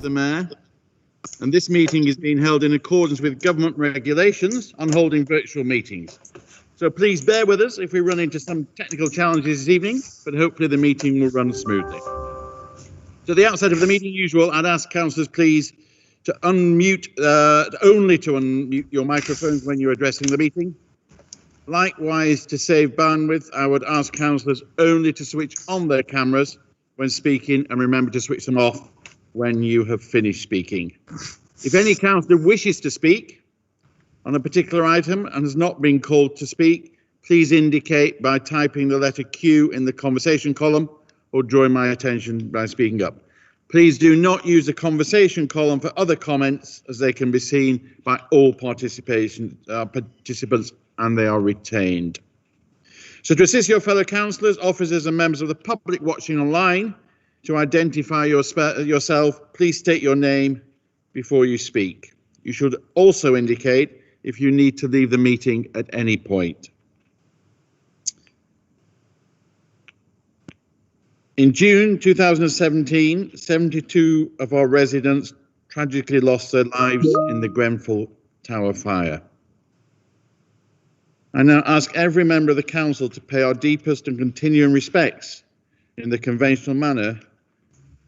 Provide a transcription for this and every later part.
the Mayor, and this meeting is being held in accordance with government regulations on holding virtual meetings. So please bear with us if we run into some technical challenges this evening, but hopefully the meeting will run smoothly. So at the outset of the meeting, usual, I'd ask councillors please to unmute your microphones when you're addressing the meeting. Likewise, to save bandwidth, I would ask councillors only to switch on their cameras when speaking, and remember to switch them off when you have finished speaking. If any councillor wishes to speak on a particular item and has not been called to speak, please indicate by typing the letter Q in the conversation column or drawing my attention by speaking up. Please do not use the conversation column for other comments, as they can be seen by all participants and they are retained. So to assist your fellow councillors, officers and members of the public watching online, to identify yourself, please state your name before you speak. You should also indicate if you need to leave the meeting at any point. In June 2017, 72 of our residents tragically lost their lives in the Grenfell Tower fire. I now ask every member of the council to pay our deepest and continuing respects in the conventional manner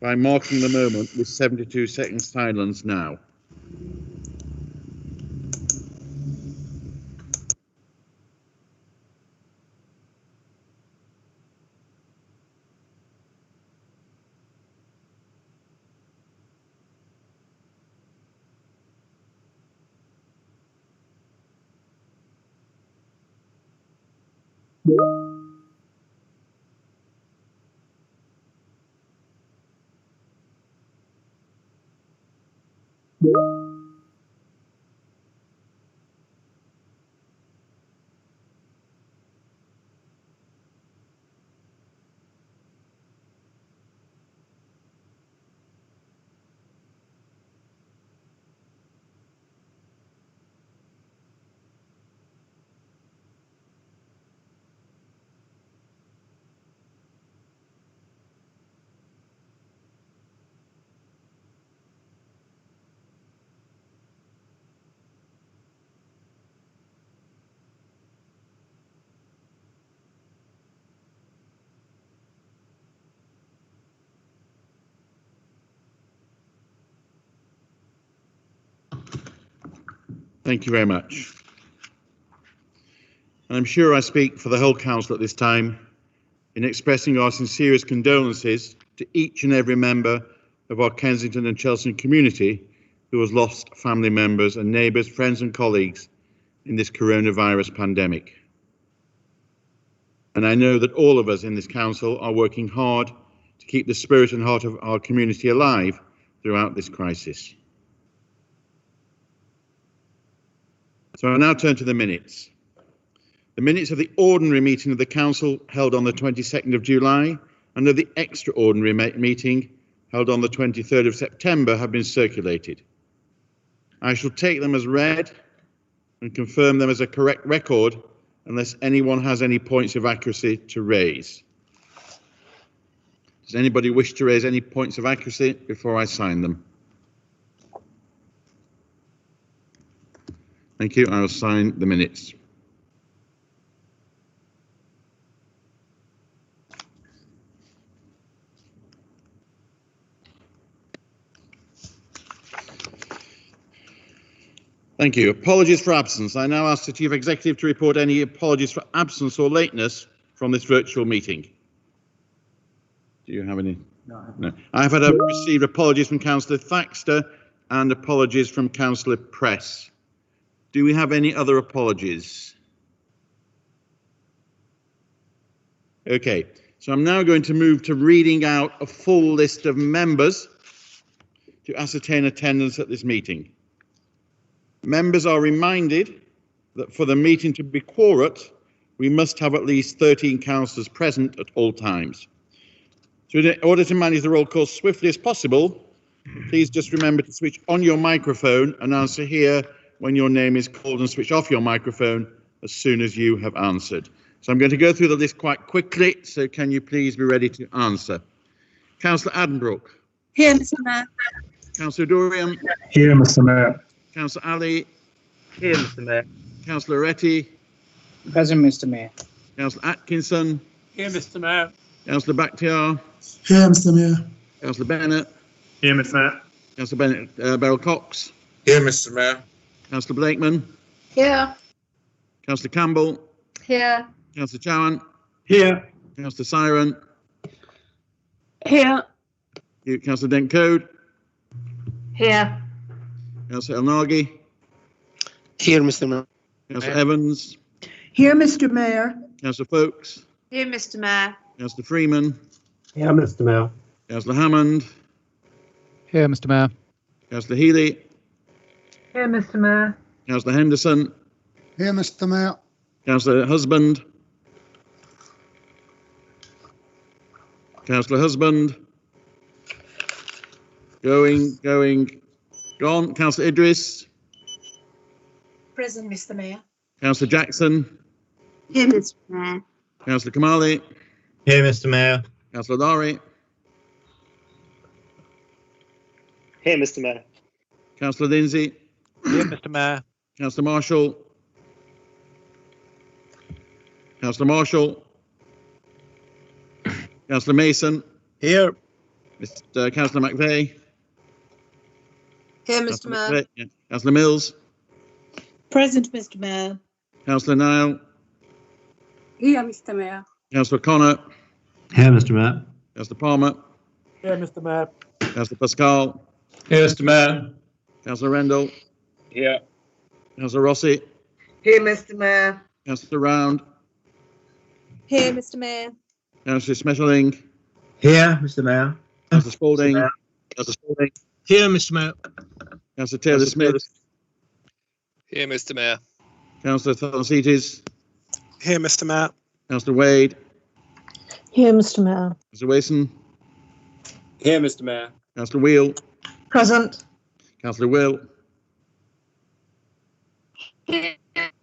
by marking the moment with 72 seconds silence now. Thank you very much. And I'm sure I speak for the whole council at this time in expressing our sincerest condolences to each and every member of our Kensington and Chelsea community who has lost family members and neighbours, friends and colleagues in this coronavirus pandemic. And I know that all of us in this council are working hard to keep the spirit and heart of our community alive throughout this crisis. So I now turn to the minutes. The minutes of the ordinary meeting of the council held on the 22nd of July and of the extraordinary meeting held on the 23rd of September have been circulated. I shall take them as read and confirm them as a correct record unless anyone has any points of accuracy to raise. Does anybody wish to raise any points of accuracy before I sign them? Thank you. I will sign the minutes. Thank you. Apologies for absence. I now ask the Chief Executive to report any apologies for absence or lateness from this virtual meeting. Do you have any? No. I have received apologies from Councillor Thaxter and apologies from Councillor Press. Do we have any other apologies? Okay, so I'm now going to move to reading out a full list of members to ascertain attendance at this meeting. Members are reminded that for the meeting to be quorate, we must have at least 13 councillors present at all times. So in order to manage the roll call swiftly as possible, please just remember to switch on your microphone and answer here when your name is called, and switch off your microphone as soon as you have answered. So I'm going to go through the list quite quickly, so can you please be ready to answer? Councillor Addenbrook. Here, Mr. Mayor. Councillor Dorian. Here, Mr. Mayor. Councillor Ali. Here, Mr. Mayor. Councillor Retty. Present, Mr. Mayor. Councillor Atkinson. Here, Mr. Mayor. Councillor Bakhtiar. Here, Mr. Mayor. Councillor Bennett. Here, Mr. Mayor. Councillor Bennett, Beryl Cox. Here, Mr. Mayor. Councillor Blakeman. Here. Councillor Campbell. Here. Councillor Chowan. Here. Councillor Siren. Here. Councillor Dent Code. Here. Councillor El Nagi. Here, Mr. Mayor. Councillor Evans. Here, Mr. Mayor. Councillor Folkes. Here, Mr. Mayor. Councillor Freeman. Here, Mr. Mayor. Councillor Hammond. Here, Mr. Mayor. Councillor Healy. Here, Mr. Mayor. Councillor Henderson. Here, Mr. Mayor. Councillor Husband. Councillor Husband. Gone. Councillor Idris. Present, Mr. Mayor. Councillor Jackson. Here, Mr. Mayor. Councillor Kamali. Here, Mr. Mayor. Councillor Lowry. Here, Mr. Mayor. Councillor Lindsay. Here, Mr. Mayor. Councillor Marshall. Councillor Marshall. Councillor Mason. Here. Councillor McVeigh. Here, Mr. Councillor Mayor. McVeigh, yeah. Councillor Mills. Present, Mr. Mayor. Councillor Niall. Here, Mr. Mayor. Councillor Connor. Here, Mr. Mayor. Councillor Palmer. Here, Mr. Mayor. Councillor Pascal. Here, Mr. Mayor. Councillor Rendell. Here. Councillor Rossi. Here, Mr. Mayor. Councillor Round. Here, Mr. Mayor. Councillor Smetterling. Here, Mr. Mayor. Councillor Spalding. Mayor. Councillor Spalding. Here, Mr. Mayor. Councillor Taylor Smith. Here, Mr. Mayor. Councillor Thalasides. Here, Mr. Mayor. Councillor Wade. Here, Mr. Mayor. Councillor Wason. Here, Mr. Mayor. Councillor Wheel. Present. Councillor Will. Here,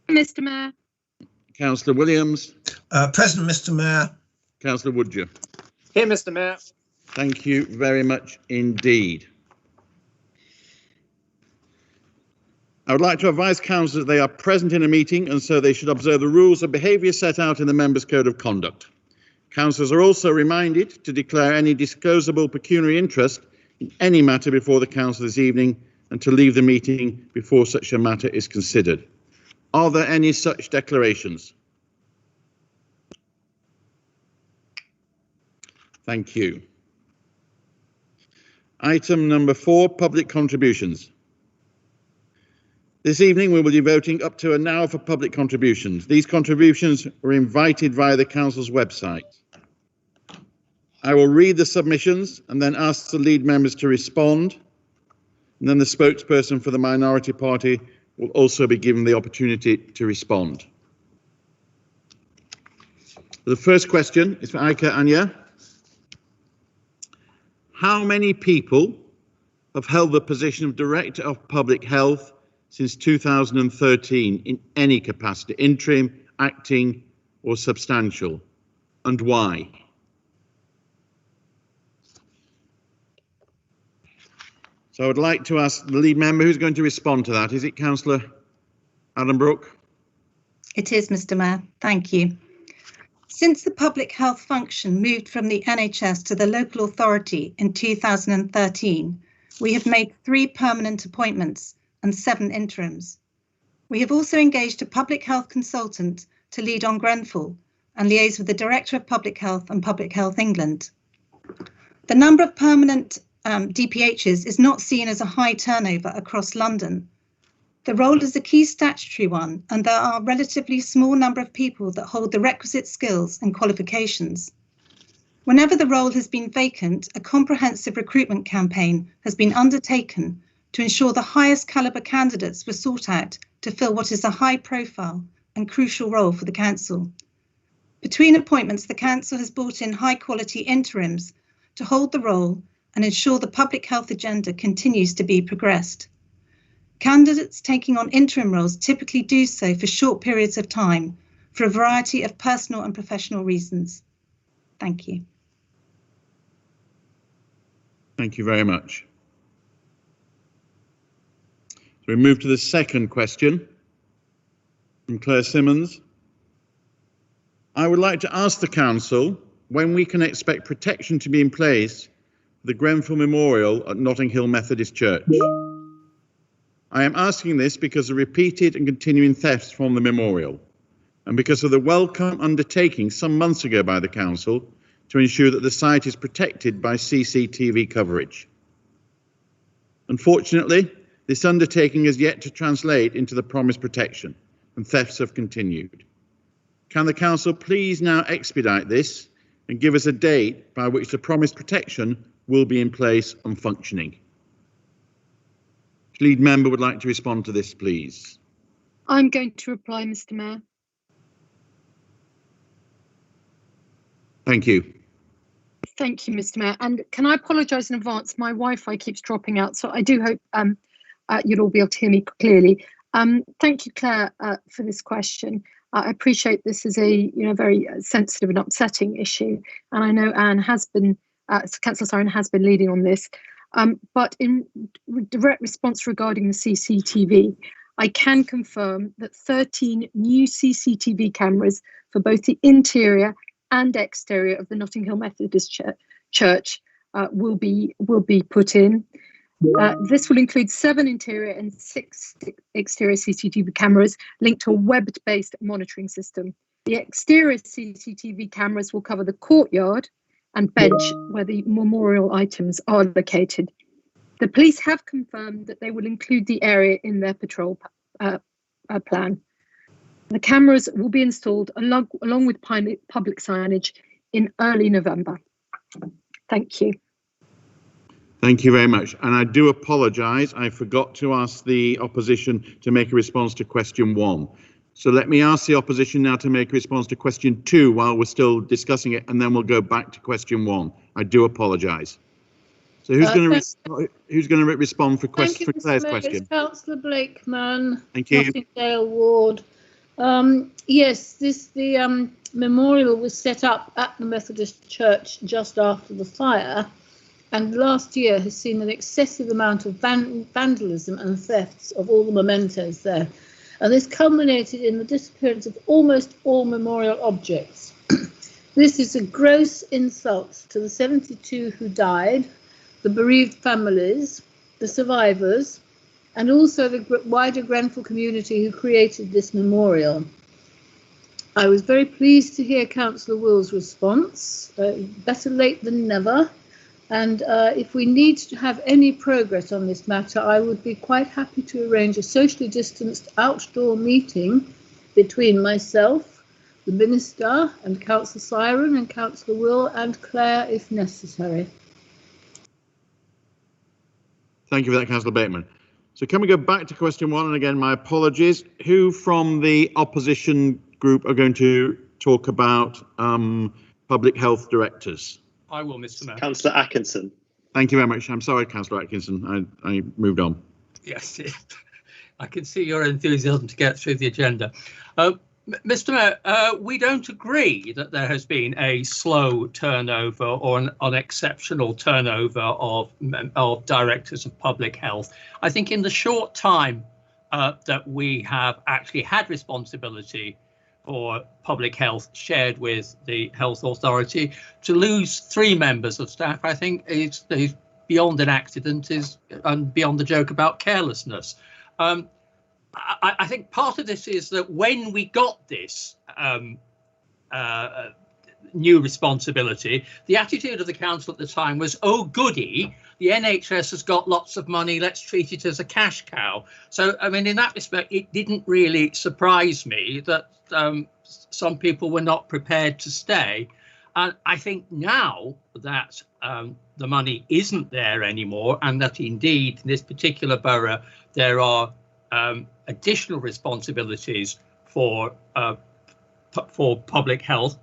Mr. Mayor. Councillor Williams. Present, Mr. Mayor. Councillor Woodger. Here, Mr. Mayor. Thank you very much indeed. I would like to advise councillors that they are present in a meeting and so they should observe the rules of behaviour set out in the Members' Code of Conduct. Councillors are also reminded to declare any disclosable pecuniary interest in any matter before the council this evening and to leave the meeting before such a matter is considered. Are there any such declarations? Thank you. Item number 4, public contributions. This evening we will be voting up to an hour for public contributions. These contributions were invited via the council's website. I will read the submissions and then ask the lead members to respond. And then the spokesperson for the minority party will also be given the opportunity to respond. The first question is for Aika Anya. How many people have held the position of Director of Public Health since 2013 in any capacity, interim, acting or substantial, and why? So I would like to ask the lead member who's going to respond to that. Is it Councillor Addenbrooke? It is, Mr. Mayor. Thank you. Since the public health function moved from the NHS to the local authority in 2013, we have made 3 permanent appointments and 7 interims. We have also engaged a public health consultant to lead on Grenfell and liaise with the Director of Public Health and Public Health England. The number of permanent DPHs is not seen as a high turnover across London. The role is a key statutory one, and there are a relatively small number of people that hold the requisite skills and qualifications. Whenever the role has been vacant, a comprehensive recruitment campaign has been undertaken to ensure the highest calibre candidates were sought out to fill what is a high profile and crucial role for the council. Between appointments, the council has brought in high quality interims to hold the role and ensure the public health agenda continues to be progressed. Candidates taking on interim roles typically do so for short periods of time for a variety of personal and professional reasons. Thank you. Thank you very much. we move to the second question from Claire Simmons. I would like to ask the Council when we can expect protection to be in place for the Grenfell Memorial at Notting Hill Methodist Church. I am asking this because of repeated and continuing thefts from the memorial, and because of the welcome undertaking some months ago by the Council to ensure that the site is protected by CCTV coverage. Unfortunately, this undertaking has yet to translate into the promised protection, and thefts have continued. Can the Council please now expedite this and give us a date by which the promised protection will be in place and functioning? Which lead member would like to respond to this, please? I'm going to reply, Mr. Mayor. Thank you. Thank you, Mr. Mayor. And can I apologise in advance? My Wi-Fi keeps dropping out, so I do hope you'll all be able to hear me clearly. Thank you, Claire, for this question. I appreciate this is a very sensitive and upsetting issue, and I know Anne has been, Councillor Siren has been leading on this. But in direct response regarding the CCTV, I can confirm that 13 new CCTV cameras for both the interior and exterior of the Notting Hill Methodist Church will be put in. This will include 7 interior and 6 exterior CCTV cameras linked to a web-based monitoring system. The exterior CCTV cameras will cover the courtyard and bench where the memorial items are located. The police have confirmed that they will include the area in their patrol plan. The cameras will be installed along with public signage in early November. Thank you. Thank you very much. And I do apologise. I forgot to ask the opposition to make a response to question 1. So let me ask the opposition now to make a response to question 2 while we're still discussing it, and then we'll go back to question 1. I do apologise. So who's going to respond for Claire's question? It's Councillor Blakeman. Thank you. Nottingdale Ward. Yes, the memorial was set up at the Methodist Church just after the fire, and last year has seen an excessive amount of vandalism and thefts of all the mementos there. And this culminated in the disappearance of almost all memorial objects. This is a gross insult to the 72 who died, the bereaved families, the survivors, and also the wider Grenfell community who created this memorial. I was very pleased to hear Councillor Will's response, better late than never. And if we need to have any progress on this matter, I would be quite happy to arrange a socially distanced outdoor meeting between myself, the Minister, and Councillor Siren and Councillor Will and Claire if necessary. Thank you for that, Councillor Bateman. So can we go back to question 1? And again, my apologies. Who from the opposition group are going to talk about public health directors? I will, Mr. Mayor. Councillor Atkinson. Thank you very much. I'm sorry, Councillor Atkinson. I moved on. Yes, I can see your enthusiasm to get through the agenda. Mr. Mayor, we don't agree that there has been a slow turnover or an unexceptional turnover of directors of public health. I think in the short time that we have actually had responsibility for public health shared with the health authority, to lose 3 members of staff, I think is beyond an accident, and beyond the joke about carelessness. I think part of this is that when we got this new responsibility, the attitude of the council at the time was, oh goody, the NHS has got lots of money, let's treat it as a cash cow. So, I mean, in that respect, it didn't really surprise me that some people were not prepared to stay. And I think now that the money isn't there anymore, and that indeed in this particular borough there are additional responsibilities for public health,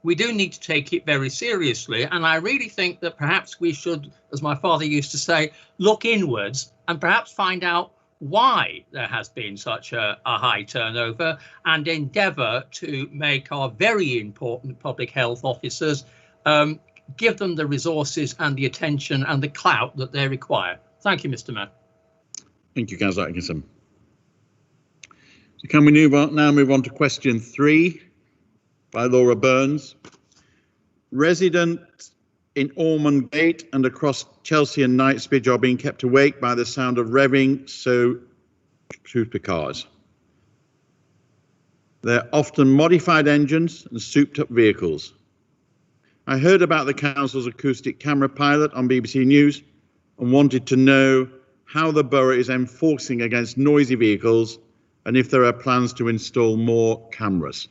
we do need to take it very seriously. And I really think that perhaps we should, as my father used to say, look inwards and perhaps find out why there has been such a high turnover, and endeavour to make our very important public health officers give them the resources and the attention and the clout that they require. Thank you, Mr. Mayor. Thank you, Councillor Atkinson. So can we now move on to question 3 by Laura Burns. Residents in Ormond Gate and across Chelsea and Knightsbridge are being kept awake by the sound of revving supercars. They're often modified engines and souped up vehicles. I heard about the council's acoustic camera pilot on BBC News and wanted to know how the borough is enforcing against noisy vehicles and if there are plans to install more cameras.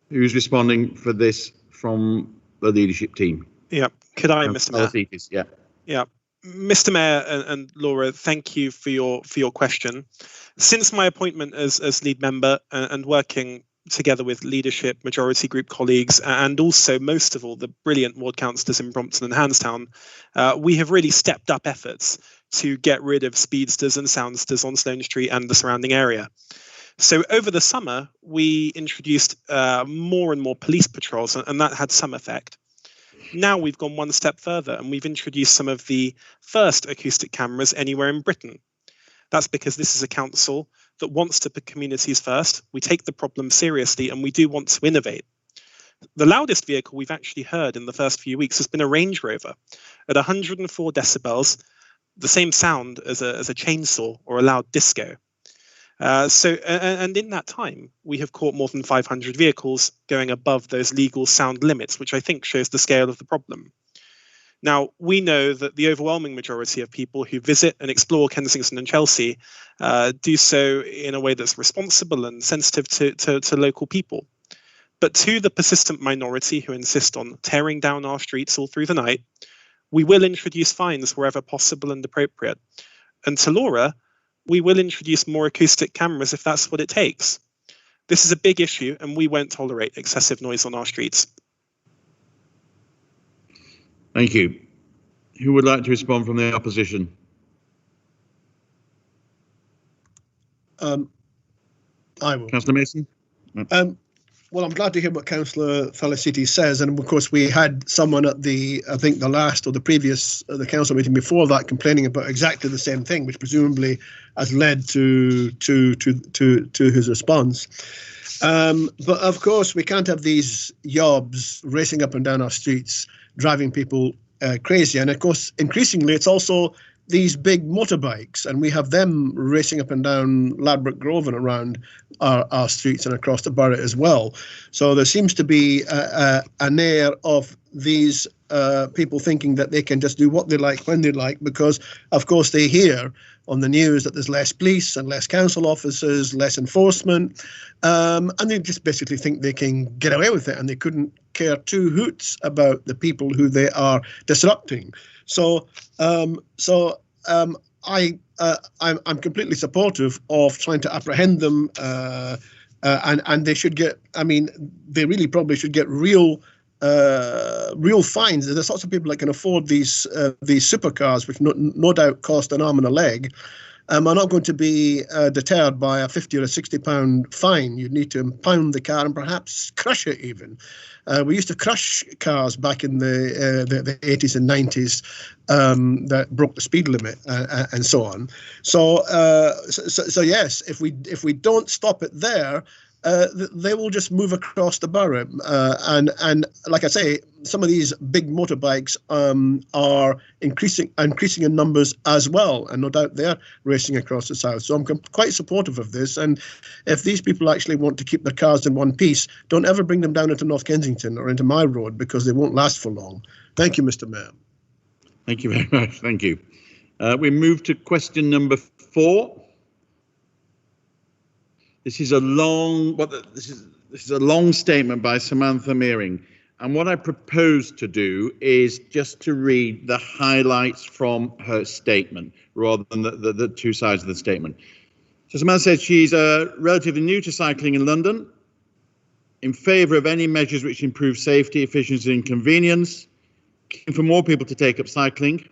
Who's responding for this from the leadership team? Yeah, could I, Mr. Mayor? Yeah. Yeah, Mr. Mayor and Laura, thank you for your question. Since my appointment as lead member and working together with leadership, majority group colleagues, and also most of all the brilliant ward councillors in Brompton and Handstown, we have really stepped up efforts to get rid of speedsters and soundsters on Sloane Street and the surrounding area. So over the summer, we introduced more and more police patrols, and that had some effect. Now we've gone one step further and we've introduced some of the first acoustic cameras anywhere in Britain. That's because this is a council that wants to put communities first. We take the problem seriously and we do want to innovate. The loudest vehicle we've actually heard in the first few weeks has been a Range Rover at 104 decibels, the same sound as a chainsaw or a loud disco. And in that time, we have caught more than 500 vehicles going above those legal sound limits, which I think shows the scale of the problem. Now, we know that the overwhelming majority of people who visit and explore Kensington and Chelsea do so in a way that's responsible and sensitive to local people. But to the persistent minority who insist on tearing down our streets all through the night, we will introduce fines wherever possible and appropriate. And to Laura, we will introduce more acoustic cameras if that's what it takes. This is a big issue and we won't tolerate excessive noise on our streets. Thank you. Who would like to respond from the opposition? I will. Councillor Mason? Well, I'm glad to hear what Councillor Felicity says, and of course we had someone at the, I think the last or the previous, the council meeting before that, complaining about exactly the same thing, which presumably has led to his response. But of course we can't have these yobs racing up and down our streets, driving people crazy, and of course increasingly it's also these big motorbikes, and we have them racing up and down Ladbroke Grove and around our streets and across the borough as well. So there seems to be an air of these people thinking that they can just do what they like when they like, because of course they hear on the news that there's less police and less council officers, less enforcement, and they just basically think they can get away with it, and they couldn't care two hoots about the people who they are disrupting. So I'm completely supportive of trying to apprehend them, and they should get. I mean, they really probably should get real fines. There's lots of people that can afford these supercars, which no doubt cost an arm and a leg. Are not going to be deterred by a £50 or a £60 fine. You'd need to impound the car and perhaps crush it even. We used to crush cars back in the 80s and 90s that broke the speed limit and so on. So yes, if we don't stop it there, they will just move across the borough. And like I say, some of these big motorbikes are increasing in numbers as well, and no doubt they're racing across the south. So I'm quite supportive of this. And if these people actually want to keep their cars in one piece, don't ever bring them down into North Kensington or into my road, because they won't last for long. Thank you, Mr. Mayor. Thank you very much. Thank you. We move to question number 4. This is a long statement by Samantha Mearing, and what I propose to do is just to read the highlights from her statement rather than the two sides of the statement. So Samantha said she's relatively new to cycling in London, in favour of any measures which improve safety, efficiency and convenience, keen for more people to take up cycling,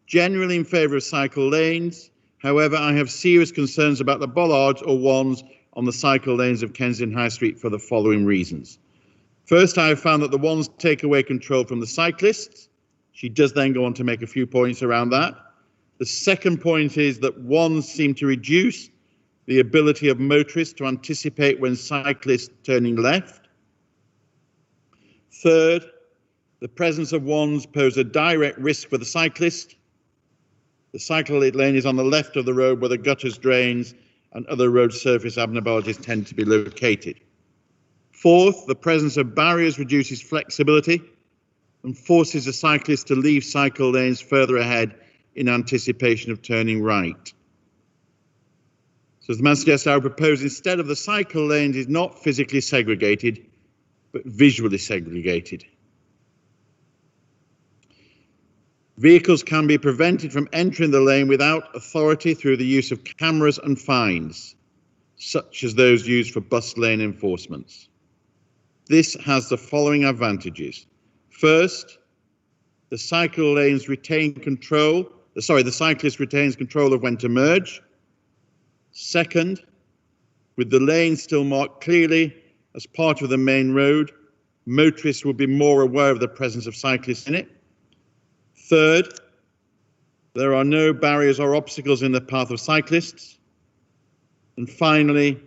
generally in favour of cycle lanes. However, I have serious concerns about the bollards or wands on the cycle lanes of Kensington High Street for the following reasons. First, I have found that the wands take away control from the cyclists. She does then go on to make a few points around that. The second point is that wands seem to reduce the ability of motorists to anticipate when cyclists turning left. Third, the presence of wands pose a direct risk for the cyclist. The cycle lane is on the left of the road where the gutters, drains, and other road surface abnormalities tend to be located. Fourth, the presence of barriers reduces flexibility and forces the cyclist to leave cycle lanes further ahead in anticipation of turning right. So as the man suggests, I would propose instead of the cycle lanes is not physically segregated, but visually segregated. Vehicles can be prevented from entering the lane without authority through the use of cameras and fines, such as those used for bus lane enforcements. This has the following advantages. First, the cycle lanes retain control. The cyclist retains control of when to merge. Second, with the lane still marked clearly as part of the main road, motorists will be more aware of the presence of cyclists in it. Third, there are no barriers or obstacles in the path of cyclists. And finally,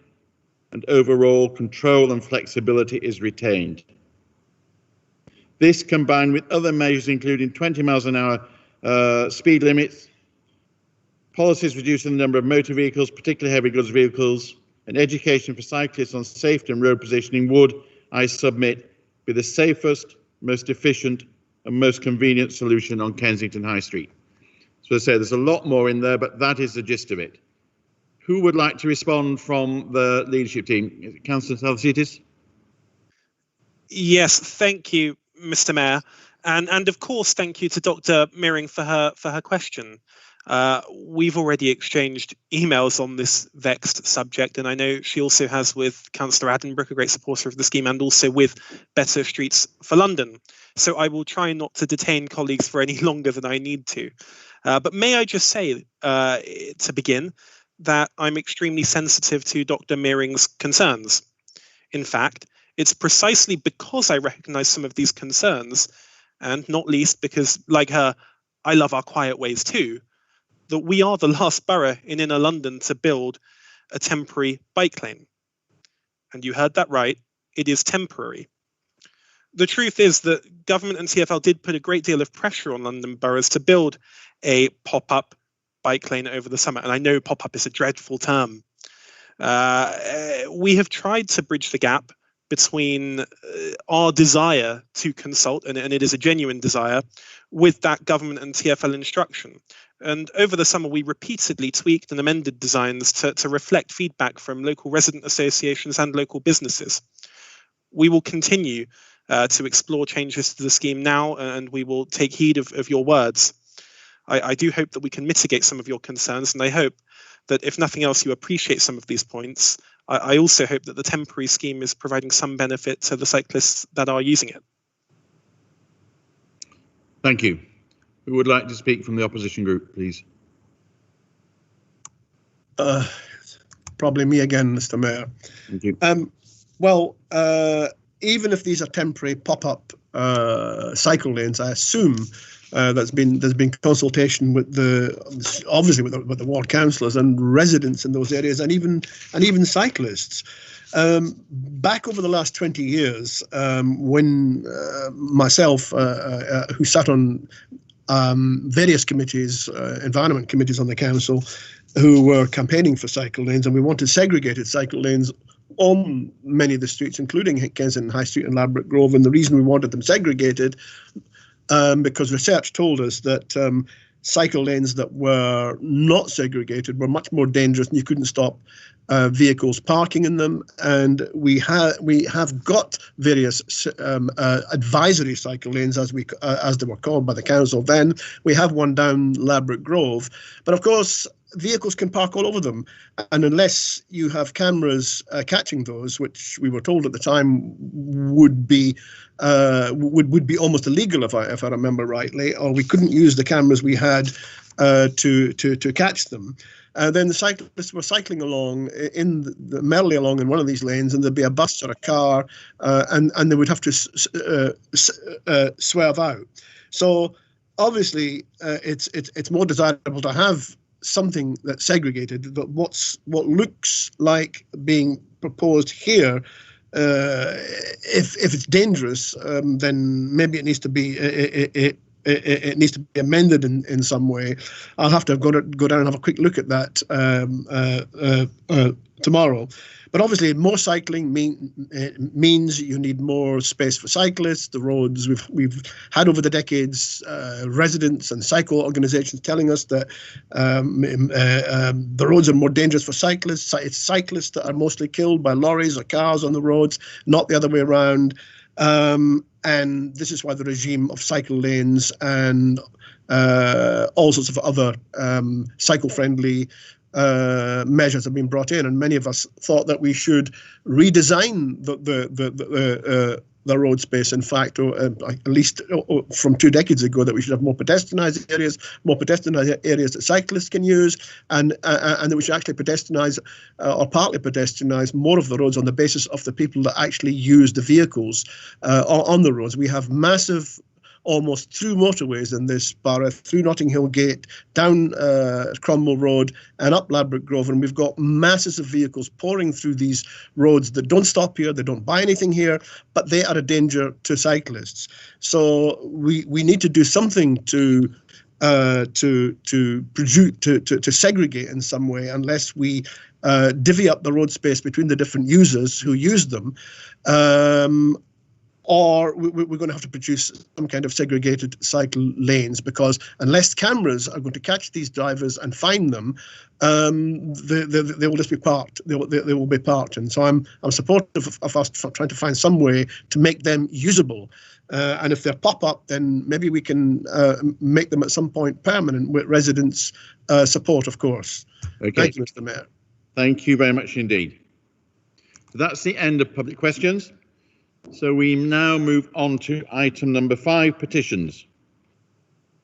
and overall, control and flexibility is retained. This, combined with other measures including 20 miles an hour speed limits, policies reducing the number of motor vehicles, particularly heavy goods vehicles, and education for cyclists on safety and road positioning would, I submit, be the safest, most efficient and most convenient solution on Kensington High Street. So I say there's a lot more in there, but that is the gist of it. Who would like to respond from the leadership team? Is it Councillor Salvasitis? Yes, thank you, Mr. Mayor, and of course thank you to Dr. Mearing for her question. We've already exchanged emails on this vexed subject, and I know she also has with Councillor Addenbrooke, a great supporter of the scheme, and also with Better Streets for London. So I will try not to detain colleagues for any longer than I need to. But may I just say, to begin, that I'm extremely sensitive to Dr. Mearing's concerns. In fact, it's precisely because I recognise some of these concerns, and not least because, like her, I love our quiet ways too, that we are the last borough in inner London to build a temporary bike lane. And you heard that right, it is temporary. The truth is that government and TfL did put a great deal of pressure on London boroughs to build a pop-up bike lane over the summer. And I know pop-up is a dreadful term. We have tried to bridge the gap between our desire to consult, and it is a genuine desire, with that government and TfL instruction. And over the summer, we repeatedly tweaked and amended designs to reflect feedback from local resident associations and local businesses. We will continue to explore changes to the scheme now, and we will take heed of your words. I do hope that we can mitigate some of your concerns, and I hope that if nothing else, you appreciate some of these points. I also hope that the temporary scheme is providing some benefit to the cyclists that are using it. Thank you. Who would like to speak from the opposition group, please? Probably me again, Mr. Mayor. Thank you. Well, even if these are temporary pop-up cycle lanes, I assume there's been consultation with obviously with the ward councillors and residents in those areas, and even cyclists. Back over the last 20 years, when myself, who sat on various committees, environment committees on the council, who were campaigning for cycle lanes, and we wanted segregated cycle lanes on many of the streets, including Kensington High Street and Ladbroke Grove. And the reason we wanted them segregated, because research told us that cycle lanes that were not segregated were much more dangerous, and you couldn't stop vehicles parking in them. And we have got various advisory cycle lanes, as they were called by the council then. We have one down Ladbroke Grove, but of course vehicles can park all over them, and unless you have cameras catching those, which we were told at the time would be almost illegal, if I remember rightly, or we couldn't use the cameras we had to catch them. Then the cyclists were cycling along merrily along in one of these lanes, and there'd be a bus or a car, and they would have to swerve out. So obviously, it's more desirable to have something that's segregated. But what looks like being proposed here, if it's dangerous, then maybe it needs to be it needs to be amended in some way. I'll have to go down and have a quick look at that tomorrow. But obviously, more cycling means you need more space for cyclists. The roads we've had over the decades, residents and cycle organisations telling us that the roads are more dangerous for cyclists. It's cyclists that are mostly killed by lorries or cars on the roads, not the other way around. And this is why the regime of cycle lanes and all sorts of other cycle-friendly measures have been brought in, and many of us thought that we should redesign the road space. In fact, at least from 2 decades ago, that we should have more pedestrianised areas that cyclists can use, and that we should actually pedestrianise or partly pedestrianise more of the roads on the basis of the people that actually use the vehicles on the roads. We have massive, almost through motorways in this borough, through Notting Hill Gate, down Cromwell Road and up Ladbroke Grove, and we've got masses of vehicles pouring through these roads that don't stop here, they don't buy anything here, but they are a danger to cyclists. So we need to do something to segregate in some way, unless we divvy up the road space between the different users who use them. Or we're going to have to produce some kind of segregated cycle lanes, because unless cameras are going to catch these drivers and find them, they will just be parked. They will be parked. And so I'm supportive of us trying to find some way to make them usable. And if they're pop-up, then maybe we can make them at some point permanent with residents' support, of course. Okay. Thank you, Mr. Mayor. Thank you very much indeed. That's the end of public questions. So we now move on to item number 5, petitions.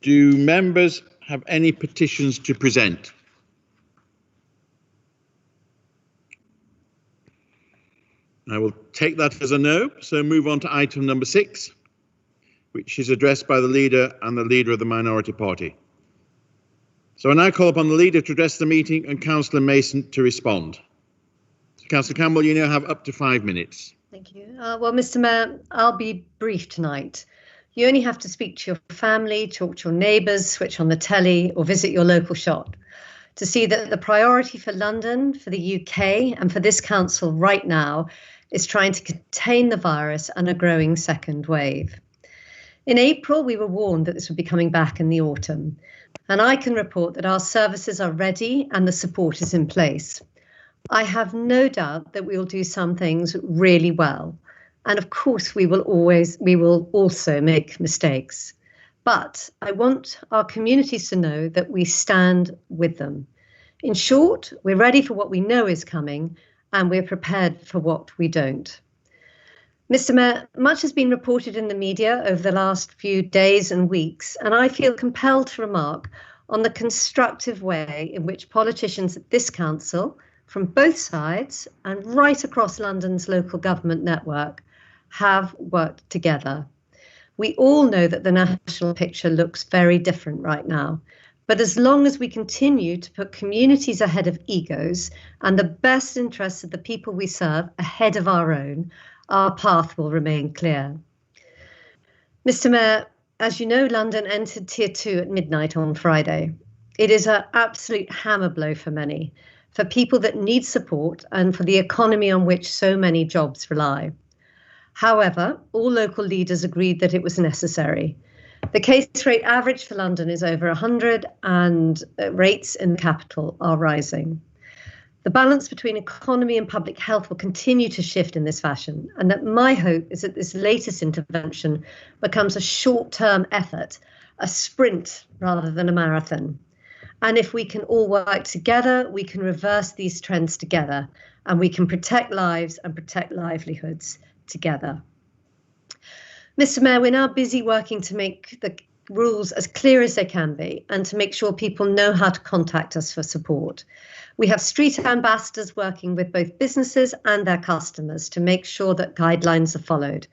Do members have any petitions to present? I will take that as a no. So move on to item number 6, which is addressed by the leader and the leader of the minority party. So I now call upon the leader to address the meeting and Councillor Mason to respond. So Councillor Campbell, you now have up to 5 minutes. Thank you. Well, Mr. Mayor, I'll be brief tonight. You only have to speak to your family, talk to your neighbours, switch on the telly or visit your local shop to see that the priority for London, for the UK and for this council right now is trying to contain the virus and a growing second wave. In April, we were warned that this would be coming back in the autumn, and I can report that our services are ready and the support is in place. I have no doubt that we will do some things really well. And of course, we will also make mistakes. But I want our communities to know that we stand with them. In short, we're ready for what we know is coming and we're prepared for what we don't. Mr. Mayor, much has been reported in the media over the last few days and weeks, and I feel compelled to remark on the constructive way in which politicians at this council, from both sides and right across London's local government network, have worked together. We all know that the national picture looks very different right now, but as long as we continue to put communities ahead of egos and the best interests of the people we serve ahead of our own, our path will remain clear. Mr. Mayor, as you know, London entered Tier 2 at midnight on Friday. It is an absolute hammer blow for many, for people that need support and for the economy on which so many jobs rely. However, all local leaders agreed that it was necessary. The case rate average for London is over 100 and rates in the capital are rising. The balance between economy and public health will continue to shift in this fashion, and that my hope is that this latest intervention becomes a short-term effort, a sprint rather than a marathon. And if we can all work together, we can reverse these trends together, and we can protect lives and protect livelihoods together. Mr. Mayor, we're now busy working to make the rules as clear as they can be and to make sure people know how to contact us for support. We have street ambassadors working with both businesses and their customers to make sure that guidelines are followed.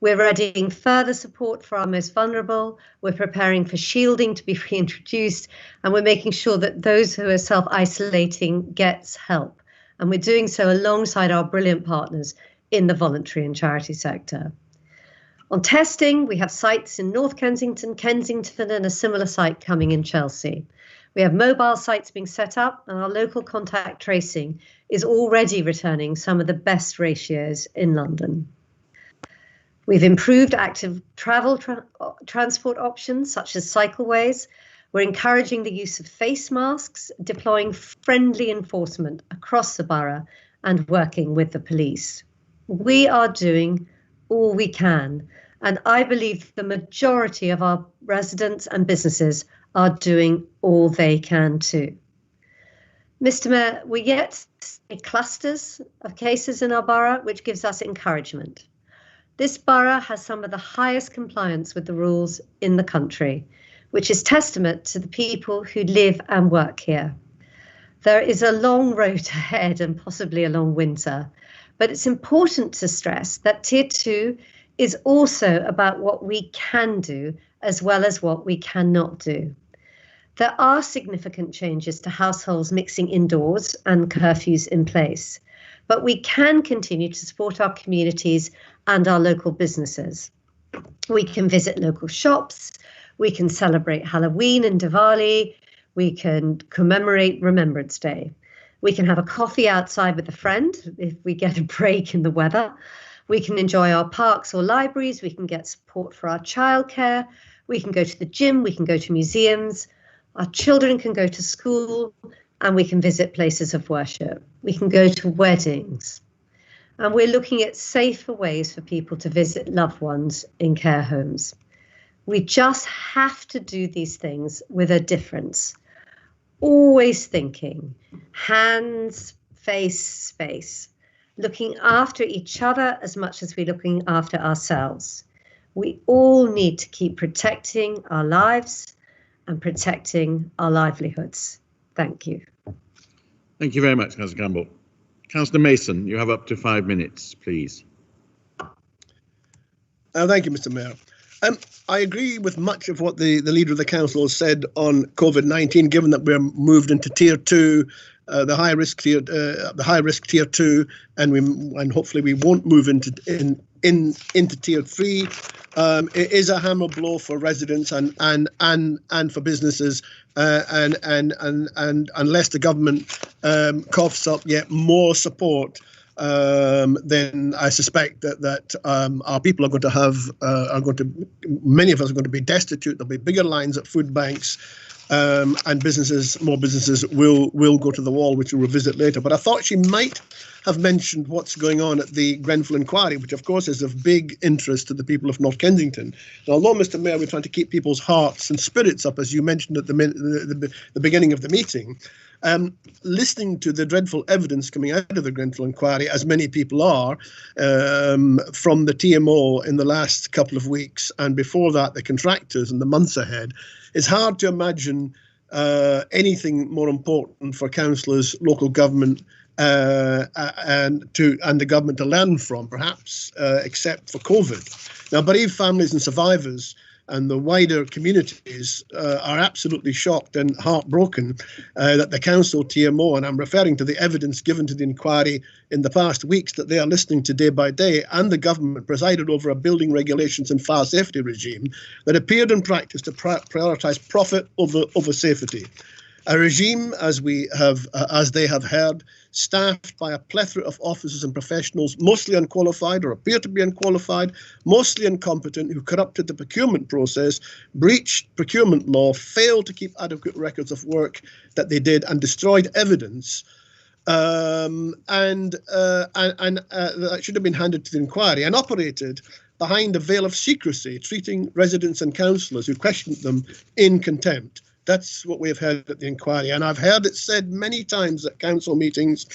We're readying further support for our most vulnerable. We're preparing for shielding to be reintroduced, and we're making sure that those who are self-isolating gets help. And we're doing so alongside our brilliant partners in the voluntary and charity sector. On testing, we have sites in North Kensington, Kensington, and a similar site coming in Chelsea. We have mobile sites being set up, and our local contact tracing is already returning some of the best ratios in London. We've improved active travel transport options such as cycleways. We're encouraging the use of face masks, deploying friendly enforcement across the borough and working with the police. We are doing all we can, and I believe the majority of our residents and businesses are doing all they can too. Mr. Mayor, we're yet to see clusters of cases in our borough, which gives us encouragement. This borough has some of the highest compliance with the rules in the country, which is testament to the people who live and work here. There is a long road ahead and possibly a long winter, but it's important to stress that Tier 2 is also about what we can do as well as what we cannot do. There are significant changes to households mixing indoors and curfews in place, but we can continue to support our communities and our local businesses. We can visit local shops, we can celebrate Halloween and Diwali, we can commemorate Remembrance Day. We can have a coffee outside with a friend if we get a break in the weather. We can enjoy our parks or libraries, we can get support for our childcare, we can go to the gym, we can go to museums, our children can go to school, and we can visit places of worship. We can go to weddings. And we're looking at safer ways for people to visit loved ones in care homes. We just have to do these things with a difference. Always thinking, hands, face, space. Looking after each other as much as we're looking after ourselves. We all need to keep protecting our lives and protecting our livelihoods. Thank you. Thank you very much, Councillor Campbell. Councillor Mason, you have up to 5 minutes, please. Thank you, Mr. Mayor. I agree with much of what the Leader of the Council has said on COVID-19, given that we're moved into Tier 2, the high risk Tier 2, and hopefully we won't move into Tier 3. It is a hammer blow for residents and for businesses, and unless the government coughs up yet more support, then I suspect that our people are going to many of us are going to be destitute. There'll be bigger lines at food banks, and more businesses will go to the wall, which we'll revisit later. But I thought she might have mentioned what's going on at the Grenfell inquiry, which of course is of big interest to the people of North Kensington. And although, Mr. Mayor, we're trying to keep people's hearts and spirits up, as you mentioned at the beginning of the meeting, listening to the dreadful evidence coming out of the Grenfell inquiry, as many people are, from the TMO in the last couple of weeks, and before that the contractors in the months ahead, it's hard to imagine anything more important for councillors, local government, and the government to learn from, perhaps, except for COVID. Now, bereaved families and survivors and the wider communities are absolutely shocked and heartbroken that the council TMO, and I'm referring to the evidence given to the inquiry in the past weeks that they are listening to day by day, and the government presided over a building regulations and fire safety regime that appeared in practice to prioritise profit over safety. A regime, as they have heard, staffed by a plethora of officers and professionals, mostly unqualified or appear to be unqualified, mostly incompetent, who corrupted the procurement process, breached procurement law, failed to keep adequate records of work that they did, and destroyed evidence. That should have been handed to the inquiry, and operated behind a veil of secrecy, treating residents and councillors who questioned them in contempt. That's what we have heard at the inquiry, and I've heard it said many times at council meetings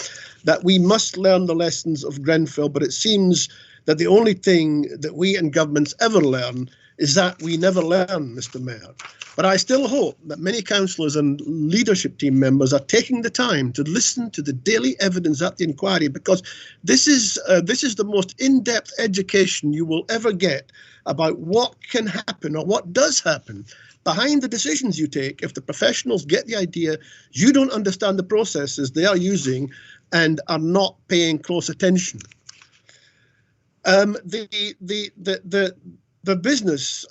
that we must learn the lessons of Grenfell, but it seems that the only thing that we and governments ever learn is that we never learn, Mr. Mayor. But I still hope that many councillors and leadership team members are taking the time to listen to the daily evidence at the inquiry, because this is the most in-depth education you will ever get about what can happen or what does happen behind the decisions you take if the professionals get the idea you don't understand the processes they are using and are not paying close attention. The businesses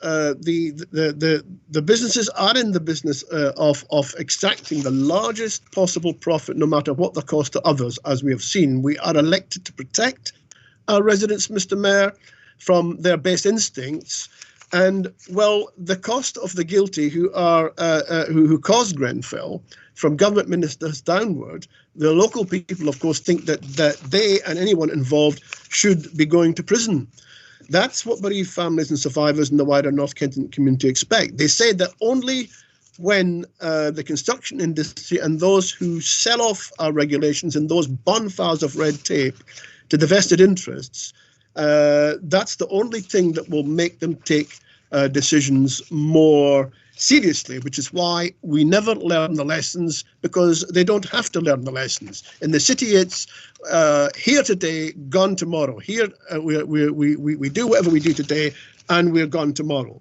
are in the business of extracting the largest possible profit, no matter what the cost to others. As we have seen, we are elected to protect our residents, Mr. Mayor, from their base instincts. And well, the cost of the guilty who caused Grenfell, from government ministers downward, the local people, of course, think that they and anyone involved should be going to prison. That's what bereaved families and survivors in the wider North Kensington community expect. They say that only when the construction industry and those who sell off our regulations and those bonfires of red tape to the vested interests, that's the only thing that will make them take decisions more seriously, which is why we never learn the lessons, because they don't have to learn the lessons. In the city, it's here today, gone tomorrow. Here, we do whatever we do today, and we're gone tomorrow.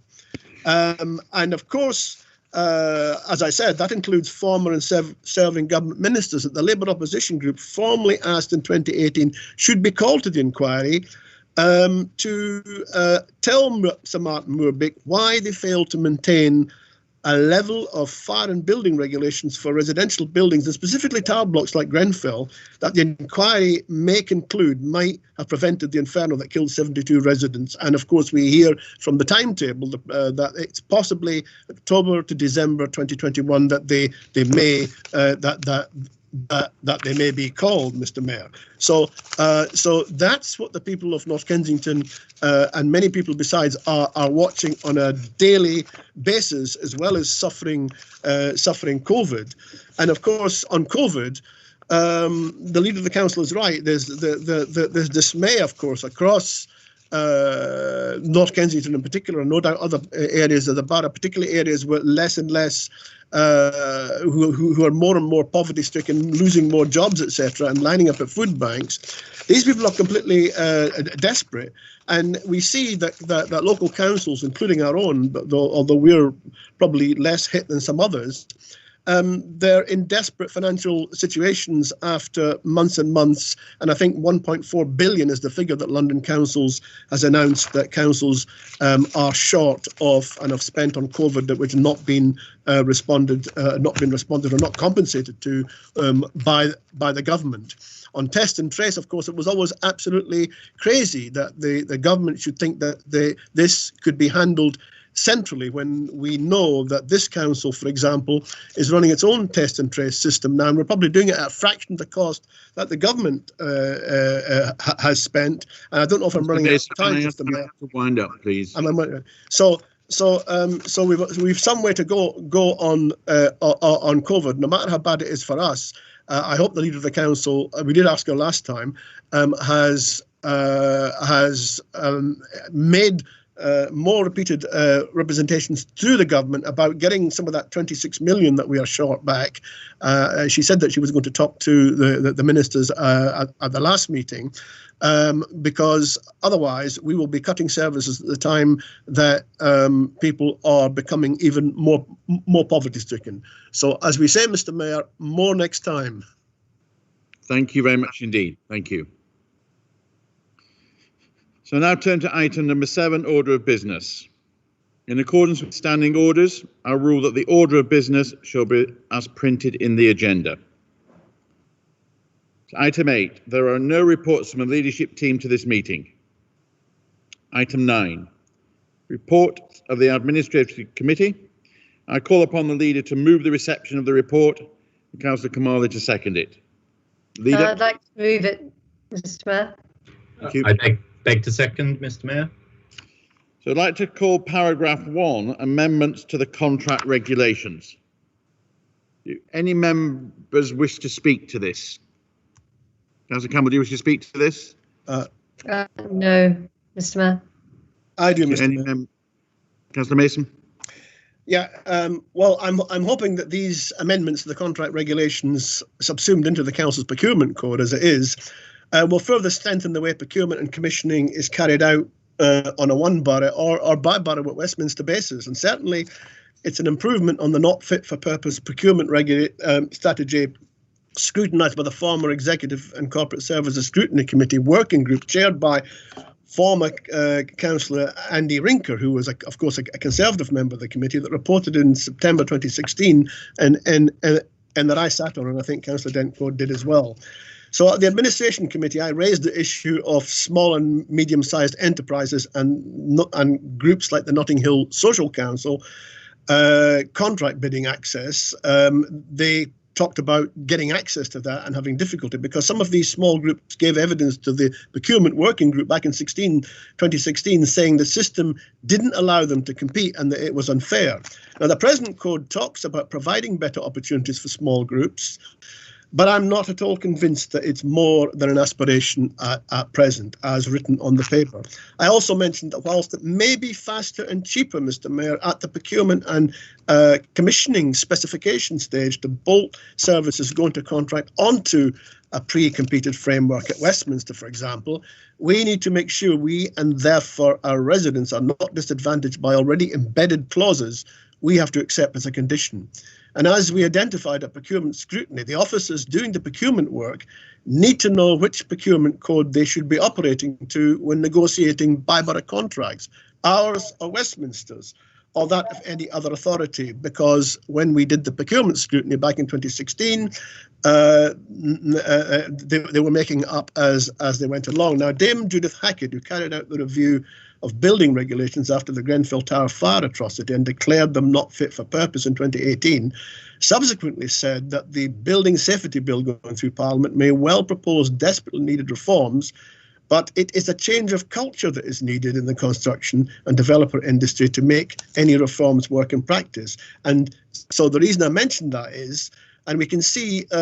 And of course, as I said, that includes former and serving government ministers that the Labour opposition group formally asked in 2018 should be called to the inquiry to tell Sir Martin Moorbeek why they failed to maintain a level of fire and building regulations for residential buildings, and specifically tower blocks like Grenfell, that the inquiry may conclude might have prevented the inferno that killed 72 residents. And of course, we hear from the timetable that it's possibly October to December 2021 that they may that they may be called, Mr. Mayor. So that's what the people of North Kensington and many people besides are watching on a daily basis, as well as suffering COVID. And of course, on COVID, the leader of the council is right. There's dismay, of course, across North Kensington in particular, and no doubt other areas of the borough, particularly areas where less and less who are more and more poverty-stricken, losing more jobs, etc., and lining up at food banks. These people are completely desperate, and we see that local councils, including our own, although we're probably less hit than some others, they're in desperate financial situations after months and months, and I think 1.4 billion is the figure that London Councils has announced that councils are short of and have spent on COVID, which have not been responded or not compensated to by the government. On test and trace, of course, it was always absolutely crazy that the government should think that this could be handled centrally, when we know that this council, for example, is running its own test and trace system now, and we're probably doing it at a fraction of the cost that the government has spent. And I don't know if I'm running out of time. To wind up, please. So we've some way to go on COVID, no matter how bad it is for us. I hope the leader of the council, we did ask her last time, has made more repeated representations to the government about getting some of that 26 million that we are short back. She said that she was going to talk to the ministers at the last meeting, because otherwise we will be cutting services at the time that people are becoming even more poverty stricken. So as we say, Mr. Mayor, more next time. Thank you very much indeed. Thank you. So now turn to item number 7, order of business. In accordance with standing orders, I rule that the order of business shall be as printed in the agenda. Item 8, there are no reports from the leadership team to this meeting. Item 9, report of the Administrative Committee. I call upon the leader to move the reception of the report, and Councillor Kamali to second it. Leader? I'd like to move it, Mr. Mayor. Thank you. I beg to second, Mr. Mayor. So I'd like to call paragraph 1, amendments to the contract regulations. Do any members wish to speak to this? Councillor Campbell, do you wish to speak to this? No, Mr. Mayor. I do, Mr. Mayor. Councillor Mason? Yeah, well, I'm hoping that these amendments to the contract regulations subsumed into the council's procurement code as it is will further strengthen the way procurement and commissioning is carried out on a one borough or by borough with Westminster basis. And certainly it's an improvement on the not fit for purpose procurement strategy scrutinised by the former Executive and Corporate Services Scrutiny Committee working group chaired by former Councillor Andy Rinker, who was, of course, a Conservative member of the committee that reported in September 2016 and that I sat on, and I think Councillor Dentcourt did as well. So at the Administration Committee, I raised the issue of small and medium-sized enterprises and groups like the Notting Hill Social Council contract bidding access. They talked about getting access to that and having difficulty because some of these small groups gave evidence to the procurement working group back in 2016 saying the system didn't allow them to compete and that it was unfair. Now, the present code talks about providing better opportunities for small groups, but I'm not at all convinced that it's more than an aspiration at present, as written on the paper. I also mentioned that whilst it may be faster and cheaper, Mr. Mayor, at the procurement and commissioning specification stage to bolt services going to contract onto a pre-competed framework at Westminster, for example, we need to make sure we and therefore our residents are not disadvantaged by already embedded clauses we have to accept as a condition. And as we identified at procurement scrutiny, the officers doing the procurement work need to know which procurement code they should be operating to when negotiating by-borough contracts, ours or Westminster's, or that of any other authority, because when we did the procurement scrutiny back in 2016, they were making up as they went along. Now, Dame Judith Hackett, who carried out the review of building regulations after the Grenfell Tower fire atrocity and declared them not fit for purpose in 2018, subsequently said that the Building Safety Bill going through Parliament may well propose desperately needed reforms, but it is a change of culture that is needed in the construction and developer industry to make any reforms work in practice. And so the reason I mentioned that is, and we can see from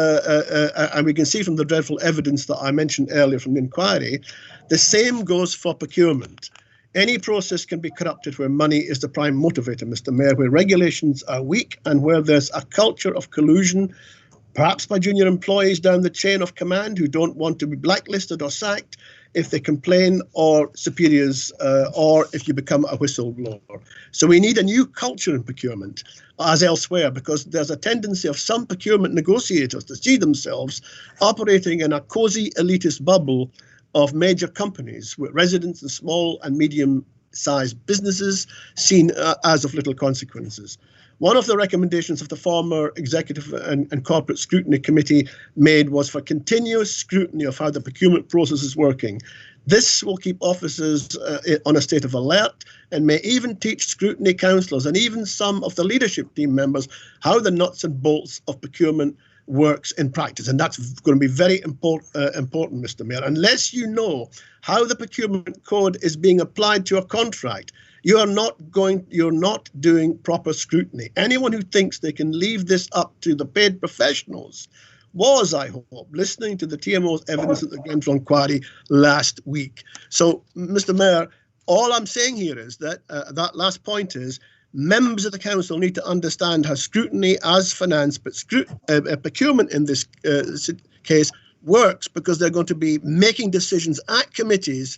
the dreadful evidence that I mentioned earlier from the inquiry, the same goes for procurement. Any process can be corrupted where money is the prime motivator, Mr. Mayor, where regulations are weak and where there's a culture of collusion, perhaps by junior employees down the chain of command who don't want to be blacklisted or sacked if they complain, or superiors, or if you become a whistleblower. So we need a new culture in procurement, as elsewhere, because there's a tendency of some procurement negotiators to see themselves operating in a cosy elitist bubble of major companies with residents in small and medium-sized businesses seen as of little consequences. One of the recommendations of the former Executive and Corporate Scrutiny Committee made was for continuous scrutiny of how the procurement process is working. This will keep officers on a state of alert and may even teach scrutiny councillors and even some of the leadership team members how the nuts and bolts of procurement works in practice. And that's going to be very important, Mr. Mayor. Unless you know how the procurement code is being applied to a contract, you're not doing proper scrutiny. Anyone who thinks they can leave this up to the paid professionals was, I hope, listening to the TMO's evidence at the Grenfell inquiry last week. So, Mr. Mayor, all I'm saying here is that that last point is members of the council need to understand how scrutiny as finance, but procurement in this case works, because they're going to be making decisions at committees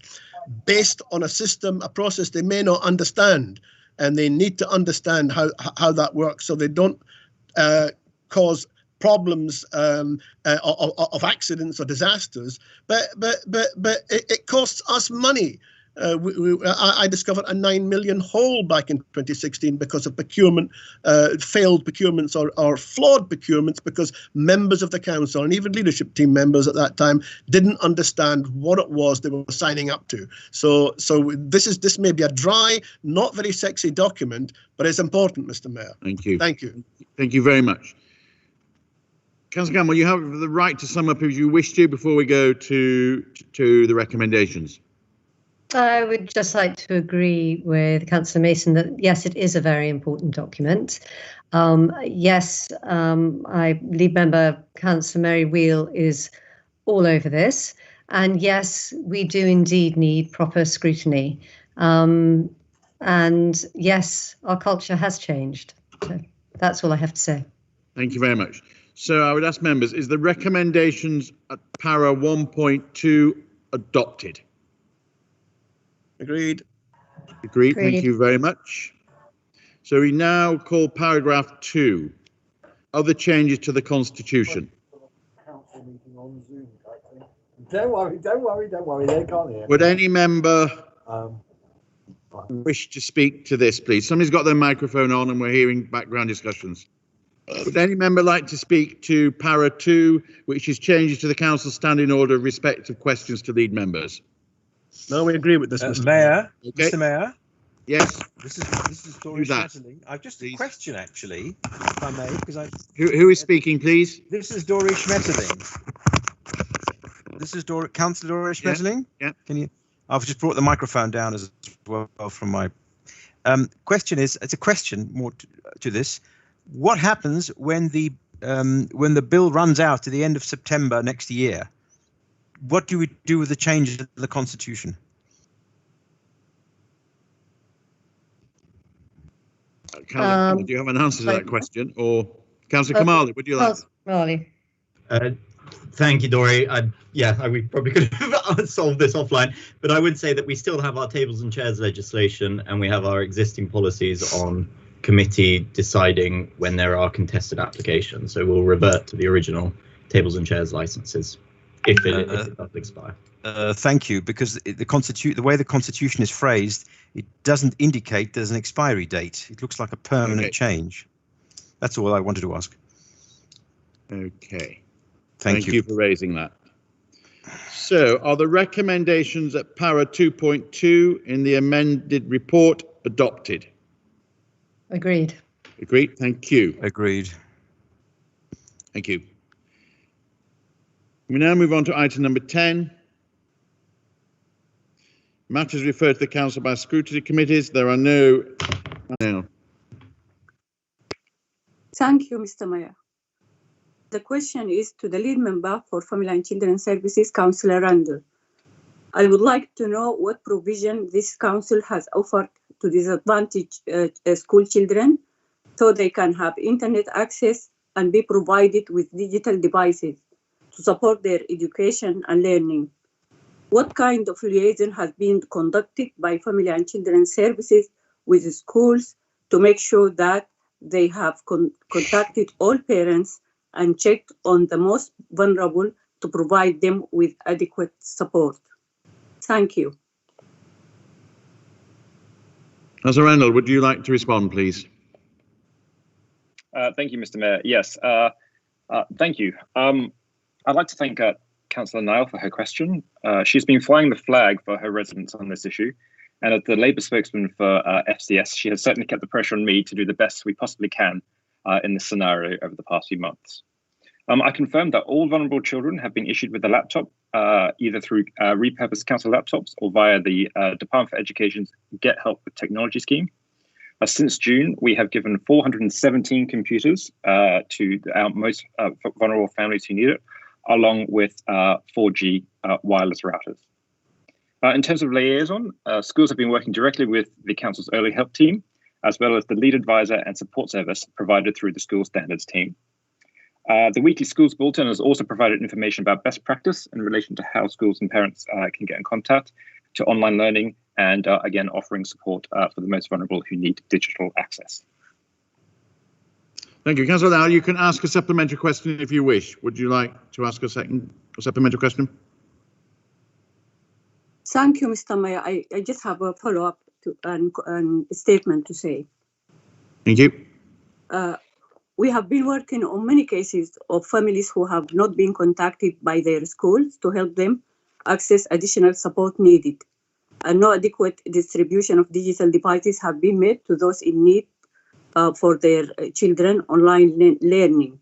based on a system, a process they may not understand, and they need to understand how that works so they don't cause problems of accidents or disasters. But it costs us money. I discovered a 9 million hole back in 2016 because of procurement, failed procurements or flawed procurements, because members of the council and even leadership team members at that time didn't understand what it was they were signing up to. So this may be a dry, not very sexy document, but it's important, Mr. Mayor. Thank you. Thank you. Thank you very much. Councillor Campbell, you have the right to sum up if you wish to before we go to the recommendations. I would just like to agree with Councillor Mason that, yes, it is a very important document. Yes, Lead Member Councillor Mary Wheel is all over this. And yes, we do indeed need proper scrutiny. And yes, our culture has changed. So that's all I have to say. Thank you very much. So I would ask members, is the recommendations at para 1.2 adopted? Agreed. Agreed. Thank you very much. So we now call paragraph 2, other changes to the Constitution. Don't worry, they can't hear. Would any member wish to speak to this, please? Somebody's got their microphone on and we're hearing background discussions. Would any member like to speak to para 2, which is changes to the Council standing order of respective questions to lead members? No, we agree with this, Mr. Mayor. Okay. Mr. Mayor. Yes. This is Doris Schmetterling. I've just a question, actually, if I may, because I. Who is speaking, please? This is Doris Schmetterling. This is Councillor Doris Schmetterling. Yeah. Can you? I've just brought the microphone down as well from my. Question is, it's a question more to this. What happens when the bill runs out at the end of September next year? What do we do with the changes to the Constitution? Do you have an answer to that question? Or Councillor Kamali, would you like? Kamali. Thank you, Dory. We probably could have solved this offline, but I would say that we still have our tables and chairs legislation and we have our existing policies on committee deciding when there are contested applications. So we'll revert to the original tables and chairs licenses if it does expire. Thank you, because the way the Constitution is phrased, it doesn't indicate there's an expiry date. It looks like a permanent change. That's all I wanted to ask. Okay. Thank you for raising that. So are the recommendations at para 2.2 in the amended report adopted? Agreed. Agreed. Thank you. Agreed. Thank you. We now move on to item number 10. Matters referred to the Council by scrutiny committees. There are no. Thank you, Mr. Mayor. The question is to the lead member for Family and Children Services, Councillor Randall. I would like to know what provision this council has offered to disadvantaged school children so they can have internet access and be provided with digital devices to support their education and learning. What kind of liaison has been conducted by Family and Children Services with the schools to make sure that they have contacted all parents and checked on the most vulnerable to provide them with adequate support? Thank you. Councillor Randall, would you like to respond, please? Thank you, Mr. Mayor. Yes, thank you. I'd like to thank Councillor Niall for her question. She's been flying the flag for her residents on this issue, and as the Labour spokesman for FCS, she has certainly kept the pressure on me to do the best we possibly can in this scenario over the past few months. I confirm that all vulnerable children have been issued with a laptop, either through repurposed council laptops or via the Department for Education's Get Help with Technology scheme. Since June, we have given 417 computers to our most vulnerable families who need it, along with 4G wireless routers. In terms of liaison, schools have been working directly with the council's early help team, as well as the lead advisor and support service provided through the school standards team. The weekly schools bulletin has also provided information about best practice in relation to how schools and parents can get in contact, to online learning, and again, offering support for the most vulnerable who need digital access. Thank you. Councillor Now, you can ask a supplementary question if you wish. Would you like to ask a supplementary question? Thank you, Mr. Mayor. I just have a follow-up and statement to say. Thank you. We have been working on many cases of families who have not been contacted by their schools to help them access additional support needed. And no adequate distribution of digital devices have been made to those in need for their children online learning,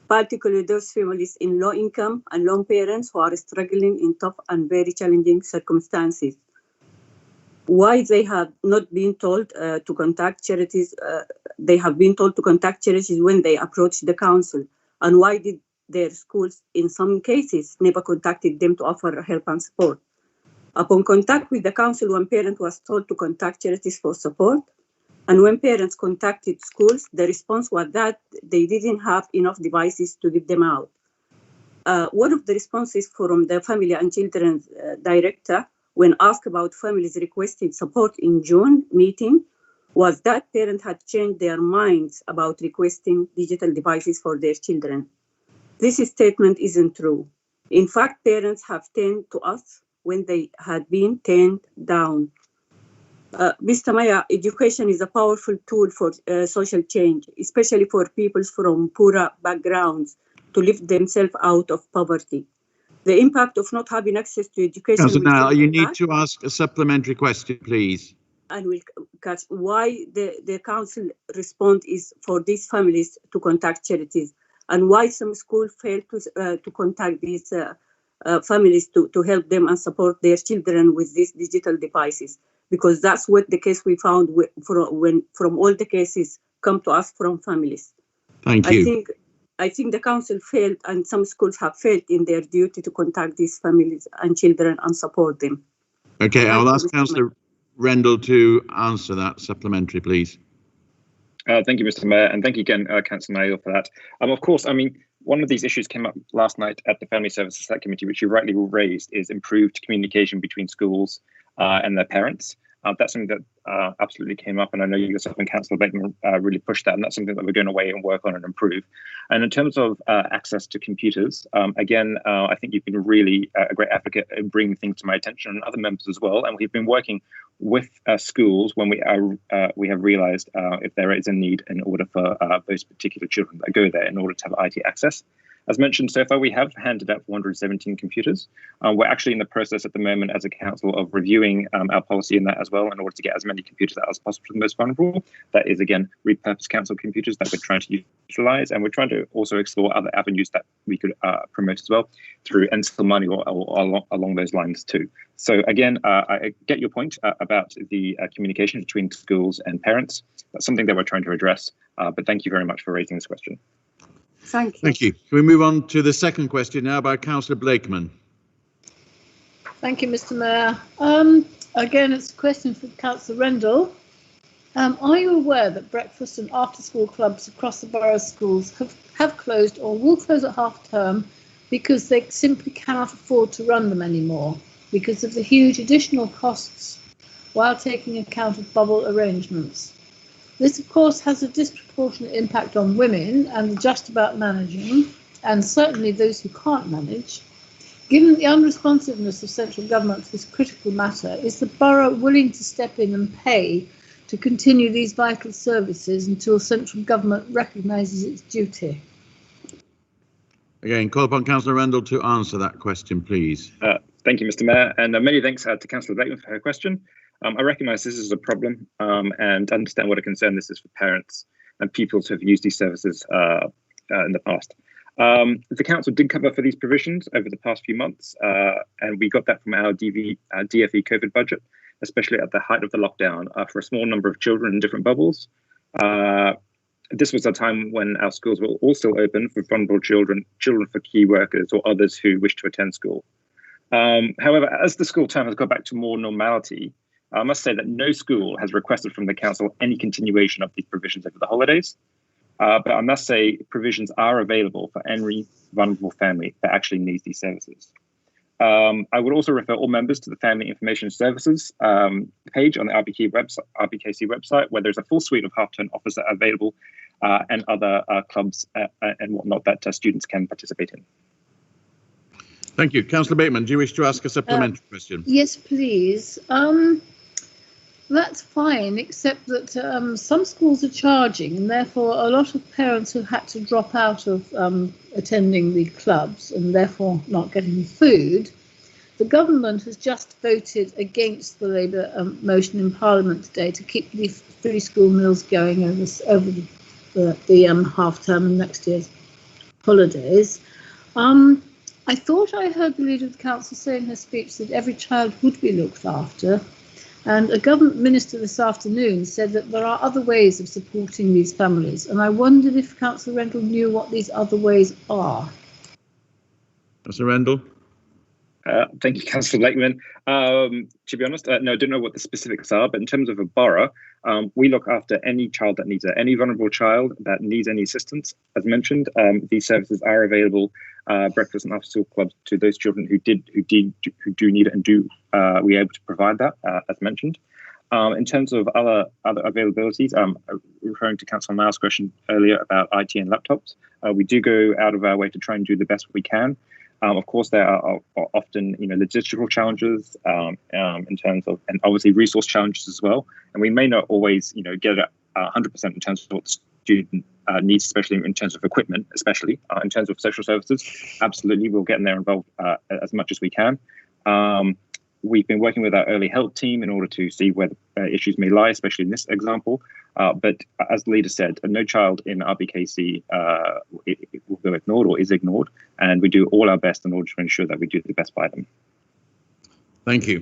particularly those families in low income and lone parents who are struggling in tough and very challenging circumstances. Why they have not been told to contact charities, they have been told to contact charities when they approach the council, and why did their schools, in some cases, never contacted them to offer help and support. Upon contact with the council, one parent was told to contact charities for support. And when parents contacted schools, the response was that they didn't have enough devices to give them out. One of the responses from the Family and Children Director, when asked about families requesting support in June meeting, was that parents had changed their minds about requesting digital devices for their children. This statement isn't true. In fact, parents have turned to us when they had been turned down. Mr. Mayor, education is a powerful tool for social change, especially for people from poorer backgrounds to lift themselves out of poverty. The impact of not having access to education. Councillor Niall, you need to ask a supplementary question, please. And will catch why the council response is for these families to contact charities, and why some schools fail to contact these families to help them and support their children with these digital devices. Because that's what the case we found from all the cases come to us from families. Thank you. I think the council failed, and some schools have failed in their duty to contact these families and children and support them. Okay, I'll ask Councillor Rendell to answer that supplementary, please. Thank you, Mr. Mayor, and thank you again, Councillor Niall, for that. Of course, I mean, one of these issues came up last night at the Family Services Select Committee, which you rightly raised, is improved communication between schools and their parents. That's something that absolutely came up, and I know you yourself and Councillor Bateman really pushed that, and that's something that we're going away and work on and improve. And in terms of access to computers, again, I think you've been really a great advocate in bringing things to my attention, and other members as well. And we've been working with schools when we have realised if there is a need in order for those particular children that go there in order to have IT access. As mentioned, so far we have handed out 417 computers. We're actually in the process at the moment as a council of reviewing our policy in that as well in order to get as many computers out as possible for the most vulnerable. That is, again, repurposed council computers that we're trying to utilise, and we're trying to also explore other avenues that we could promote as well through NSIL money or along those lines too. So again, I get your point about the communication between schools and parents. That's something that we're trying to address, but thank you very much for raising this question. Thank you. Thank you. Can we move on to the second question now by Councillor Blakeman? Thank you, Mr. Mayor. Again, it's a question for Councillor Rendell. Are you aware that breakfast and after-school clubs across the borough schools have closed or will close at half-term because they simply cannot afford to run them anymore because of the huge additional costs while taking account of bubble arrangements? This, of course, has a disproportionate impact on women and just about managing, and certainly those who can't manage. Given the unresponsiveness of central government to this critical matter, is the borough willing to step in and pay to continue these vital services until central government recognises its duty? Again, call upon Councillor Rendell to answer that question, please. Thank you, Mr. Mayor, and many thanks to Councillor Bateman for her question. I recognise this is a problem and understand what a concern this is for parents and pupils who have used these services in the past. The council did cover for these provisions over the past few months, and we got that from our DFE COVID budget, especially at the height of the lockdown for a small number of children in different bubbles. This was a time when our schools were all still open for vulnerable children, children for key workers or others who wish to attend school. However, as the school term has got back to more normality, I must say that no school has requested from the council any continuation of these provisions over the holidays. But I must say provisions are available for any vulnerable family that actually needs these services. I would also refer all members to the Family Information Services page on the RBKC website, where there's a full suite of half-term offers that are available and other clubs and whatnot that students can participate in. Thank you. Councillor Bateman, do you wish to ask a supplementary question? Yes, please. That's fine, except that some schools are charging, and therefore a lot of parents who had to drop out of attending the clubs and therefore not getting food. The government has just voted against the Labour motion in Parliament today to keep the free school meals going over the half-term and next year's holidays. I thought I heard the Leader of the Council say in her speech that every child would be looked after. And a government minister this afternoon said that there are other ways of supporting these families. And I wondered if Councillor Rendell knew what these other ways are. Councillor Randall. Thank you, Councillor Lakeman. To be honest, no, I don't know what the specifics are, but in terms of a borough, we look after any child that needs it, any vulnerable child that needs any assistance. As mentioned, these services are available, breakfast and after-school clubs, to those children who do need it, and we're able to provide that, as mentioned. In terms of other availabilities, referring to Councillor Niall's question earlier about IT and laptops, we do go out of our way to try and do the best we can. Of course, there are often, logistical challenges in terms of, and obviously resource challenges as well. And we may not always, get it 100% in terms of what the student needs, especially in terms of equipment, especially in terms of social services. Absolutely, we'll get in there involved as much as we can. We've been working with our early help team in order to see where the issues may lie, especially in this example. But as the leader said, no child in RBKC will go ignored or is ignored, and we do all our best in order to ensure that we do the best by them. Thank you.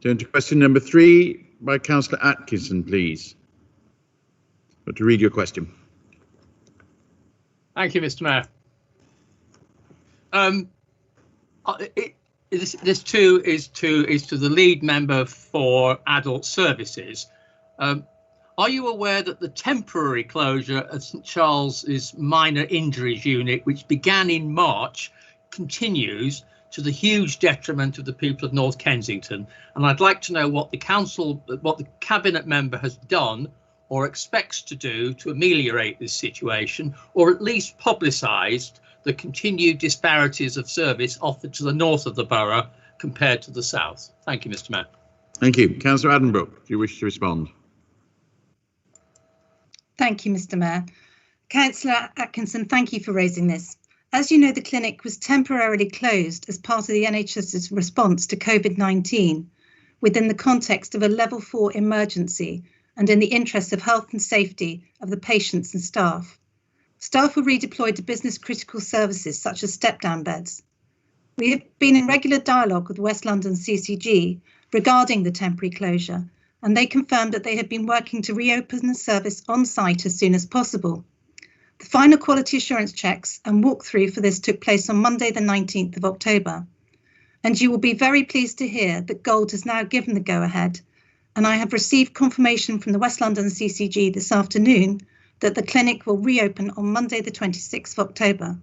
Turn to question number 3 by Councillor Atkinson, please. But to read your question. Thank you, Mr. Mayor. This too is to the lead member for adult services. Are you aware that the temporary closure of St Charles's minor injuries unit, which began in March, continues to the huge detriment of the people of North Kensington? And I'd like to know what the cabinet member has done or expects to do to ameliorate this situation, or at least publicised the continued disparities of service offered to the north of the borough compared to the south. Thank you, Mr. Mayor. Thank you. Councillor Addenbrooke, do you wish to respond? Thank you, Mr. Mayor. Councillor Atkinson, thank you for raising this. As you know, the clinic was temporarily closed as part of the NHS's response to COVID-19 within the context of a level 4 emergency and in the interest of health and safety of the patients and staff. Staff were redeployed to business critical services such as step-down beds. We have been in regular dialogue with West London CCG regarding the temporary closure, and they confirmed that they had been working to reopen the service on site as soon as possible. The final quality assurance checks and walkthrough for this took place on Monday, the 19th of October. And you will be very pleased to hear that Gold has now given the go-ahead, and I have received confirmation from the West London CCG this afternoon that the clinic will reopen on Monday, the 26th of October.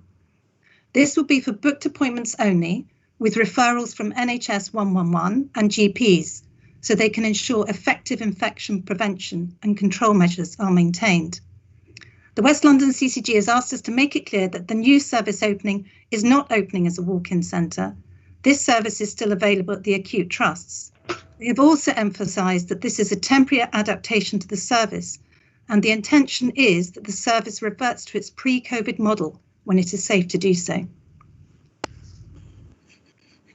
This will be for booked appointments only, with referrals from NHS 111 and GPs, so they can ensure effective infection prevention and control measures are maintained. The West London CCG has asked us to make it clear that the new service opening is not opening as a walk-in centre. This service is still available at the acute trusts. They have also emphasised that this is a temporary adaptation to the service, and the intention is that the service reverts to its pre-COVID model when it is safe to do so.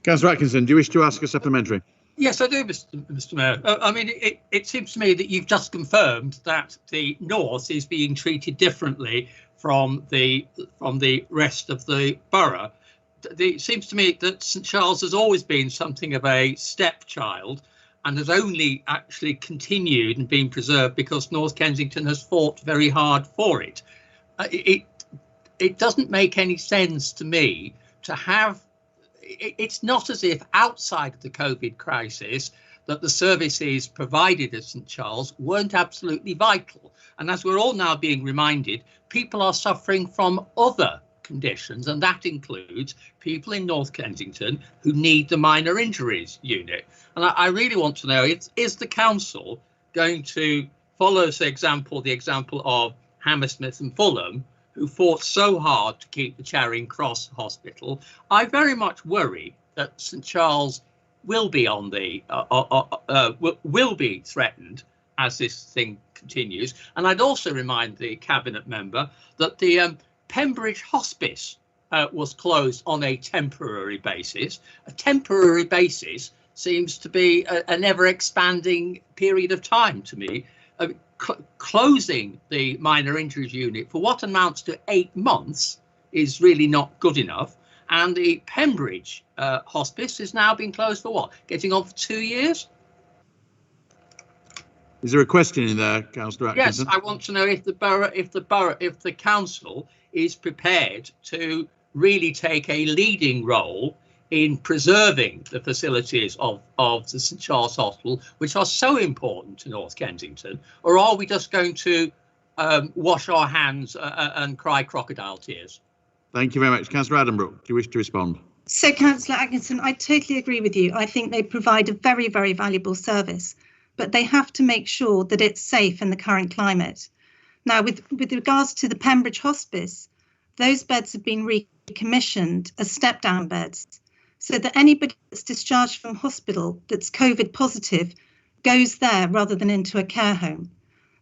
Councillor Atkinson, do you wish to ask a supplementary? Yes, I do, Mr. Mayor. I mean, it seems to me that you've just confirmed that the north is being treated differently from the rest of the borough. It seems to me that St Charles has always been something of a stepchild and has only actually continued and been preserved because North Kensington has fought very hard for it. It doesn't make any sense to me to have. It's not as if outside of the COVID crisis that the services provided at St Charles weren't absolutely vital. And as we're all now being reminded, people are suffering from other conditions, and that includes people in North Kensington who need the minor injuries unit. And I really want to know, is the council going to follow the example of Hammersmith and Fulham, who fought so hard to keep the Charing Cross Hospital? I very much worry that St Charles will be on the will be threatened as this thing continues. And I'd also remind the cabinet member that the Pembridge Hospice was closed on a temporary basis. A temporary basis seems to be an ever-expanding period of time to me. Closing the minor injuries unit for what amounts to 8 months is really not good enough. And the Pembridge Hospice is now being closed for what? Getting on for 2 years? Is there a question in there, Councillor Atkinson? Yes, I want to know if the council is prepared to really take a leading role in preserving the facilities of the St Charles Hospital, which are so important to North Kensington? Or are we just going to wash our hands and cry crocodile tears? Thank you very much. Councillor Addenbrooke, do you wish to respond? So, Councillor Atkinson, I totally agree with you. I think they provide a very, very valuable service, but they have to make sure that it's safe in the current climate. Now, with regards to the Pembridge Hospice, those beds have been recommissioned as step-down beds, so that anybody that's discharged from hospital that's COVID positive goes there rather than into a care home.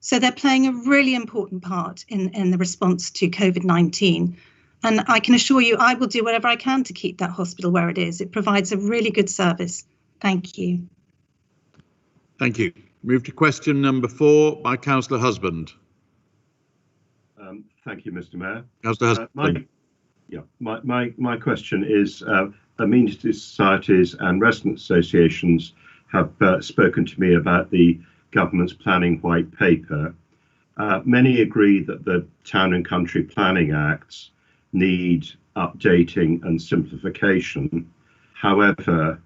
So they're playing a really important part in the response to COVID-19. And I can assure you, I will do whatever I can to keep that hospital where it is. It provides a really good service. Thank you. Thank you. Move to question number 4 by Councillor Husband. Thank you, Mr. Mayor. Councillor Husband. My question is, amenity societies and resident associations have spoken to me about the government's planning white paper. Many agree that the Town and Country Planning Acts need updating and simplification. However,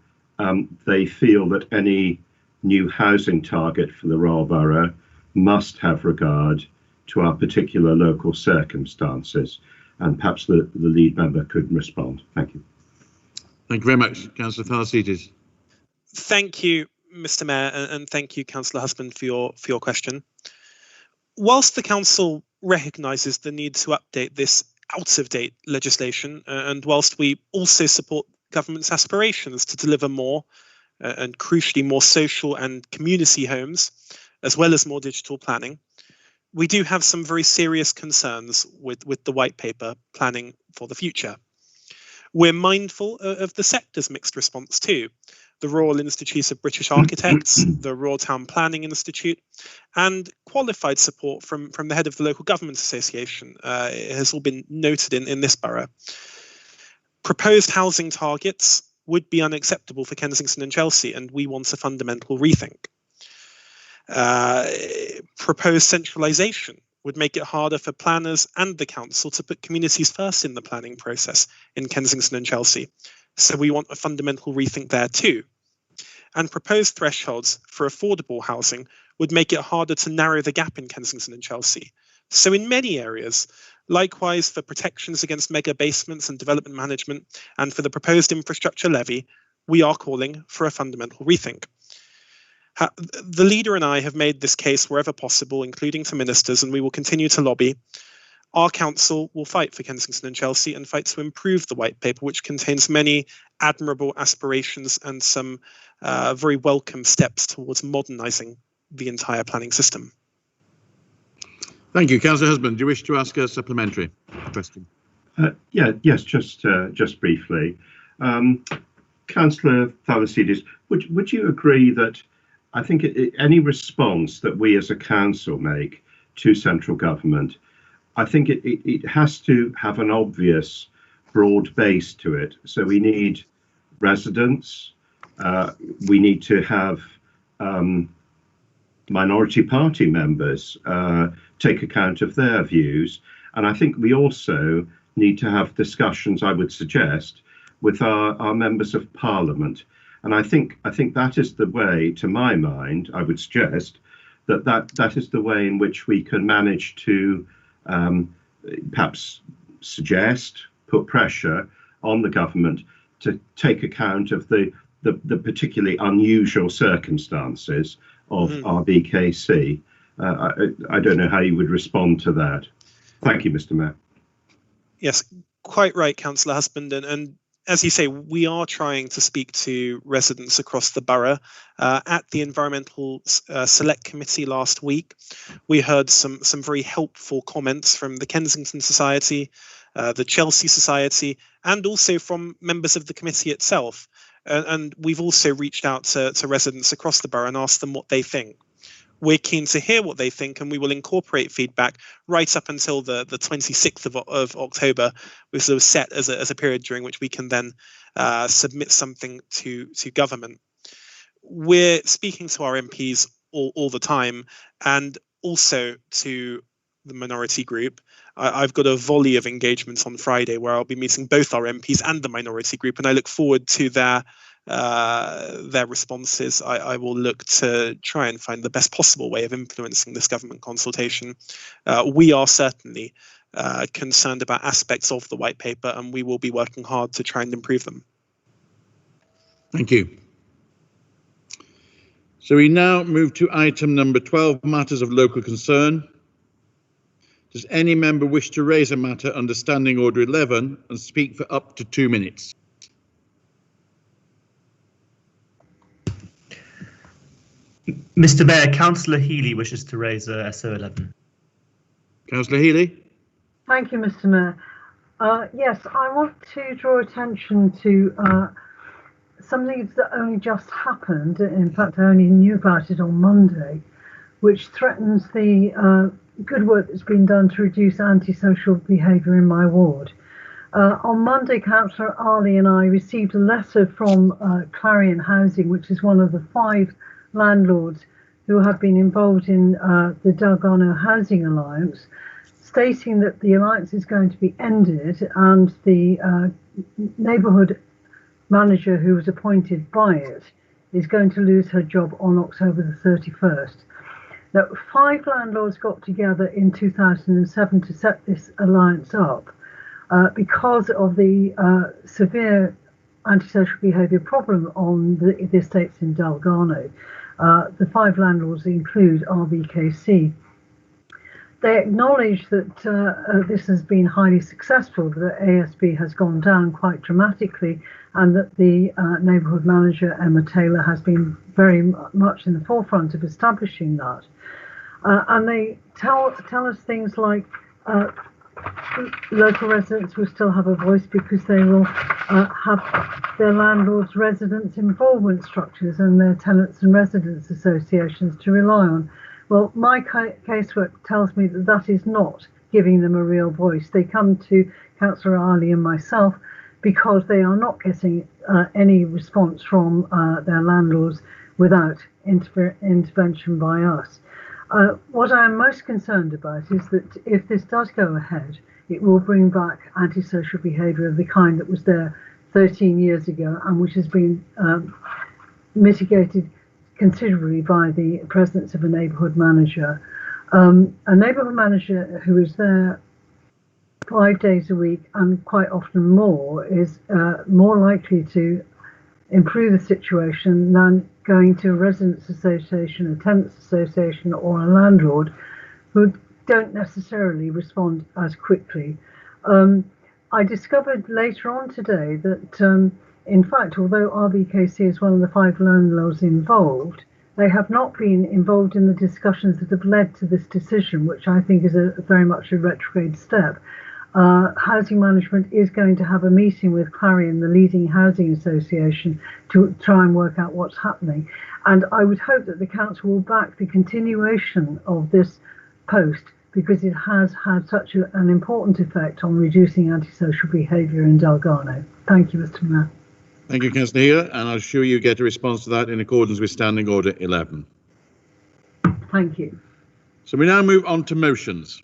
they feel that any new housing target for the Royal Borough must have regard to our particular local circumstances. And perhaps the lead member could respond. Thank you. Thank you very much. Councillor Tharcides. Thank you, Mr. Mayor, and thank you, Councillor Husband, for your question. Whilst the council recognises the need to update this out-of-date legislation, and whilst we also support government's aspirations to deliver more and crucially more social and community homes, as well as more digital planning, we do have some very serious concerns with the white paper planning for the future. We're mindful of the sector's mixed response too. The Royal Institute of British Architects, the Royal Town Planning Institute, and qualified support from the head of the Local Government Association has all been noted in this borough. Proposed housing targets would be unacceptable for Kensington and Chelsea, and we want a fundamental rethink. Proposed centralisation would make it harder for planners and the council to put communities first in the planning process in Kensington and Chelsea. So we want a fundamental rethink there too. And proposed thresholds for affordable housing would make it harder to narrow the gap in Kensington and Chelsea. So in many areas, likewise for protections against mega basements and development management, and for the proposed infrastructure levy, we are calling for a fundamental rethink. The leader and I have made this case wherever possible, including to ministers, and we will continue to lobby. Our council will fight for Kensington and Chelsea and fight to improve the white paper, which contains many admirable aspirations and some very welcome steps towards modernising the entire planning system. Thank you. Councillor Husband, do you wish to ask a supplementary question? Yes, just briefly. Councillor Tharcides, would you agree that I think any response that we as a council make to central government, I think it has to have an obvious broad base to it. So we need residents, we need to have minority party members take account of their views. And I think we also need to have discussions, I would suggest, with our members of parliament. And I think that is the way, to my mind, I would suggest that is the way in which we can manage to perhaps suggest, put pressure on the government to take account of the particularly unusual circumstances of RBKC. I don't know how you would respond to that. Thank you, Mr. Mayor. Yes, quite right, Councillor Husband. And as you say, we are trying to speak to residents across the borough. At the Environmental Select Committee last week, we heard some very helpful comments from the Kensington Society, the Chelsea Society, and also from members of the committee itself. And we've also reached out to residents across the borough and asked them what they think. We're keen to hear what they think, and we will incorporate feedback right up until the 26th of October, which was set as a period during which we can then submit something to government. We're speaking to our MPs all the time, and also to the minority group. I've got a volley of engagements on Friday where I'll be meeting both our MPs and the minority group, and I look forward to their responses. I will look to try and find the best possible way of influencing this government consultation. We are certainly concerned about aspects of the white paper, and we will be working hard to try and improve them. Thank you. So we now move to item number 12, matters of local concern. Does any member wish to raise a matter under Standing Order 11 and speak for up to 2 minutes? Mr. Mayor, Councillor Healy wishes to raise SO11. Councillor Healy. Thank you, Mr. Mayor. Yes, I want to draw attention to something that only just happened. In fact, I only knew about it on Monday, which threatens the good work that's been done to reduce antisocial behaviour in my ward. On Monday, Councillor Ali and I received a letter from Clarion Housing, which is one of the 5 landlords who have been involved in the Dalgarno Housing Alliance, stating that the alliance is going to be ended and the neighbourhood manager who was appointed by it is going to lose her job on October the 31st. Now, 5 landlords got together in 2007 to set this alliance up because of the severe antisocial behaviour problem on the estates in Dalgarno. The 5 landlords include RBKC. They acknowledge that this has been highly successful, that ASB has gone down quite dramatically, and that the neighbourhood manager, Emma Taylor, has been very much in the forefront of establishing that. And they tell us things like local residents will still have a voice because they will have their landlords' residents' involvement structures and their tenants and residents associations to rely on. Well, my casework tells me that that is not giving them a real voice. They come to Councillor Ali and myself because they are not getting any response from their landlords without intervention by us. What I am most concerned about is that if this does go ahead, it will bring back antisocial behaviour of the kind that was there 13 years ago and which has been mitigated considerably by the presence of a neighbourhood manager. A neighbourhood manager who is there 5 days a week and quite often more is more likely to improve the situation than going to a residents association, a tenants association or a landlord who don't necessarily respond as quickly. I discovered later on today that in fact, although RBKC is one of the 5 landlords involved, they have not been involved in the discussions that have led to this decision, which I think is very much a retrograde step. Housing management is going to have a meeting with Clarion, the leading housing association, to try and work out what's happening. And I would hope that the council will back the continuation of this post because it has had such an important effect on reducing antisocial behaviour in Dalgarno. Thank you, Mr. Mayor. Thank you, Councillor Healy, and I'll sure you get a response to that in accordance with Standing Order 11. Thank you. So we now move on to motions.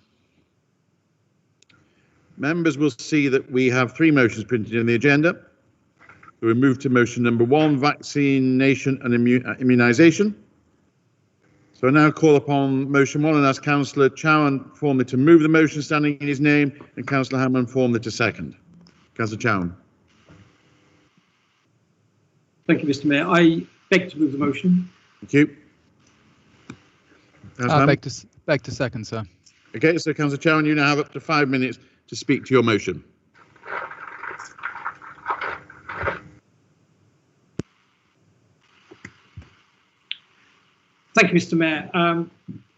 Members will see that we have 3 motions printed in the agenda. We move to motion number 1, vaccination and immunisation. So I now call upon motion 1 and ask Councillor Chowan formally to move the motion standing in his name and Councillor Hammond formally to second. Councillor Chowan. Thank you, Mr. Mayor. I beg to move the motion. Thank you. Beg to second, sir. Okay, so Councillor Chowan, you now have up to 5 minutes to speak to your motion. Thank you, Mr. Mayor.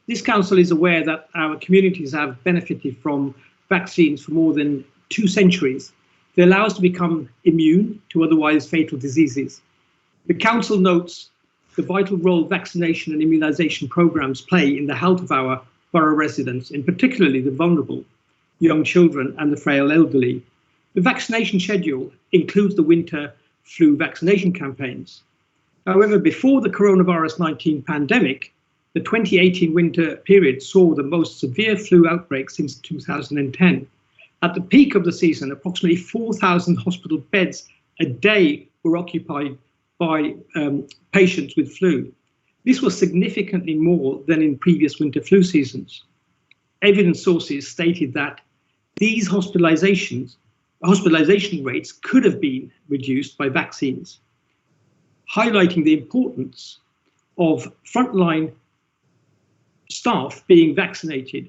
This council is aware that our communities have benefited from vaccines for more than 2 centuries. They allow us to become immune to otherwise fatal diseases. The council notes the vital role vaccination and immunisation programmes play in the health of our borough residents, and particularly the vulnerable, young children and the frail elderly. The vaccination schedule includes the winter flu vaccination campaigns. However, before the coronavirus 19 pandemic, the 2018 winter period saw the most severe flu outbreak since 2010. At the peak of the season, approximately 4,000 hospital beds a day were occupied by patients with flu. This was significantly more than in previous winter flu seasons. Evidence sources stated that these hospitalization rates could have been reduced by vaccines, highlighting the importance of frontline staff being vaccinated.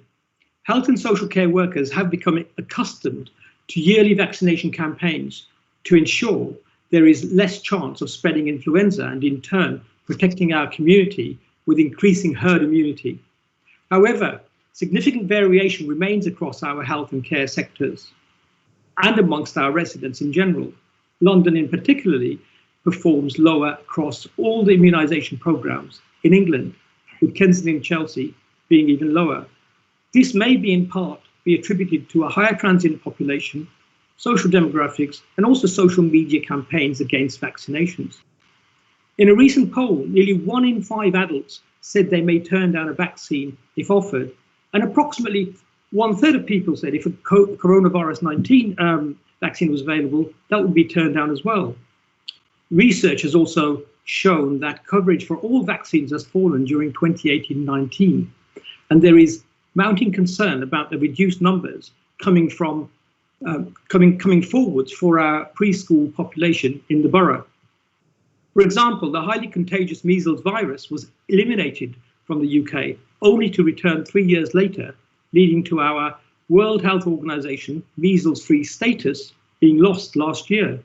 Health and social care workers have become accustomed to yearly vaccination campaigns to ensure there is less chance of spreading influenza and in turn protecting our community with increasing herd immunity. However, significant variation remains across our health and care sectors and amongst our residents in general. London in particularly performs lower across all the immunisation programmes in England, with Kensington and Chelsea being even lower. This may be in part be attributed to a higher transient population, social demographics, and also social media campaigns against vaccinations. In a recent poll, nearly 1 in 5 adults said they may turn down a vaccine if offered, and approximately 1/3 of people said if a coronavirus 19 vaccine was available, that would be turned down as well. Research has also shown that coverage for all vaccines has fallen during 2018-19, and there is mounting concern about the reduced numbers coming forwards for our preschool population in the borough. For example, the highly contagious measles virus was eliminated from the UK, only to return 3 years later, leading to our World Health Organization measles-free status being lost last year.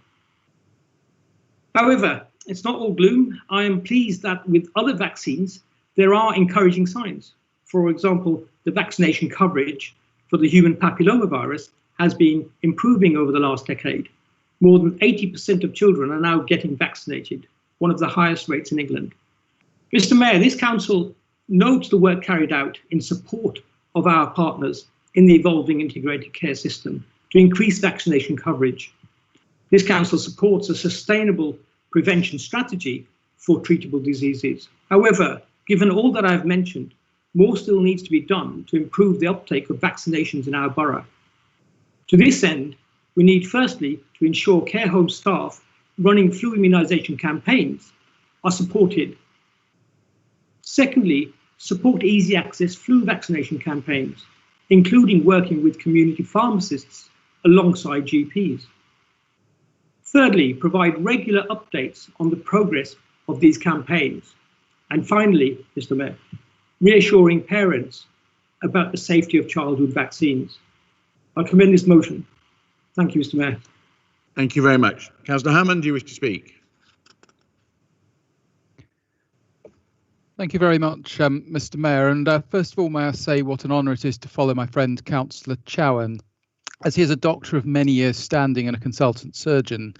However, it's not all gloom. I am pleased that with other vaccines, there are encouraging signs. For example, the vaccination coverage for the human papillomavirus has been improving over the last decade. More than 80% of children are now getting vaccinated, one of the highest rates in England. Mr. Mayor, this council notes the work carried out in support of our partners in the evolving integrated care system to increase vaccination coverage. This council supports a sustainable prevention strategy for treatable diseases. However, given all that I've mentioned, more still needs to be done to improve the uptake of vaccinations in our borough. To this end, we need firstly to ensure care home staff running flu immunisation campaigns are supported. Secondly, support easy access flu vaccination campaigns, including working with community pharmacists alongside GPs. Thirdly, provide regular updates on the progress of these campaigns. And finally, Mr. Mayor, reassuring parents about the safety of childhood vaccines. I commend this motion. Thank you, Mr. Mayor. Thank you very much. Councillor Hammond, do you wish to speak? Thank you very much, Mr. Mayor. And first of all, may I say what an honour it is to follow my friend Councillor Chowan. As he is a doctor of many years standing and a consultant surgeon,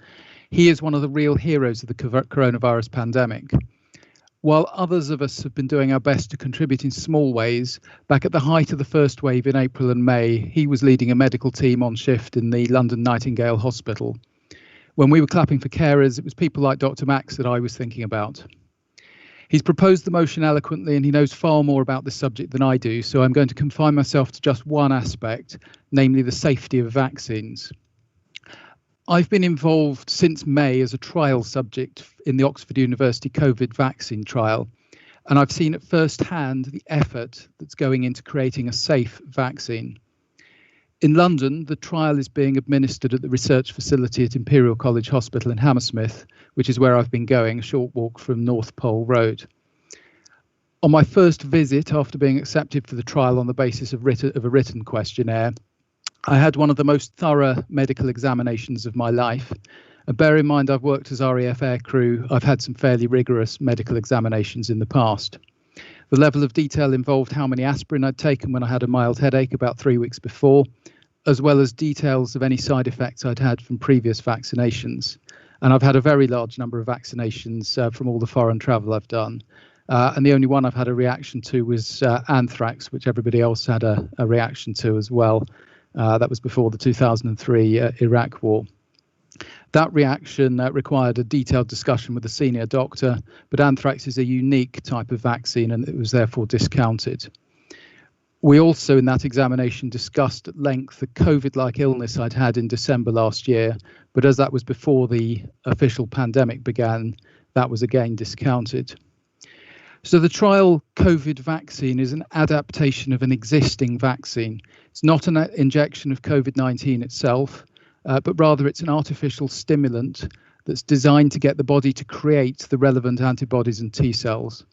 he is one of the real heroes of the coronavirus pandemic. While others of us have been doing our best to contribute in small ways, back at the height of the first wave in April and May, he was leading a medical team on shift in the London Nightingale Hospital. When we were clapping for carers, it was people like Dr. Max that I was thinking about. He's proposed the motion eloquently and he knows far more about this subject than I do, so I'm going to confine myself to just one aspect, namely the safety of vaccines. I've been involved since May as a trial subject in the Oxford University COVID vaccine trial, and I've seen at first hand the effort that's going into creating a safe vaccine. In London, the trial is being administered at the research facility at Imperial College Hospital in Hammersmith, which is where I've been going, a short walk from North Pole Road. On my first visit, after being accepted for the trial on the basis of a written questionnaire, I had one of the most thorough medical examinations of my life. And bear in mind, I've worked as RAF aircrew. I've had some fairly rigorous medical examinations in the past. The level of detail involved how many aspirin I'd taken when I had a mild headache about 3 weeks before, as well as details of any side effects I'd had from previous vaccinations. And I've had a very large number of vaccinations from all the foreign travel I've done. And the only one I've had a reaction to was anthrax, which everybody else had a reaction to as well. That was before the 2003 Iraq war. That reaction required a detailed discussion with the senior doctor, but anthrax is a unique type of vaccine and it was therefore discounted. We also, in that examination, discussed at length the COVID-like illness I'd had in December last year, but as that was before the official pandemic began, that was again discounted. So the trial COVID vaccine is an adaptation of an existing vaccine. It's not an injection of COVID-19 itself, but rather it's an artificial stimulant that's designed to get the body to create the relevant antibodies and T cells.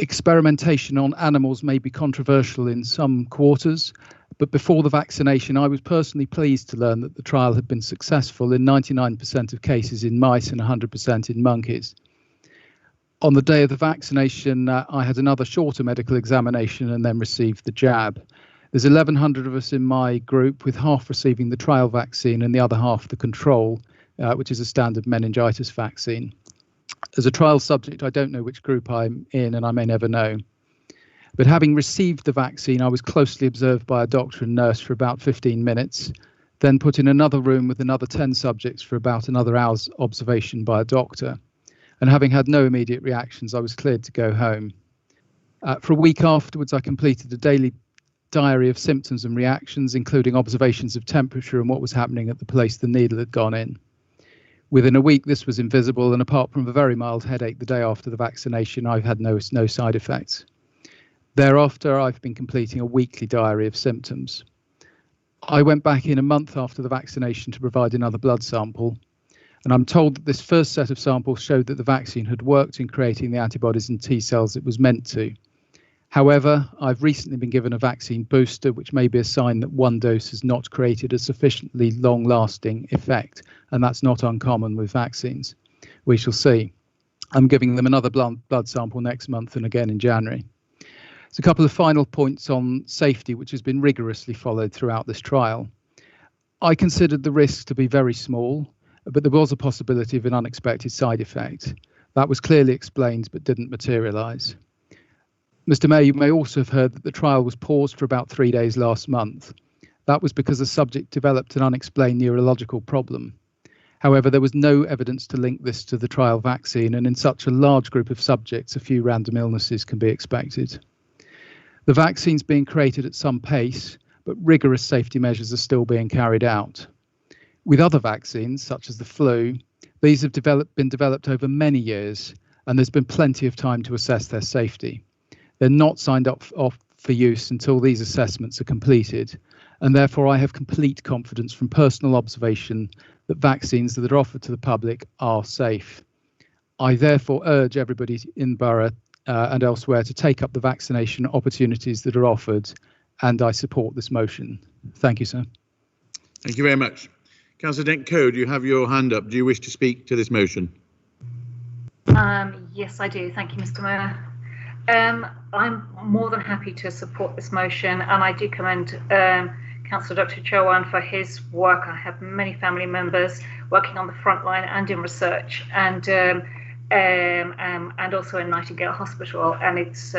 Experimentation on animals may be controversial in some quarters, but before the vaccination, I was personally pleased to learn that the trial had been successful in 99% of cases in mice and 100% in monkeys. On the day of the vaccination, I had another shorter medical examination and then received the jab. There's 1,100 of us in my group, with half receiving the trial vaccine and the other half the control, which is a standard meningitis vaccine. As a trial subject, I don't know which group I'm in, and I may never know. But having received the vaccine, I was closely observed by a doctor and nurse for about 15 minutes, then put in another room with another 10 subjects for about another hour's observation by a doctor. And having had no immediate reactions, I was cleared to go home. For a week afterwards, I completed a daily diary of symptoms and reactions, including observations of temperature and what was happening at the place the needle had gone in. Within a week, this was invisible, and apart from a very mild headache the day after the vaccination, I've had no side effects. Thereafter, I've been completing a weekly diary of symptoms. I went back in a month after the vaccination to provide another blood sample, and I'm told that this first set of samples showed that the vaccine had worked in creating the antibodies and T cells it was meant to. However, I've recently been given a vaccine booster, which may be a sign that one dose has not created a sufficiently long-lasting effect, and that's not uncommon with vaccines. We shall see. I'm giving them another blood sample next month and again in January. So a couple of final points on safety, which has been rigorously followed throughout this trial. I considered the risks to be very small, but there was a possibility of an unexpected side effect. That was clearly explained but didn't materialise. Mr. Mayor, you may also have heard that the trial was paused for about 3 days last month. That was because the subject developed an unexplained neurological problem. However, there was no evidence to link this to the trial vaccine, and in such a large group of subjects, a few random illnesses can be expected. The vaccine's being created at some pace, but rigorous safety measures are still being carried out. With other vaccines, such as the flu, these have been developed over many years, and there's been plenty of time to assess their safety. They're not signed off for use until these assessments are completed, and therefore I have complete confidence from personal observation that vaccines that are offered to the public are safe. I therefore urge everybody in Borough and elsewhere to take up the vaccination opportunities that are offered, and I support this motion. Thank you, sir. Thank you very much. Councillor Dent-Coe, do you have your hand up? Do you wish to speak to this motion? Yes, I do. Thank you, Mr. Mayor. I'm more than happy to support this motion, and I do commend Councillor Dr. Chawan for his work. I have many family members working on the front line and in research, and also in Nightingale Hospital, and it's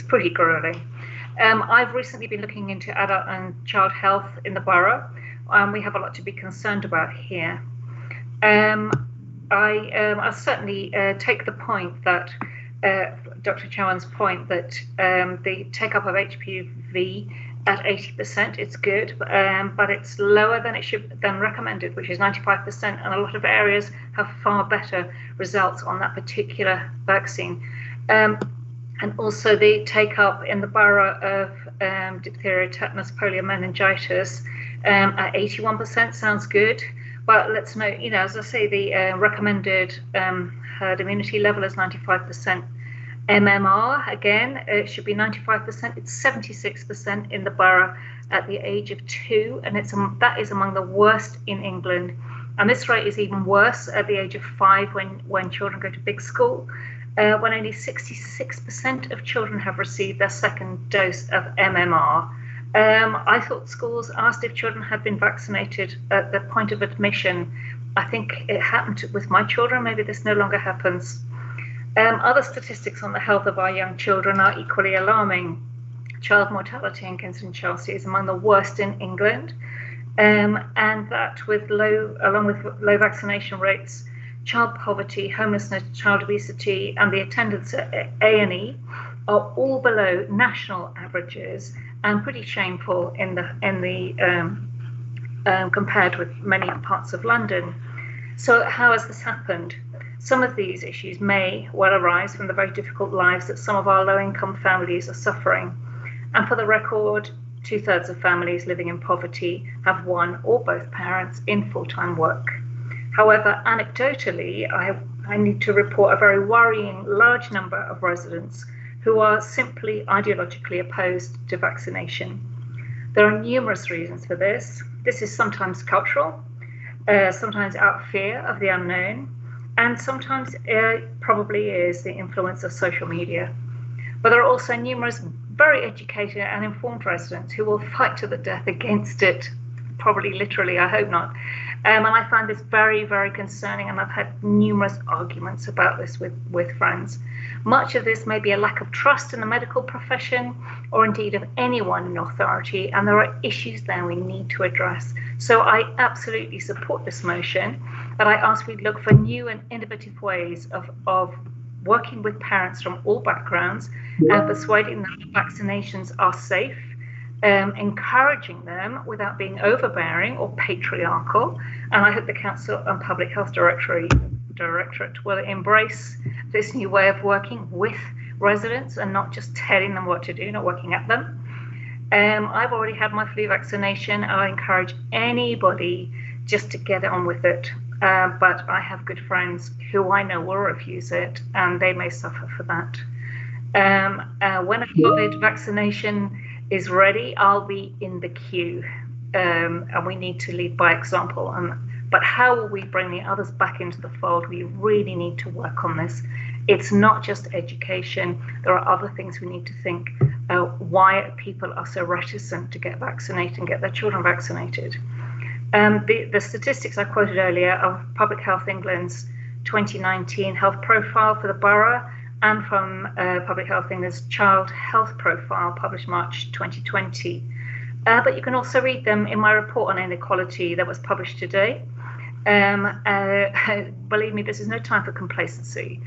pretty grueling. I've recently been looking into adult and child health in the borough, and we have a lot to be concerned about here. I certainly take the point that Dr. Chawan's point that the take-up of HPV at 80%, it's good, but it's lower than recommended, which is 95%, and a lot of areas have far better results on that particular vaccine. And also the take-up in the borough of diphtheria, tetanus, polio, meningitis at 81% sounds good. But let's note, as I say, the recommended herd immunity level is 95%. MMR, again, it should be 95%. It's 76% in the borough at the age of 2, and that is among the worst in England. And this rate is even worse at the age of 5 when children go to big school, when only 66% of children have received their second dose of MMR. I thought schools asked if children had been vaccinated at the point of admission. I think it happened with my children. Maybe this no longer happens. Other statistics on the health of our young children are equally alarming. Child mortality in Kingston Chelsea is among the worst in England. and that along with low vaccination rates, child poverty, homelessness, child obesity, and the attendance at A&E are all below national averages and pretty shameful in the compared with many parts of London. So how has this happened? Some of these issues may well arise from the very difficult lives that some of our low-income families are suffering. And for the record, 2/3 of families living in poverty have one or both parents in full-time work. However, anecdotally, I need to report a very worrying large number of residents who are simply ideologically opposed to vaccination. There are numerous reasons for this. This is sometimes cultural, sometimes out of fear of the unknown, and sometimes it probably is the influence of social media. But there are also numerous very educated and informed residents who will fight to the death against it, probably literally, I hope not. And I find this very, very concerning, and I've had numerous arguments about this with friends. Much of this may be a lack of trust in the medical profession, or indeed of anyone in authority, and there are issues there we need to address. So I absolutely support this motion, but I ask we look for new and innovative ways of working with parents from all backgrounds and persuading them that vaccinations are safe, encouraging them without being overbearing or patriarchal. And I hope the Council and Public Health Directorate will embrace this new way of working with residents and not just telling them what to do, not working at them. I've already had my flu vaccination. I encourage anybody just to get on with it. But I have good friends who I know will refuse it, and they may suffer for that. When a COVID vaccination is ready, I'll be in the queue, and we need to lead by example. But how will we bring the others back into the fold? We really need to work on this. It's not just education. There are other things we need to think. Why people are so reticent to get vaccinated and get their children vaccinated. The statistics I quoted earlier of Public Health England's 2019 health profile for the borough and from Public Health England's child health profile published March 2020. But you can also read them in my report on inequality that was published today. Believe me, this is no time for complacency.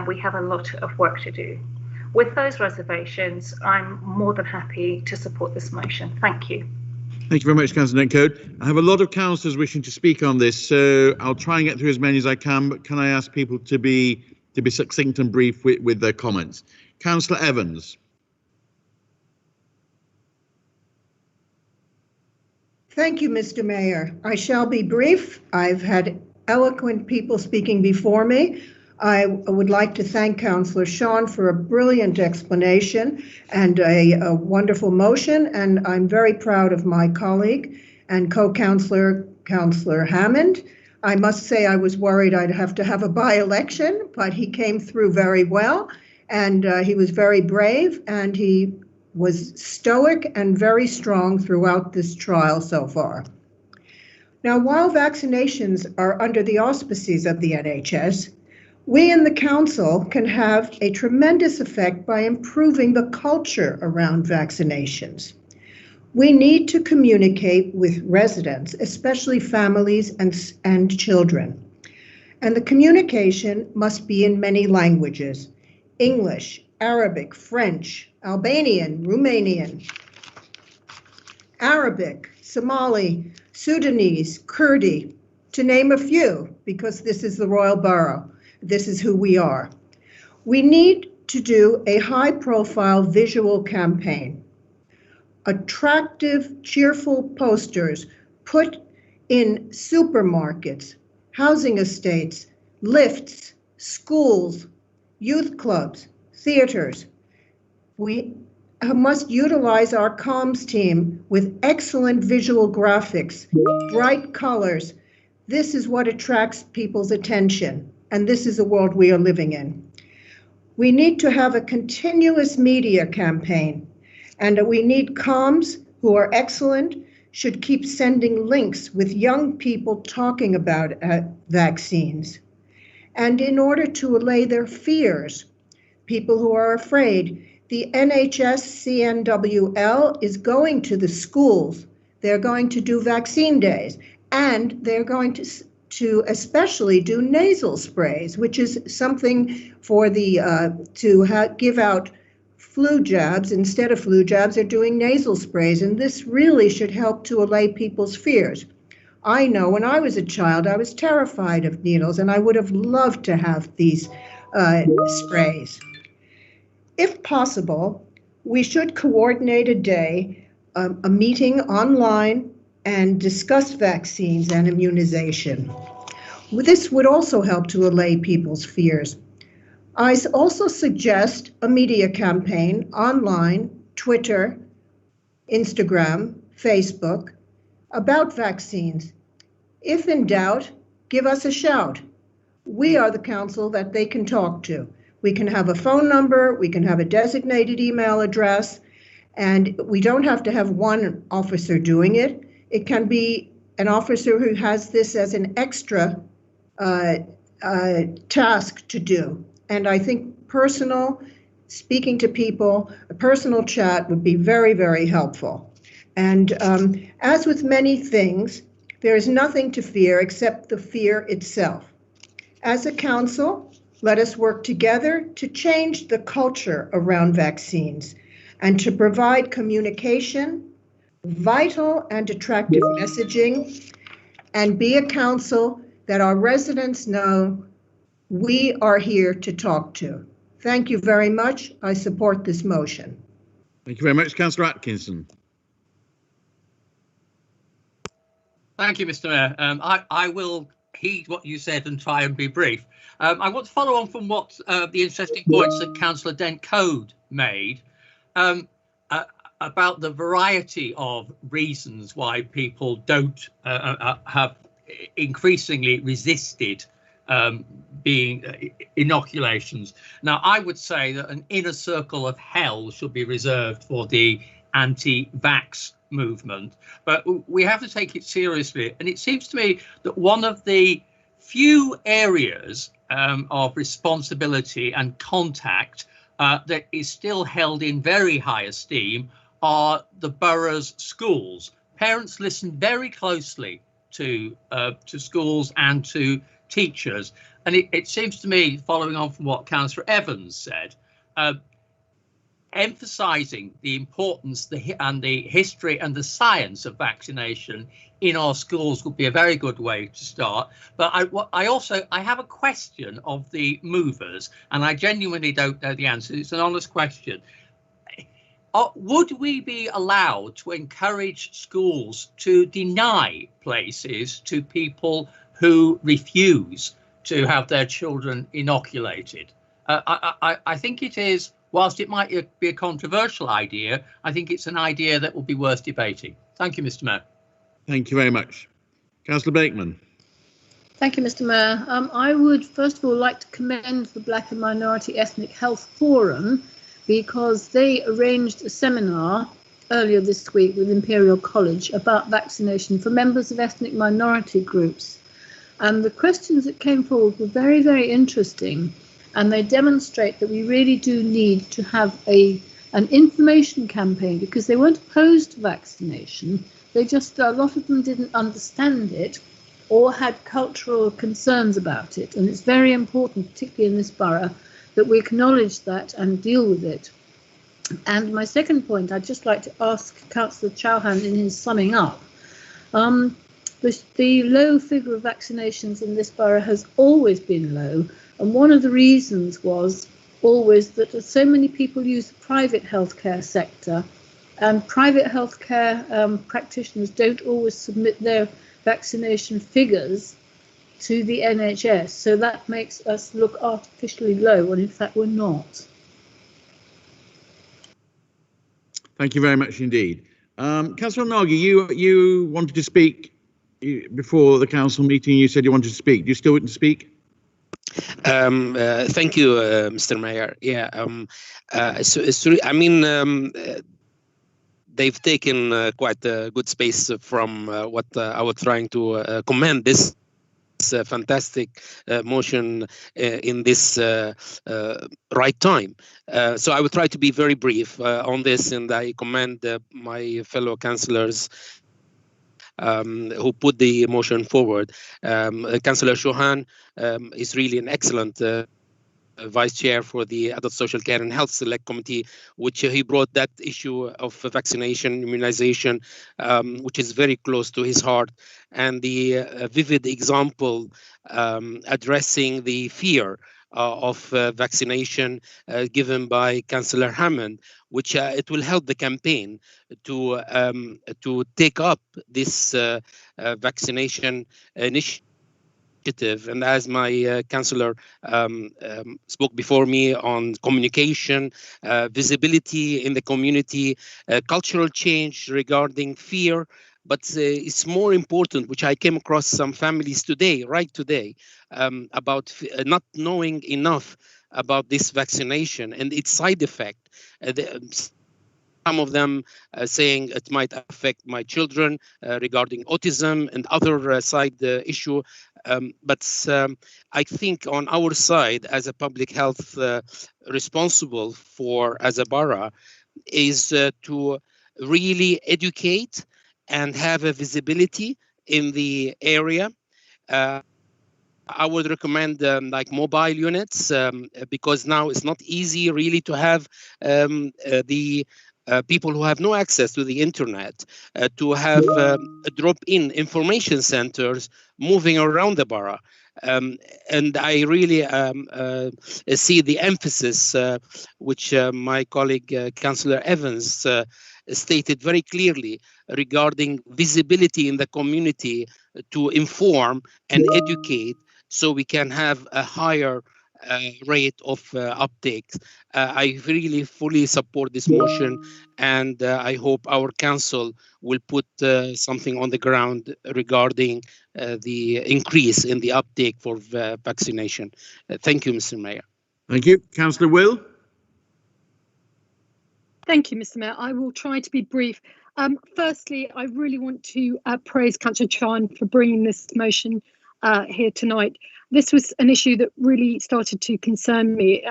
We have a lot of work to do. With those reservations, I'm more than happy to support this motion. Thank you. Thank you very much, Councillor Netcode. I have a lot of councillors wishing to speak on this, so I'll try and get through as many as I can, but can I ask people to be succinct and brief with their comments? Councillor Evans. Thank you, Mr. Mayor. I shall be brief. I've had eloquent people speaking before me. I would like to thank Councillor Sean for a brilliant explanation and a wonderful motion, and I'm very proud of my colleague and co-councillor, Councillor Hammond. I must say I was worried I'd have to have a by-election, but he came through very well, and he was very brave, and he was stoic and very strong throughout this trial so far. Now, while vaccinations are under the auspices of the NHS, we in the council can have a tremendous effect by improving the culture around vaccinations. We need to communicate with residents, especially families and children. And the communication must be in many languages: English, Arabic, French, Albanian, Romanian, Arabic, Somali, Sudanese, Kurdi, to name a few, because this is the Royal Borough. This is who we are. We need to do a high-profile visual campaign. Attractive, cheerful posters put in supermarkets, housing estates, lifts, schools, youth clubs, theaters. We must utilize our comms team with excellent visual graphics, bright colors. This is what attracts people's attention. And this is the world we are living in. We need to have a continuous media campaign, and we need comms who are excellent, should keep sending links with young people talking about vaccines. And in order to allay their fears, people who are afraid, the NHS CNWL is going to the schools, they're going to do vaccine days, and they're going to especially do nasal sprays, which is something for the give out flu jabs. Instead of flu jabs, they're doing nasal sprays, and this really should help to allay people's fears. I know when I was a child, I was terrified of needles, and I would have loved to have these sprays. If possible, we should coordinate a day, a meeting online, and discuss vaccines and immunization. This would also help to allay people's fears. I also suggest a media campaign online, Twitter, Instagram, Facebook, about vaccines. If in doubt, give us a shout. We are the council that they can talk to. We can have a phone number, we can have a designated email address, and we don't have to have one officer doing it. It can be an officer who has this as an extra task to do. And I think speaking to people, a personal chat would be very, very helpful. And as with many things, there is nothing to fear except the fear itself. As a council, let us work together to change the culture around vaccines and to provide communication, vital and attractive messaging, and be a council that our residents know we are here to talk to. Thank you very much. I support this motion. Thank you very much, Councillor Atkinson. Thank you, Mr. Mayor. I will heed what you said and try and be brief. I want to follow on from what the interesting points that Councillor Dent Code made about the variety of reasons why people don't have increasingly resisted being inoculations. Now, I would say that an inner circle of hell should be reserved for the anti-vax movement, but we have to take it seriously. And it seems to me that one of the few areas of responsibility and contact that is still held in very high esteem are the borough's schools. Parents listen very closely to schools and to teachers, and it seems to me, following on from what Councillor Evans said, emphasising the importance and the history and the science of vaccination in our schools would be a very good way to start. But I have a question of the movers, and I genuinely don't know the answer. It's an honest question. Would we be allowed to encourage schools to deny places to people who refuse to have their children inoculated? I think it is, whilst it might be a controversial idea, I think it's an idea that will be worth debating. Thank you, Mr. Mayor. Thank you very much. Councillor Bateman. Thank you, Mr. Mayor. I would first of all like to commend the Black and Minority Ethnic Health Forum, because they arranged a seminar earlier this week with Imperial College about vaccination for members of ethnic minority groups. And the questions that came forward were very, very interesting, and they demonstrate that we really do need to have an information campaign, because they weren't opposed to vaccination. They just, a lot of them didn't understand it or had cultural concerns about it. And it's very important, particularly in this borough, that we acknowledge that and deal with it. And my second point, I'd just like to ask Councillor Chauhan in his summing up. The low figure of vaccinations in this borough has always been low, and one of the reasons was always that so many people use the private healthcare sector, and private healthcare practitioners don't always submit their vaccination figures to the NHS, so that makes us look artificially low when in fact we're not. Thank you very much indeed. Councillor Nagy, you wanted to speak before the council meeting. You said you wanted to speak. Do you still want to speak? Thank you, Mr. Mayor. Yeah, I mean, they've taken quite a good space from what I was trying to commend this fantastic motion in this right time. So I will try to be very brief on this, and I commend my fellow councillors who put the motion forward. Councillor Chauhan is really an excellent vice chair for the Adult Social Care and Health Select Committee, which he brought that issue of vaccination, immunization, which is very close to his heart, and the vivid example addressing the fear of vaccination given by Councillor Hammond, which it will help the campaign to take up this vaccination initiative. And as my councillor spoke before me on communication, visibility in the community, cultural change regarding fear, but it's more important, which I came across some families today, right today, about not knowing enough about this vaccination and its side effect. Some of them saying it might affect my children regarding autism and other side issue. But I think on our side, as a public health responsible for as a borough, is to really educate and have a visibility in the area. I would recommend like mobile units because now it's not easy really to have the people who have no access to the internet to have drop-in information centers moving around the borough. And I really see the emphasis which my colleague Councillor Evans stated very clearly regarding visibility in the community to inform and educate so we can have a higher rate of uptake. I really fully support this motion, and I hope our council will put something on the ground regarding the increase in the uptake for vaccination. Thank you, Mr. Mayor. Thank you. Councillor Will. Thank you, Mr. Mayor. I will try to be brief. Firstly, I really want to praise Councillor Chauhan for bringing this motion here tonight. This was an issue that really started to concern me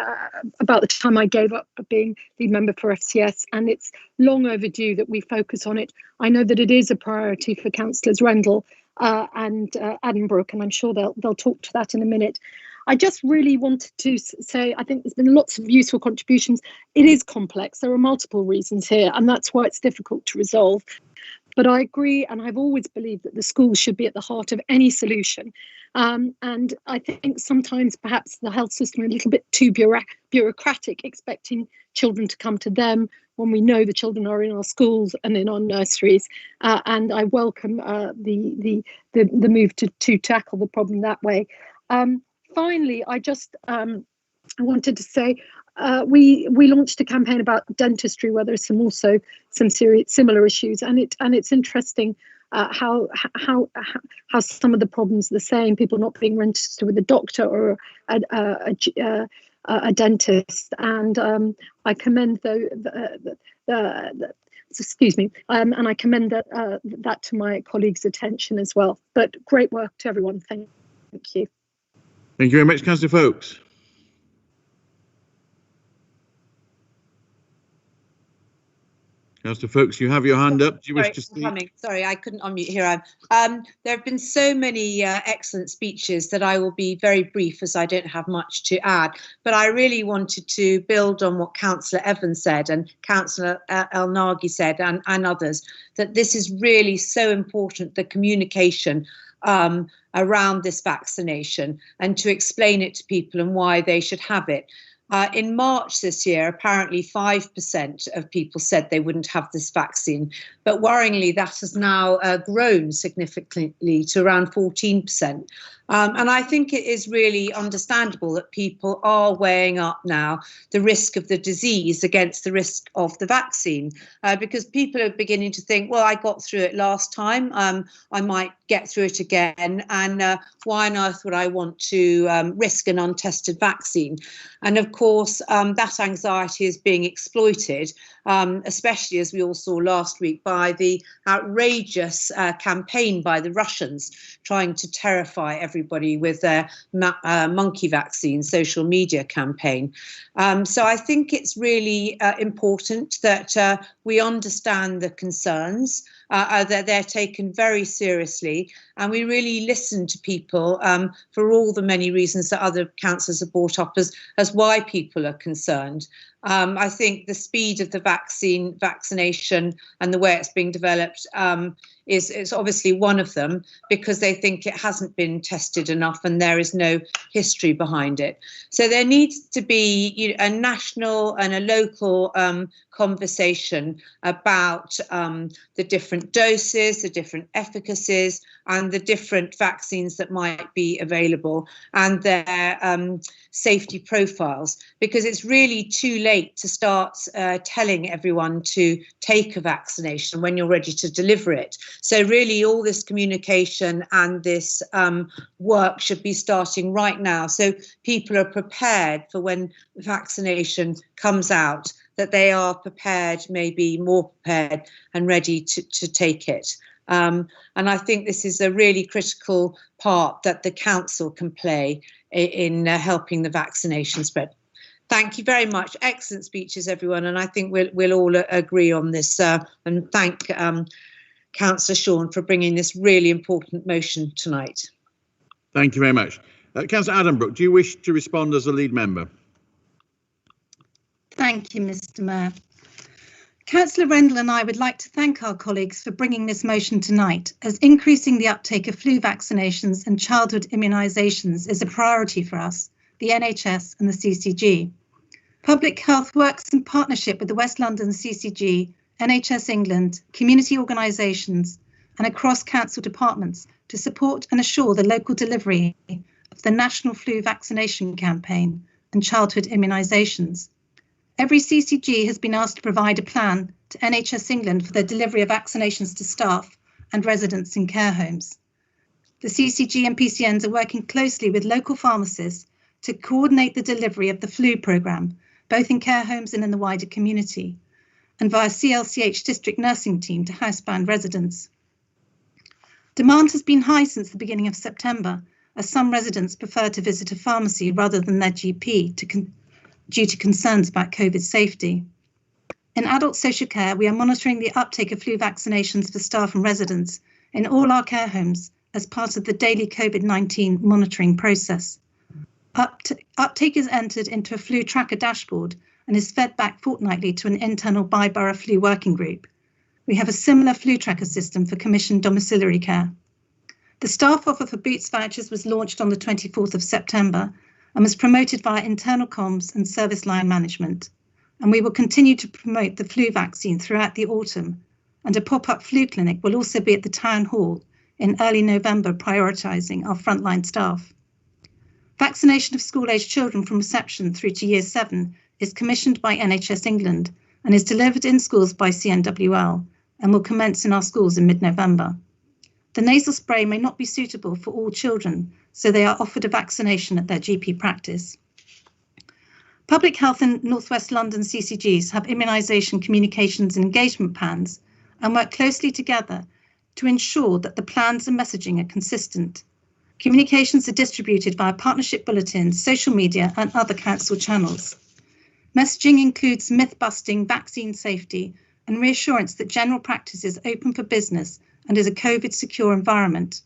about the time I gave up being lead member for FCS, and it's long overdue that we focus on it. I know that it is a priority for Councillors Rendell and Addenbrooke, and I'm sure they'll talk to that in a minute. I just really wanted to say, I think there's been lots of useful contributions. It is complex. There are multiple reasons here, and that's why it's difficult to resolve. But I agree, and I've always believed that the schools should be at the heart of any solution. And I think sometimes perhaps the health system is a little bit too bureaucratic, expecting children to come to them when we know the children are in our schools and in our nurseries. And I welcome the move to tackle the problem that way. Finally, I just wanted to say, we launched a campaign about dentistry, where there's some serious similar issues, and it's interesting how some of the problems are the same. People not being registered with a doctor or a dentist, and I commend excuse me, and I commend that to my colleagues' attention as well. But great work to everyone. Thank you. Thank you very much, Councillor Folkes. Councillor Folkes, you have your hand up. Do you wish to speak? Sorry, I couldn't unmute. Here I am. There have been so many excellent speeches that I will be very brief, as I don't have much to add. But I really wanted to build on what Councillor Evans said and Councillor El Nagy said and others, that this is really so important, the communication around this vaccination, and to explain it to people and why they should have it. In March this year, apparently 5% of people said they wouldn't have this vaccine, but worryingly that has now grown significantly to around 14%. And I think it is really understandable that people are weighing up now the risk of the disease against the risk of the vaccine, because people are beginning to think, well, I got through it last time, I might get through it again, and why on earth would I want to risk an untested vaccine? And of course, that anxiety is being exploited, especially as we all saw last week, by the outrageous campaign by the Russians trying to terrify everybody with their monkey vaccine social media campaign. So I think it's really important that we understand the concerns that they're taken very seriously, and we really listen to people for all the many reasons that other councillors have brought up as why people are concerned. I think the speed of the vaccination and the way it's being developed is obviously one of them, because they think it hasn't been tested enough and there is no history behind it. So there needs to be a national and a local conversation about the different doses, the different efficacies, and the different vaccines that might be available, and their safety profiles, because it's really too late to start telling everyone to take a vaccination when you're ready to deliver it. So really all this communication and this work should be starting right now, so people are prepared for when vaccination comes out, that they are prepared, maybe more prepared and ready to take it. And I think this is a really critical part that the council can play in helping the vaccination spread. Thank you very much. Excellent speeches, everyone. And I think we'll all agree on this. And thank Councillor Sean for bringing this really important motion tonight. Thank you very much. Councillor Addenbrooke, do you wish to respond as a lead member? Thank you, Mr. Mayor. Councillor Rendell and I would like to thank our colleagues for bringing this motion tonight, as increasing the uptake of flu vaccinations and childhood immunisations is a priority for us, the NHS and the CCG. Public Health works in partnership with the West London CCG, NHS England, community organisations and across council departments to support and assure the local delivery of the National Flu Vaccination Campaign and childhood immunisations. Every CCG has been asked to provide a plan to NHS England for the delivery of vaccinations to staff and residents in care homes. The CCG and PCNs are working closely with local pharmacists to coordinate the delivery of the flu programme, both in care homes and in the wider community, and via CLCH district nursing team to housebound residents. Demand has been high since the beginning of September, as some residents prefer to visit a pharmacy rather than their GP due to concerns about COVID safety. In adult social care, we are monitoring the uptake of flu vaccinations for staff and residents in all our care homes as part of the daily COVID-19 monitoring process. Uptake is entered into a flu tracker dashboard and is fed back fortnightly to an internal bi-borough flu working group. We have a similar flu tracker system for commissioned domiciliary care. The staff offer for Boots vouchers was launched on the 24th of September and was promoted via internal comms and service line management. And we will continue to promote the flu vaccine throughout the autumn, and a pop-up flu clinic will also be at the Town Hall in early November, prioritising our frontline staff. Vaccination of school-aged children from reception through to Year 7 is commissioned by NHS England and is delivered in schools by CNWL and will commence in our schools in mid-November. The nasal spray may not be suitable for all children, so they are offered a vaccination at their GP practice. Public Health and North West London CCGs have immunisation communications and engagement plans and work closely together to ensure that the plans and messaging are consistent. Communications are distributed via partnership bulletins, social media and other council channels. Messaging includes myth-busting, vaccine safety and reassurance that general practice is open for business and is a COVID-secure environment.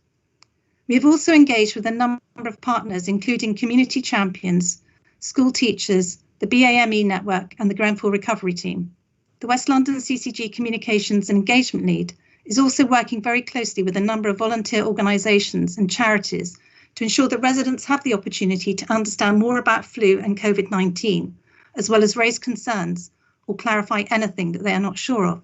We have also engaged with a number of partners, including community champions, school teachers, the BAME network and the Grenfell Recovery Team. The West London CCG Communications and Engagement Lead is also working very closely with a number of volunteer organisations and charities to ensure that residents have the opportunity to understand more about flu and COVID-19, as well as raise concerns or clarify anything that they are not sure of.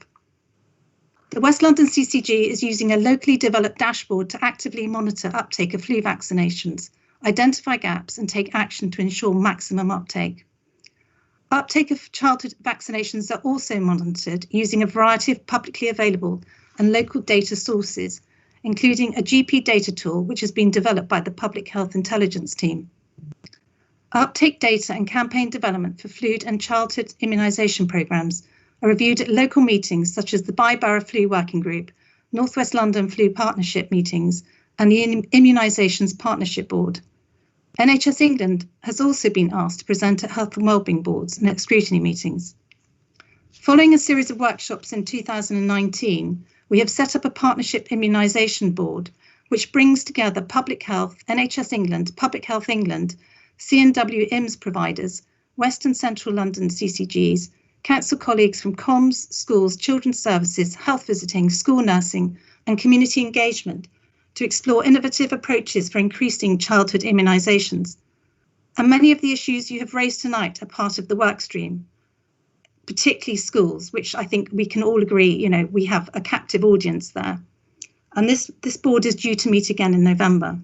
The West London CCG is using a locally developed dashboard to actively monitor uptake of flu vaccinations, identify gaps and take action to ensure maximum uptake. Uptake of childhood vaccinations are also monitored using a variety of publicly available and local data sources, including a GP data tool which has been developed by the Public Health Intelligence Team. Uptake data and campaign development for flu and childhood immunisation programmes are reviewed at local meetings such as the Bi-Borough Flu Working Group, North West London Flu Partnership meetings and the Immunisations Partnership Board. NHS England has also been asked to present at Health and Wellbeing Boards and at scrutiny meetings. Following a series of workshops in 2019, we have set up a partnership immunisation board, which brings together Public Health, NHS England, Public Health England, C&W IMS providers, West and Central London CCGs, council colleagues from comms, schools, children's services, health visiting, school nursing and community engagement to explore innovative approaches for increasing childhood immunisations. And many of the issues you have raised tonight are part of the work stream, particularly schools, which I think we can all agree, we have a captive audience there. And this board is due to meet again in November.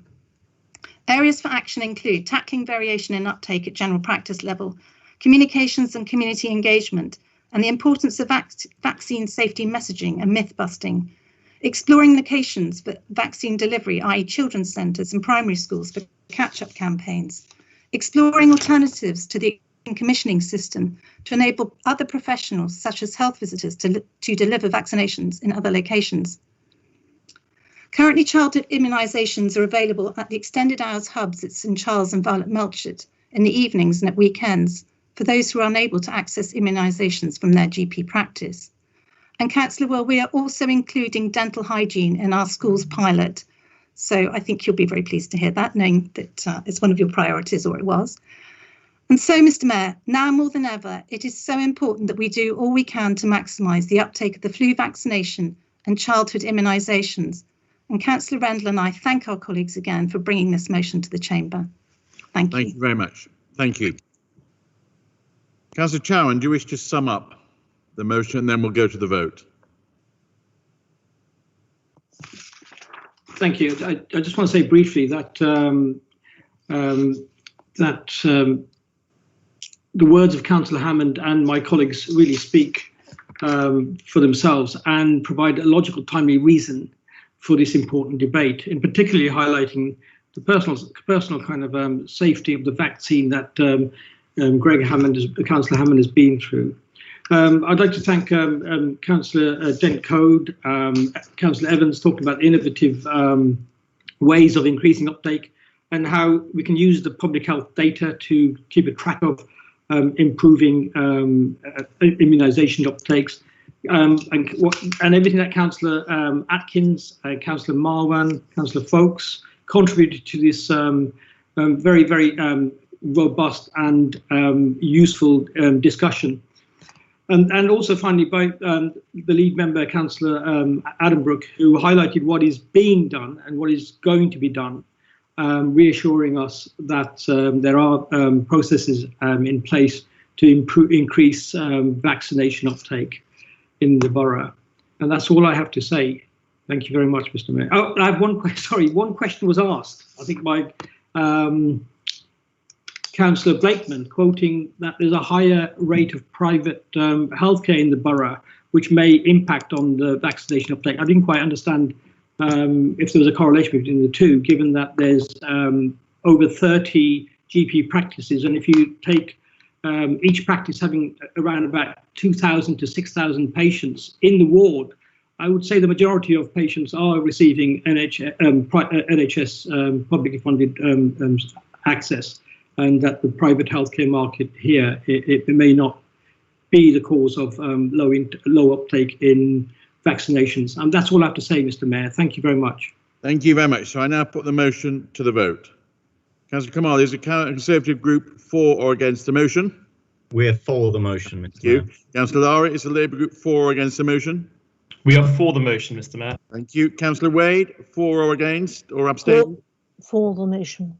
Areas for action include tackling variation in uptake at general practice level, communications and community engagement, and the importance of vaccine safety messaging and myth busting, exploring locations for vaccine delivery, i.e. children's centres and primary schools for catch-up campaigns, exploring alternatives to the commissioning system to enable other professionals such as health visitors to deliver vaccinations in other locations. Currently, childhood immunisations are available at the extended hours hubs at St Charles and Violet Melchett in the evenings and at weekends for those who are unable to access immunisations from their GP practice. And Councillor Will, we are also including dental hygiene in our schools pilot. So I think you'll be very pleased to hear that, knowing that it's one of your priorities, or it was. And so, Mr Mayor, now more than ever, it is so important that we do all we can to maximise the uptake of the flu vaccination and childhood immunisations. And Councillor Rendell and I thank our colleagues again for bringing this motion to the Chamber. Thank you. Thank you very much. Thank you. Councillor Chowan, do you wish to sum up the motion, and then we'll go to the vote? Thank you. I just want to say briefly that the words of Councillor Hammond and my colleagues really speak for themselves and provide a logical, timely reason for this important debate, in particularly highlighting the personal kind of safety of the vaccine that Councillor Hammond has been through. I'd like to thank Councillor Dent Code, Councillor Evans talking about innovative ways of increasing uptake and how we can use the public health data to keep a track of improving immunisation uptakes. And everything that Councillor Atkins, Councillor Marwan, Councillor Folkes contributed to this very, very robust and useful discussion. And also finally by the lead member, Councillor Adambrook, who highlighted what is being done and what is going to be done, reassuring us that there are processes in place to increase vaccination uptake in the borough. And that's all I have to say. Thank you very much, Mr. Mayor. Oh, I have one question. Sorry, one question was asked, I think by Councillor Blakeman, quoting that there's a higher rate of private healthcare in the borough, which may impact on the vaccination uptake. I didn't quite understand if there was a correlation between the two, given that there's over 30 GP practices, and if you take each practice having around about 2,000 to 6,000 patients in the ward, I would say the majority of patients are receiving NHS publicly funded access, and that the private healthcare market here, it may not be the cause of low uptake in vaccinations. And that's all I have to say, Mr. Mayor. Thank you very much. Thank you very much. So I now put the motion to the vote. Councillor Kamal, is the Conservative group for or against the motion? We're for the motion, Mr. Thank you. Mayor. Councillor Lara, is the Labour group for or against the motion? We are for the motion, Mr. Mayor. Thank you. Councillor Wade, for or against or abstaining? For the motion.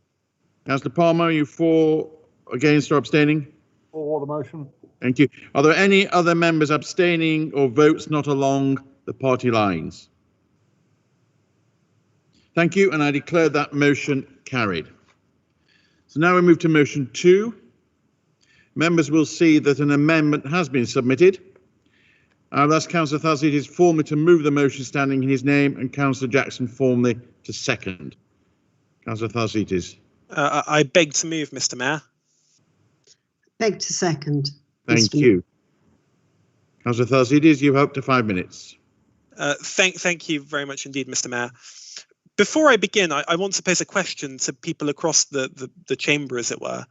Councillor Palmer, are you for, against or abstaining? For the motion. Thank you. Are there any other members abstaining or votes not along the party lines? Thank you, and I declare that motion carried. So now we move to motion 2. Members will see that an amendment has been submitted. I'll ask Councillor Thacitis formally to move the motion standing in his name, and Councillor Jackson formally to second. Councillor Thacitis. I beg to move, Mr. Mayor. Beg to second. Thank you. Councillor Thacitis, you have up to 5 minutes. Thank you very much indeed, Mr. Mayor. Before I begin, I want to pose a question to people across the chamber, as it were.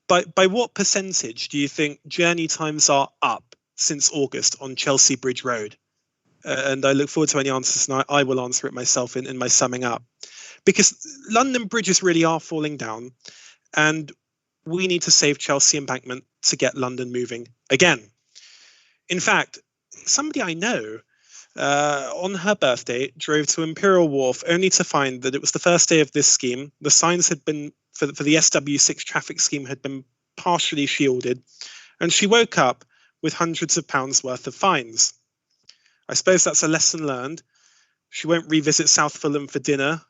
By what percentage do you think journey times are up since August on Chelsea Bridge Road? and I look forward to any answers, and I will answer it myself in my summing up. Because London bridges really are falling down, and we need to save Chelsea Embankment to get London moving again. In fact, somebody I know on her birthday drove to Imperial Wharf only to find that it was the first day of this scheme. The signs had been, for the SW6 traffic scheme, had been partially shielded, and she woke up with hundreds of pounds worth of fines. I suppose that's a lesson learned. She won't revisit South Fulham for dinner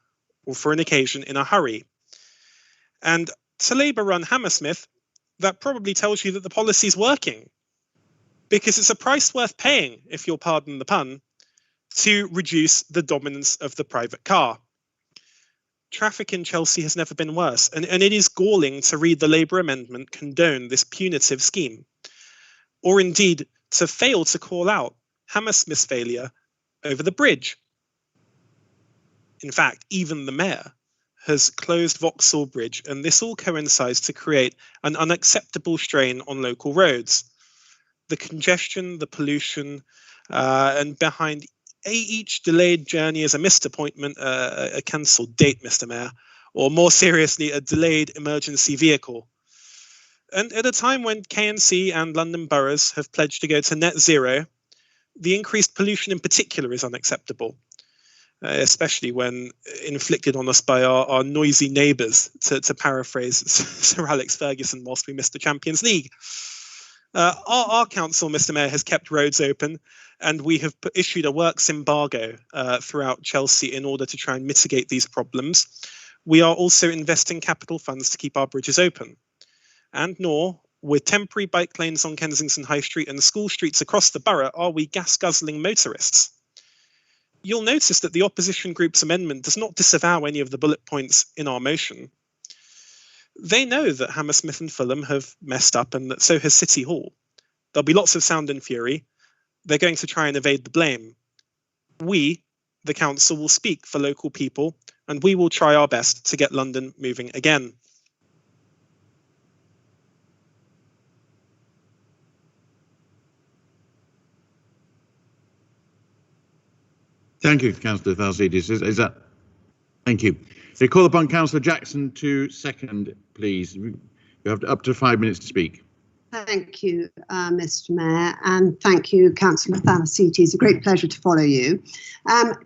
or for an occasion in a hurry. And to Labour-run Hammersmith, that probably tells you that the policy's working, because it's a price worth paying, if you'll pardon the pun, to reduce the dominance of the private car. Traffic in Chelsea has never been worse, and it is galling to read the Labour amendment condone this punitive scheme, or indeed to fail to call out Hammersmith's failure over the bridge. In fact, even the mayor has closed Vauxhall Bridge, and this all coincides to create an unacceptable strain on local roads. The congestion, the pollution, and behind each delayed journey is a missed appointment, a cancelled date, Mr. Mayor, or more seriously, a delayed emergency vehicle. And at a time when KNC and London boroughs have pledged to go to net zero, the increased pollution in particular is unacceptable, especially when inflicted on us by our noisy neighbours, to paraphrase Sir Alex Ferguson whilst we missed the Champions League. Our council, Mr. Mayor, has kept roads open, and we have issued a works embargo throughout Chelsea in order to try and mitigate these problems. We are also investing capital funds to keep our bridges open. And nor, with temporary bike lanes on Kensington High Street and school streets across the borough, are we gas-guzzling motorists. You'll notice that the opposition group's amendment does not disavow any of the bullet points in our motion. They know that Hammersmith and Fulham have messed up, and that so has City Hall. There'll be lots of sound and fury. They're going to try and evade the blame. We, the council, will speak for local people, and we will try our best to get London moving again. Thank you, Councillor Thalsidis. Is that? Thank you. I call upon Councillor Jackson to second, please. You have up to 5 minutes to speak. Thank you, Mr. Mayor, and thank you, Councillor Thalasides. It's a great pleasure to follow you.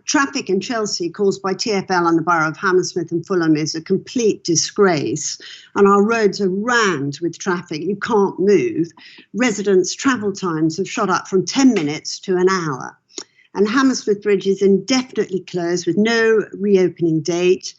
Traffic in Chelsea caused by TfL and the borough of Hammersmith and Fulham is a complete disgrace, and our roads are rammed with traffic. You can't move. Residents' travel times have shot up from 10 minutes to an hour. And Hammersmith Bridge is indefinitely closed with no reopening date.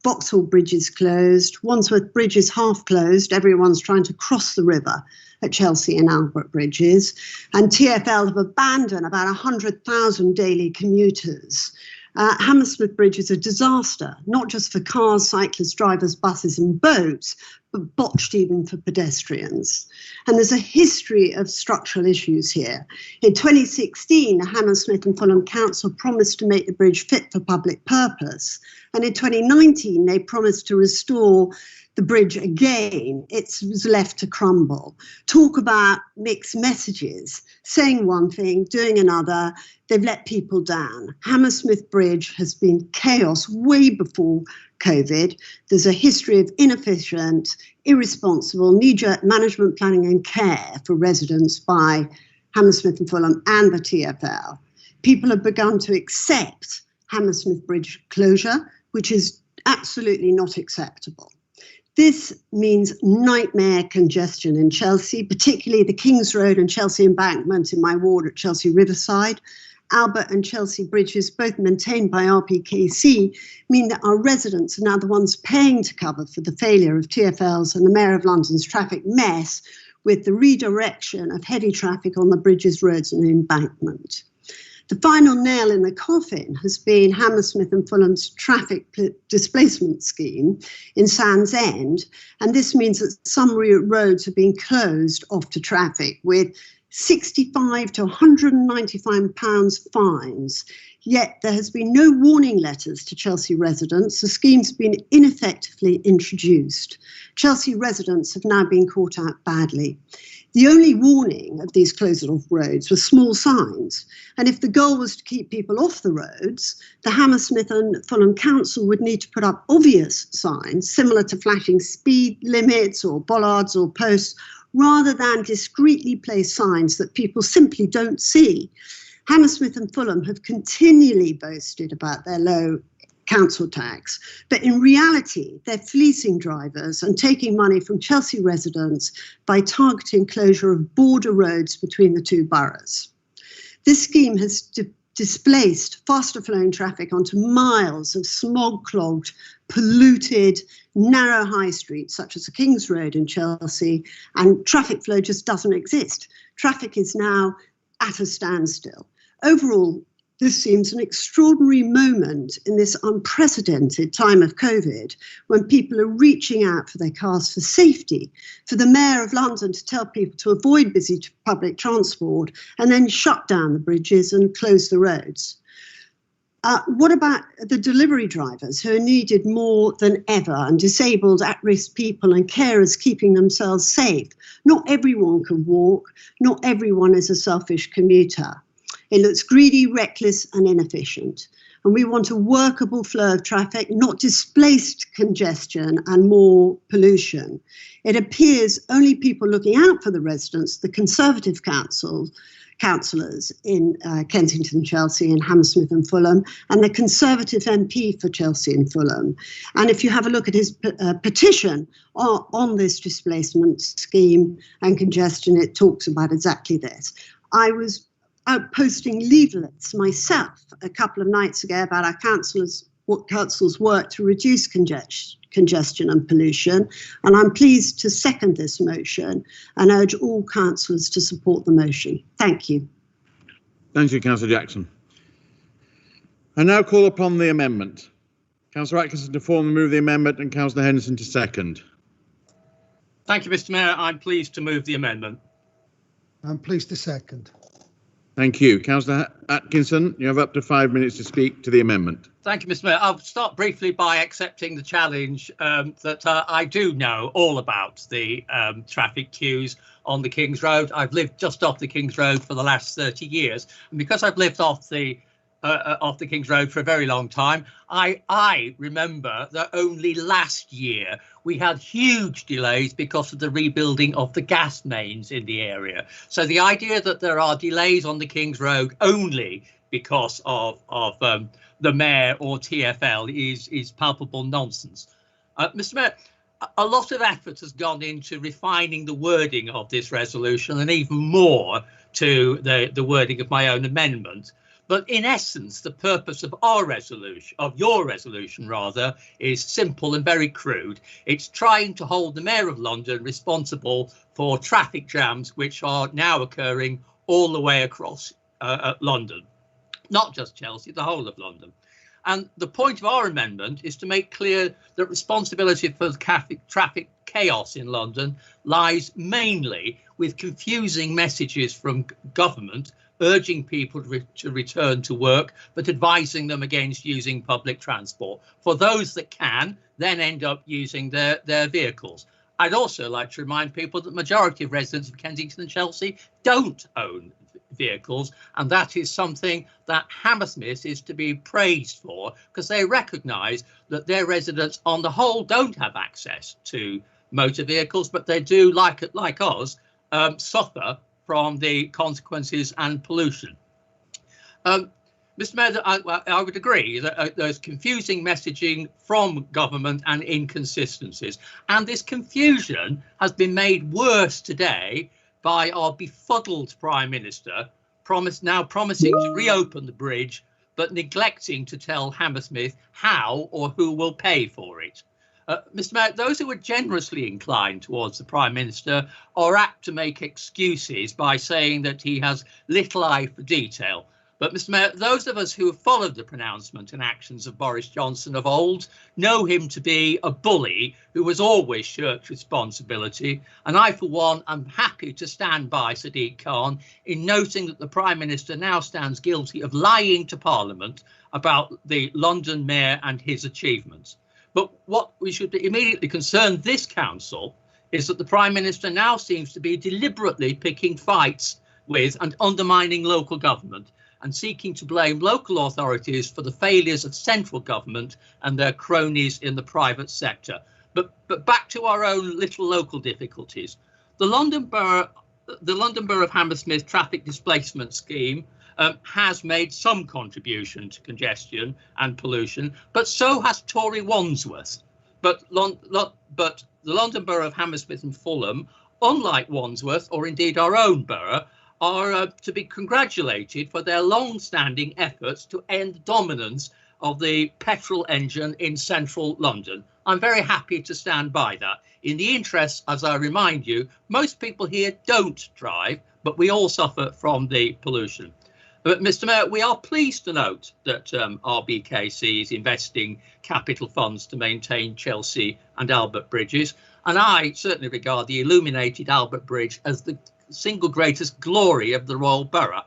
Vauxhall Bridge is closed. Wandsworth Bridge is half closed. Everyone's trying to cross the river at Chelsea and Albert Bridges. And TfL have abandoned about 100,000 daily commuters. Hammersmith Bridge is a disaster, not just for cars, cyclists, drivers, buses and boats, but botched even for pedestrians. And there's a history of structural issues here. In 2016, the Hammersmith and Fulham Council promised to make the bridge fit for public purpose. And in 2019, they promised to restore the bridge again. It was left to crumble. Talk about mixed messages, saying one thing, doing another. They've let people down. Hammersmith Bridge has been chaos way before COVID. There's a history of inefficient, irresponsible, knee-jerk management planning and care for residents by Hammersmith and Fulham and the TfL. People have begun to accept Hammersmith Bridge closure, which is absolutely not acceptable. This means nightmare congestion in Chelsea, particularly the King's Road and Chelsea Embankment in my ward at Chelsea Riverside. Albert and Chelsea bridges, both maintained by RPKC, mean that our residents are now the ones paying to cover for the failure of TfL's and the Mayor of London's traffic mess with the redirection of heavy traffic on the bridges, roads and embankment. The final nail in the coffin has been Hammersmith and Fulham's traffic displacement scheme in Sands End, and this means that some roads have been closed off to traffic with £65 to £195 fines. Yet there has been no warning letters to Chelsea residents. The scheme's been ineffectively introduced. Chelsea residents have now been caught out badly. The only warning of these closed-off roads was small signs, and if the goal was to keep people off the roads, the Hammersmith and Fulham Council would need to put up obvious signs, similar to flashing speed limits or bollards or posts, rather than discreetly placed signs that people simply don't see. Hammersmith and Fulham have continually boasted about their low council tax, but in reality, they're fleecing drivers and taking money from Chelsea residents by targeting closure of border roads between the two boroughs. This scheme has displaced faster flowing traffic onto miles of smog-clogged, polluted, narrow high streets, such as the King's Road in Chelsea, and traffic flow just doesn't exist. Traffic is now at a standstill. Overall, this seems an extraordinary moment in this unprecedented time of COVID, when people are reaching out for their cars for safety, for the Mayor of London to tell people to avoid busy public transport and then shut down the bridges and close the roads. What about the delivery drivers who are needed more than ever, and disabled, at-risk people and carers keeping themselves safe? Not everyone can walk. Not everyone is a selfish commuter. It looks greedy, reckless and inefficient. And we want a workable flow of traffic, not displaced congestion and more pollution. It appears only people looking out for the residents, the Conservative councillors in Kensington, Chelsea and Hammersmith and Fulham, and the Conservative MP for Chelsea and Fulham. And if you have a look at his petition on this displacement scheme and congestion, it talks about exactly this. I was out posting leaflets myself a couple of nights ago about our councillors' work to reduce congestion and pollution, and I'm pleased to second this motion and urge all councillors to support the motion. Thank you. Thank you, Councillor Jackson. I now call upon the amendment. Councillor Atkinson to formally move the amendment and Councillor Henderson to second. Thank you, Mr. Mayor. I'm pleased to move the amendment. I'm pleased to second. Thank you. Councillor Atkinson, you have up to 5 minutes to speak to the amendment. Thank you, Mr. Mayor. I'll start briefly by accepting the challenge that I do know all about the traffic queues on the King's Road. I've lived just off the King's Road for the last 30 years. And because I've lived off the King's Road for a very long time, I remember that only last year we had huge delays because of the rebuilding of the gas mains in the area. So the idea that there are delays on the King's Road only because of the Mayor or TfL is palpable nonsense. Mr. Mayor, a lot of effort has gone into refining the wording of this resolution, and even more to the wording of my own amendment. But in essence, the purpose of our resolution, of your resolution rather, is simple and very crude. It's trying to hold the Mayor of London responsible for traffic jams which are now occurring all the way across London, not just Chelsea, the whole of London. And the point of our amendment is to make clear that responsibility for the traffic chaos in London lies mainly with confusing messages from government urging people to return to work, but advising them against using public transport. For those that can, then end up using their vehicles. I'd also like to remind people that the majority of residents of Kensington and Chelsea don't own vehicles, and that is something that Hammersmith is to be praised for, because they recognise that their residents on the whole don't have access to motor vehicles, but they do, like us, suffer from the consequences and pollution. Mr. Mayor, I would agree that there's confusing messaging from government and inconsistencies. And this confusion has been made worse today by our befuddled Prime Minister now promising to reopen the bridge, but neglecting to tell Hammersmith how or who will pay for it. Mr. Mayor, those who are generously inclined towards the Prime Minister are apt to make excuses by saying that he has little eye for detail. But, Mr. Mayor, those of us who have followed the pronouncement and actions of Boris Johnson of old know him to be a bully who has always shirked responsibility. And I, for one, am happy to stand by Sadiq Khan in noting that the Prime Minister now stands guilty of lying to Parliament about the London Mayor and his achievements. But what we should immediately concern this council is that the Prime Minister now seems to be deliberately picking fights with and undermining local government, and seeking to blame local authorities for the failures of central government and their cronies in the private sector. But back to our own little local difficulties. The London Borough of Hammersmith traffic displacement scheme has made some contribution to congestion and pollution, but so has Tory Wandsworth. But the London Borough of Hammersmith and Fulham, unlike Wandsworth or indeed our own borough, are to be congratulated for their long-standing efforts to end the dominance of the petrol engine in central London. I'm very happy to stand by that. In the interest, as I remind you, most people here don't drive, but we all suffer from the pollution. But, Mr. Mayor, we are pleased to note that RBKC is investing capital funds to maintain Chelsea and Albert bridges, and I certainly regard the illuminated Albert Bridge as the single greatest glory of the Royal Borough.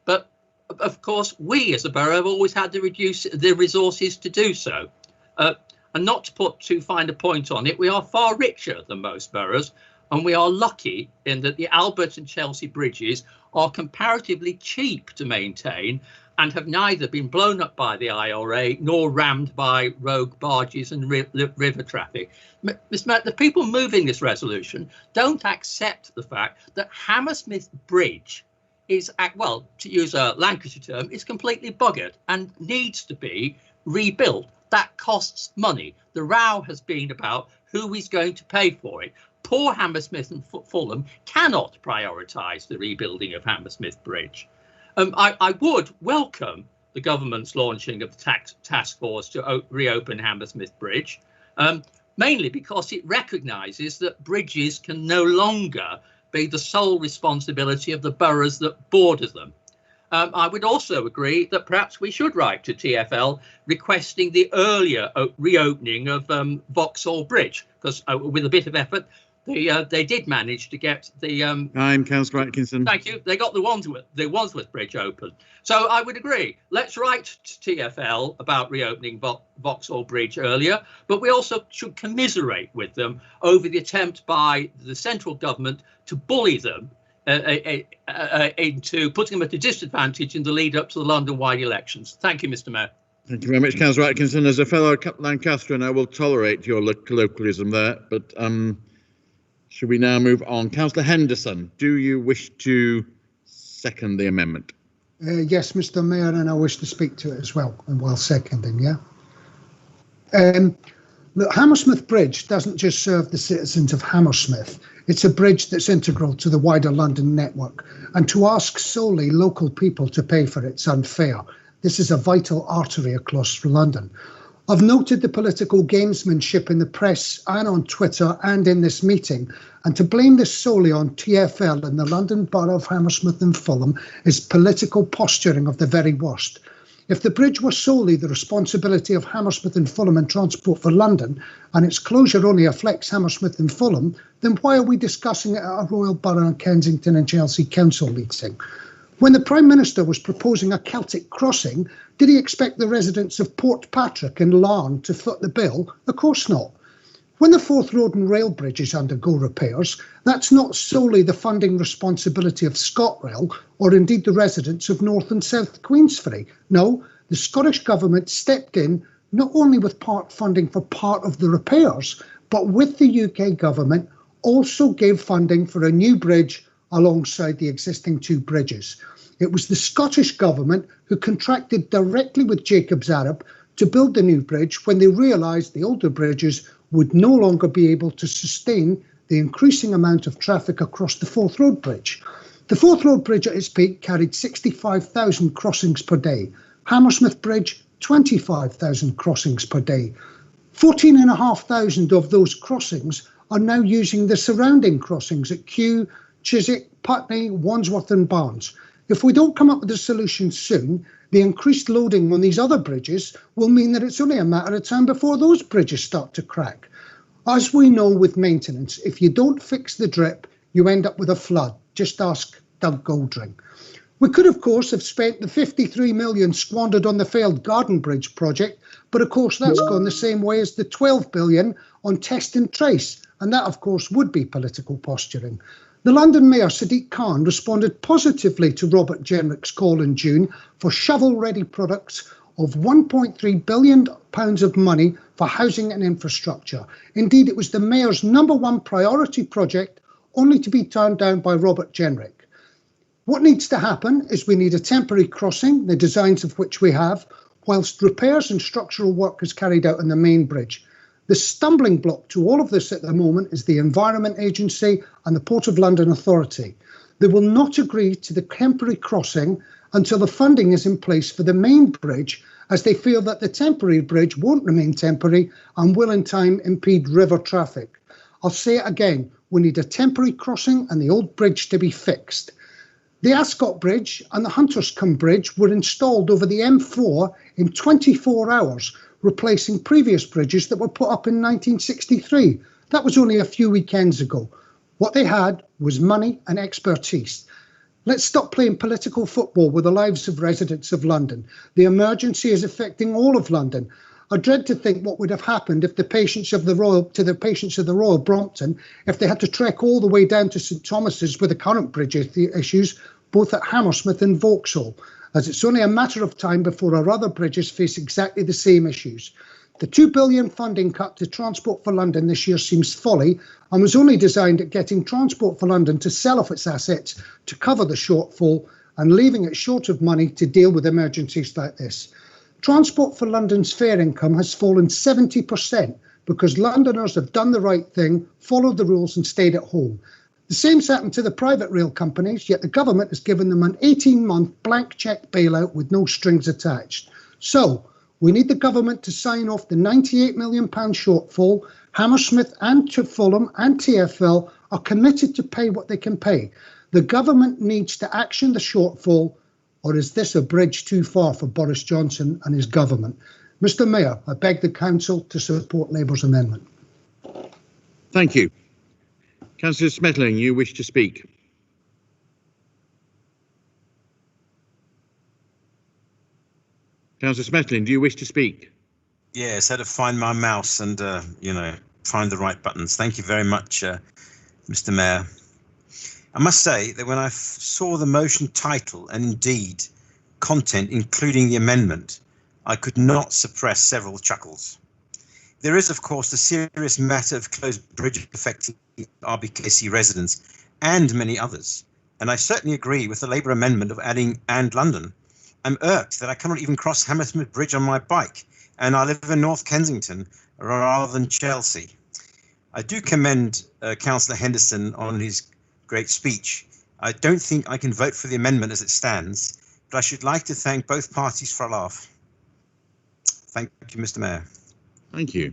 But of course, we as a borough have always had the resources to do so. And not to put too fine a point on it, we are far richer than most boroughs, and we are lucky in that the Albert and Chelsea bridges are comparatively cheap to maintain and have neither been blown up by the IRA nor rammed by rogue barges and river traffic. Mr. Mayor, the people moving this resolution don't accept the fact that Hammersmith Bridge is, well, to use a Lancashire term, is completely buggered and needs to be rebuilt. That costs money. The row has been about who is going to pay for it. Poor Hammersmith and Fulham cannot prioritise the rebuilding of Hammersmith Bridge. I would welcome the government's launching of the task force to reopen Hammersmith Bridge, mainly because it recognises that bridges can no longer be the sole responsibility of the boroughs that border them. I would also agree that perhaps we should write to TfL requesting the earlier reopening of Vauxhall Bridge, because with a bit of effort, they did manage to get the I'm Councillor Atkinson. Thank you. They got the Wandsworth Bridge open. So I would agree. Let's write to TfL about reopening Vauxhall Bridge earlier, but we also should commiserate with them over the attempt by the central government to bully them into putting them at a disadvantage in the lead up to the London-wide elections. Thank you, Mr. Mayor. Thank you very much, Councillor Atkinson. As a fellow Lancastrian, I will tolerate your colloquialism there, but should we now move on? Councillor Henderson, do you wish to second the amendment? Yes, Mr. Mayor, and I wish to speak to it as well, and while seconding, yeah. Look, Hammersmith Bridge doesn't just serve the citizens of Hammersmith. It's a bridge that's integral to the wider London network, and to ask solely local people to pay for it's unfair. This is a vital artery across London. I've noted the political gamesmanship in the press and on Twitter and in this meeting, and to blame this solely on TfL and the London Borough of Hammersmith and Fulham is political posturing of the very worst. If the bridge were solely the responsibility of Hammersmith and Fulham and Transport for London, and its closure only affects Hammersmith and Fulham, then why are we discussing it at a Royal Borough and Kensington and Chelsea Council meeting? When the Prime Minister was proposing a Celtic crossing, did he expect the residents of Port Patrick and Larne to foot the bill? Of course not. When the Forth Road and Rail bridges undergo repairs, that's not solely the funding responsibility of ScotRail or indeed the residents of North and South Queensferry. No, the Scottish Government stepped in not only with part funding for part of the repairs, but with the UK Government also gave funding for a new bridge alongside the existing two bridges. It was the Scottish Government who contracted directly with Jacobs Arab to build the new bridge when they realised the older bridges would no longer be able to sustain the increasing amount of traffic across the Forth Road Bridge. The Forth Road Bridge at its peak carried 65,000 crossings per day. Hammersmith Bridge, 25,000 crossings per day. 14,500 of those crossings are now using the surrounding crossings at Kew, Chiswick, Putney, Wandsworth and Barnes. If we don't come up with a solution soon, the increased loading on these other bridges will mean that it's only a matter of time before those bridges start to crack. As we know with maintenance, if you don't fix the drip, you end up with a flood. Just ask Doug Goldring. We could, of course, have spent the 53 million squandered on the failed Garden Bridge project, but of course that's gone the same way as the 12 billion on test and trace, and that, of course, would be political posturing. The London Mayor, Sadiq Khan, responded positively to Robert Jenrick's call in June for shovel-ready products of £1.3 billion of money for housing and infrastructure. Indeed, it was the Mayor's #1 priority project, only to be turned down by Robert Jenrick. What needs to happen is we need a temporary crossing, the designs of which we have, whilst repairs and structural work is carried out on the main bridge. The stumbling block to all of this at the moment is the Environment Agency and the Port of London Authority. They will not agree to the temporary crossing until the funding is in place for the main bridge, as they feel that the temporary bridge won't remain temporary and will in time impede river traffic. I'll say it again, we need a temporary crossing and the old bridge to be fixed. The Ascot Bridge and the Hunterscombe Bridge were installed over the M4 in 24 hours, replacing previous bridges that were put up in 1963. That was only a few weekends ago. What they had was money and expertise. Let's stop playing political football with the lives of residents of London. The emergency is affecting all of London. I dread to think what would have happened if the patients of the Royal Brompton, if they had to trek all the way down to St Thomas's with the current bridge issues, both at Hammersmith and Vauxhall, as it's only a matter of time before our other bridges face exactly the same issues. The £2 billion funding cut to Transport for London this year seems folly and was only designed at getting Transport for London to sell off its assets to cover the shortfall and leaving it short of money to deal with emergencies like this. Transport for London's fare income has fallen 70% because Londoners have done the right thing, followed the rules and stayed at home. The same's happened to the private rail companies, yet the government has given them an 18-month blank cheque bailout with no strings attached. So, we need the government to sign off the £98 million shortfall. Hammersmith and Fulham and TfL are committed to pay what they can pay. The government needs to action the shortfall, or is this a bridge too far for Boris Johnson and his government? Mr Mayor, I beg the Council to support Labour's amendment. Thank you. Councillor Smetling, you wish to speak. Councillor Smetling, do you wish to speak? Yes, I had to find my mouse and, find the right buttons. Thank you very much, Mr Mayor. I must say that when I saw the motion title and indeed content, including the amendment, I could not suppress several chuckles. There is, of course, the serious matter of closed bridge affecting RBKC residents and many others. And I certainly agree with the Labour amendment of adding "and London." I'm irked that I cannot even cross Hammersmith Bridge on my bike, and I live in North Kensington rather than Chelsea. I do commend Councillor Henderson on his great speech. I don't think I can vote for the amendment as it stands, but I should like to thank both parties for a laugh. Thank you, Mr Mayor. Thank you.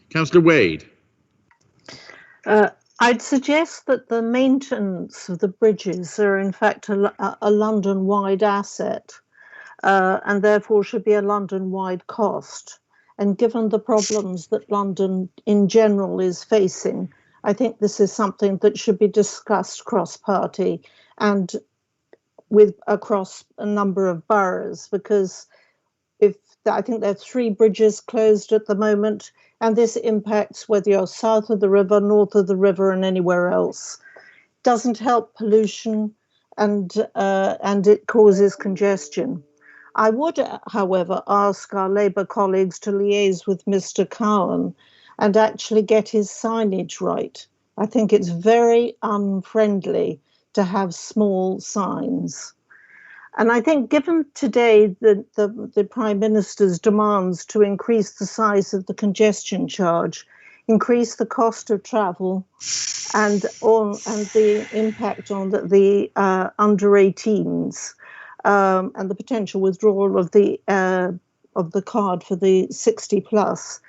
Councillor Wade. I'd suggest that the maintenance of the bridges are in fact a London-wide asset and therefore should be a London-wide cost. And given the problems that London in general is facing, I think this is something that should be discussed cross-party and across a number of boroughs, because I think there are 3 bridges closed at the moment, and this impacts whether you're south of the river, north of the river, and anywhere else. Doesn't help pollution, and it causes congestion. I would, however, ask our Labour colleagues to liaise with Mr Cowan and actually get his signage right. I think it's very unfriendly to have small signs. And I think given today the Prime Minister's demands to increase the size of the congestion charge, increase the cost of travel and the impact on the under 18s and the potential withdrawal of the card for the 60 plus,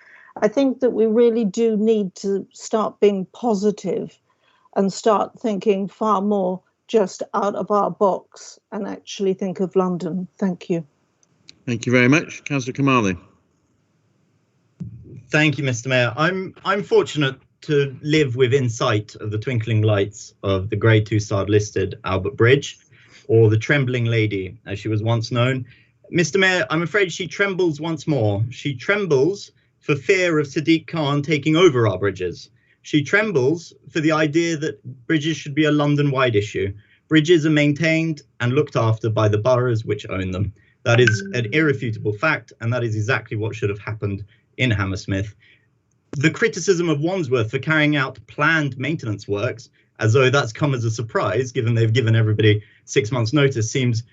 I think that we really do need to start being positive and start thinking far more just out of our box and actually think of London. Thank you. Thank you very much. Councillor Kamali. Thank you, Mr. Mayor. I'm fortunate to live within sight of the twinkling lights of the Grade 2 star listed Albert Bridge, or the Trembling Lady, as she was once known. Mr. Mayor, I'm afraid she trembles once more. She trembles for fear of Sadiq Khan taking over our bridges. She trembles for the idea that bridges should be a London-wide issue. Bridges are maintained and looked after by the boroughs which own them. That is an irrefutable fact, and that is exactly what should have happened in Hammersmith. The criticism of Wandsworth for carrying out planned maintenance works, as though that's come as a surprise, given they've given everybody 6 months' notice, seems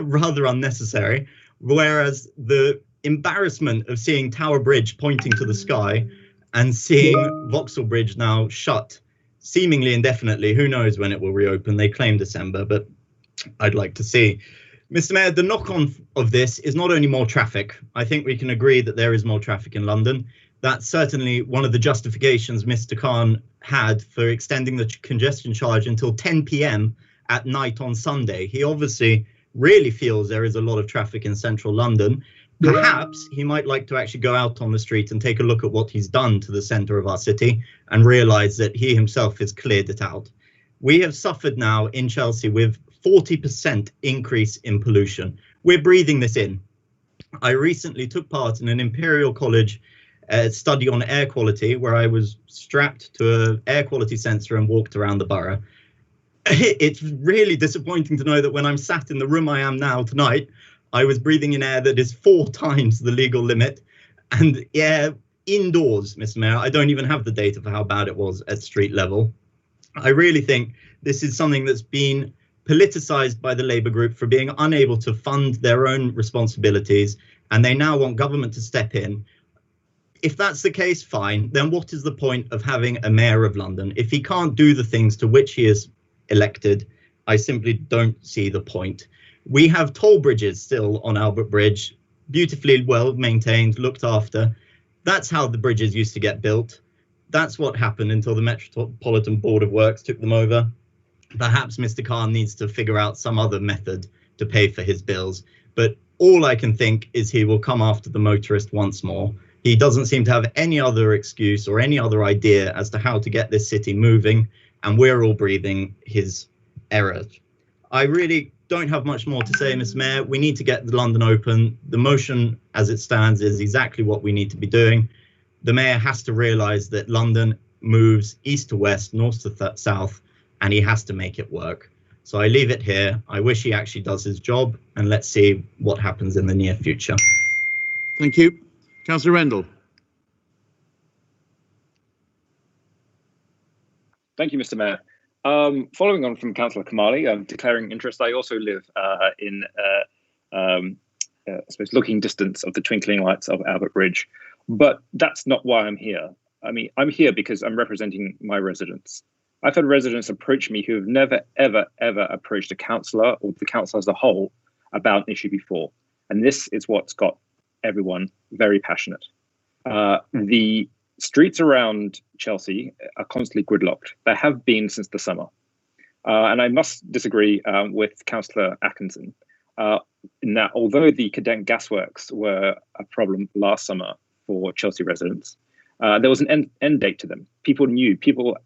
rather unnecessary. Whereas the embarrassment of seeing Tower Bridge pointing to the sky and seeing Vauxhall Bridge now shut, seemingly indefinitely, who knows when it will reopen. They claim December, but I'd like to see. Mr. Mayor, the knock-on of this is not only more traffic. I think we can agree that there is more traffic in London. That's certainly one of the justifications Mr. Khan had for extending the congestion charge until 10 p.m. at night on Sunday. He obviously really feels there is a lot of traffic in central London. Perhaps he might like to actually go out on the street and take a look at what he's done to the centre of our city and realise that he himself has cleared it out. We have suffered now in Chelsea with 40% increase in pollution. We're breathing this in. I recently took part in an Imperial College study on air quality, where I was strapped to an air quality sensor and walked around the borough. It's really disappointing to know that when I'm sat in the room I am now tonight, I was breathing in air that is 4 times the legal limit, and air indoors, Mr. Mayor. I don't even have the data for how bad it was at street level. I really think this is something that's been politicised by the Labour group for being unable to fund their own responsibilities, and they now want government to step in. If that's the case, fine. Then what is the point of having a mayor of London? If he can't do the things to which he is elected, I simply don't see the point. We have toll bridges still on Albert Bridge, beautifully well maintained, looked after. That's how the bridges used to get built. That's what happened until the Metropolitan Board of Works took them over. Perhaps Mr. Khan needs to figure out some other method to pay for his bills. But all I can think is he will come after the motorist once more. He doesn't seem to have any other excuse or any other idea as to how to get this city moving, and we're all breathing his errors. I really don't have much more to say, Mr. Mayor. We need to get London open. The motion as it stands is exactly what we need to be doing. The mayor has to realise that London moves east to west, north to south, and he has to make it work. So I leave it here. I wish he actually does his job, and let's see what happens in the near future. Thank you. Councillor Rendell. Thank you, Mr. Mayor. Following on from Councillor Kamali, declaring interest, I also live in, I suppose, looking distance of the twinkling lights of Albert Bridge. But that's not why I'm here. I mean, I'm here because I'm representing my residents. I've had residents approach me who have never, ever, ever approached a councillor or the council as a whole about an issue before. And this is what's got everyone very passionate. The streets around Chelsea are constantly gridlocked. They have been since the summer. And I must disagree with Councillor Atkinson in that although the Cadet gasworks were a problem last summer for Chelsea residents, there was an end date to them. People knew, people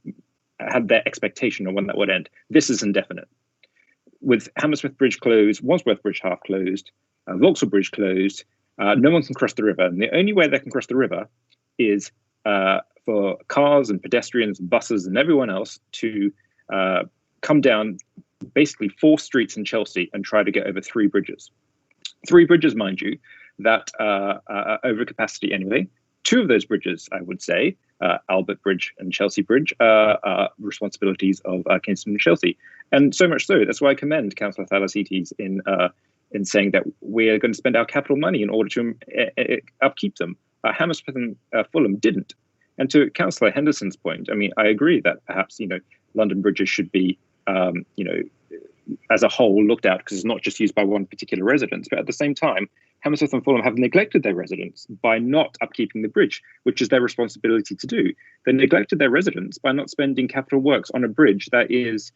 had their expectation of when that would end. This is indefinite. With Hammersmith Bridge closed, Wandsworth Bridge half closed, Vauxhall Bridge closed, no one can cross the river. And the only way they can cross the river is for cars and pedestrians and buses and everyone else to come down basically 4 streets in Chelsea and try to get over 3 bridges. 3 bridges, mind you, that are over capacity anyway. 2 of those bridges, I would say, Albert Bridge and Chelsea Bridge, are responsibilities of Kingston and Chelsea. And so much so, that's why I commend Councillor Thalasides in saying that we're going to spend our capital money in order to upkeep them. Hammersmith and Fulham didn't. And to Councillor Henderson's point, I mean, I agree that perhaps, London bridges should be, as a whole looked at, because it's not just used by one particular residence. But at the same time, Hammersmith and Fulham have neglected their residents by not upkeeping the bridge, which is their responsibility to do. They neglected their residents by not spending capital works on a bridge that is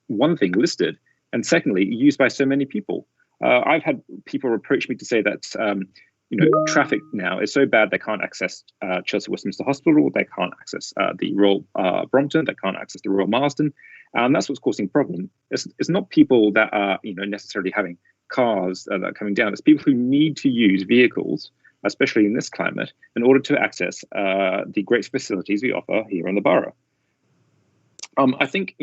one thing, listed, and secondly, used by so many people. I've had people approach me to say that traffic now is so bad they can't access Chelsea Westminster Hospital, they can't access the Royal Brompton, they can't access the Royal Marsden, and that's what's causing problem. It's not people that are necessarily having cars that are coming down. It's people who need to use vehicles, especially in this climate, in order to access the great facilities we offer here in the borough. I think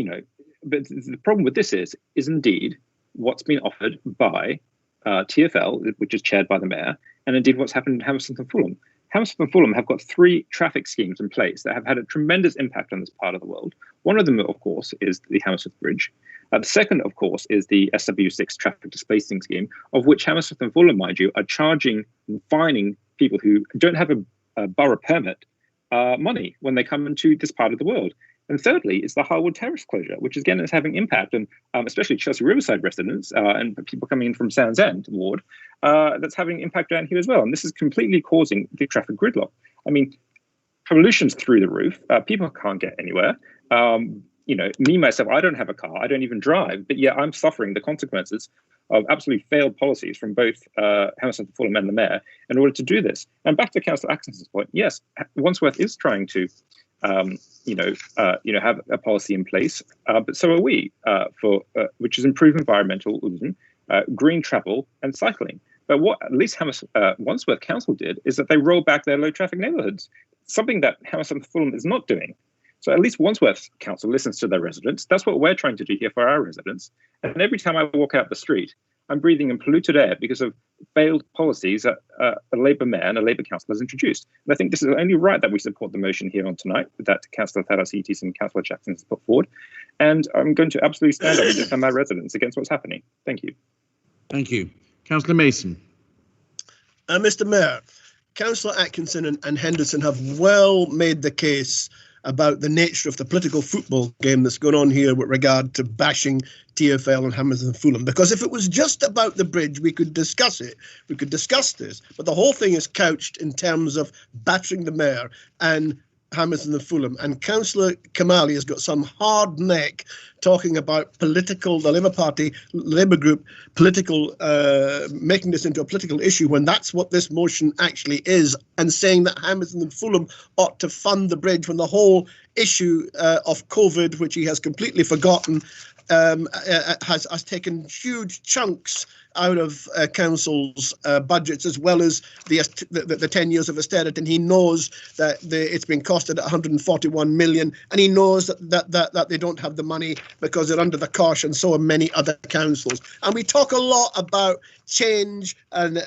but the problem with this is indeed what's been offered by TfL, which is chaired by the mayor, and indeed what's happened in Hammersmith and Fulham. Hammersmith and Fulham have got 3 traffic schemes in place that have had a tremendous impact on this part of the world. One of them, of course, is the Hammersmith Bridge. The second, of course, is the SW6 traffic displacing scheme, of which Hammersmith and Fulham, mind you, are charging and fining people who don't have a borough permit money when they come into this part of the world. And thirdly, it's the Harwood Terrace closure, which again is having impact on especially Chelsea Riverside residents and people coming in from Sounds End ward. That's having impact down here as well. And this is completely causing the traffic gridlock. I mean, pollution's through the roof. People can't get anywhere. Me, myself, I don't have a car. I don't even drive. But yeah, I'm suffering the consequences of absolutely failed policies from both Hammersmith and Fulham and the mayor in order to do this. And back to Councillor Atkinson's point, yes, Wandsworth is trying to have a policy in place, but so are we for which is improve environmentalism, green travel and cycling. But what at least Wandsworth Council did is that they rolled back their low traffic neighbourhoods, something that Hammersmith and Fulham is not doing. So at least Wandsworth Council listens to their residents. That's what we're trying to do here for our residents. And every time I walk out the street, I'm breathing in polluted air because of failed policies that a Labour mayor and a Labour council has introduced. And I think this is only right that we support the motion here on tonight that Councillor Thalasitis and Councillor Jackson has put forward. And I'm going to absolutely stand up and defend my residents against what's happening. Thank you. Thank you. Councillor Mason. Mr. Mayor, Councillor Atkinson and Henderson have well made the case about the nature of the political football game that's going on here with regard to bashing TfL and Hammersmith and Fulham. Because if it was just about the bridge, we could discuss it. We could discuss this. But the whole thing is couched in terms of battering the mayor and Hammersmith and Fulham. And Councillor Kamali has got some hard neck talking about the Labour Party, Labour group, making this into a political issue when that's what this motion actually is, and saying that Hammersmith and Fulham ought to fund the bridge when the whole issue of COVID, which he has completely forgotten, has taken huge chunks out of councils' budgets, as well as the 10 years of austerity. And he knows that it's been costed at 141 million, and he knows that they don't have the money because they're under the cosh, and so are many other councils. And we talk a lot about change and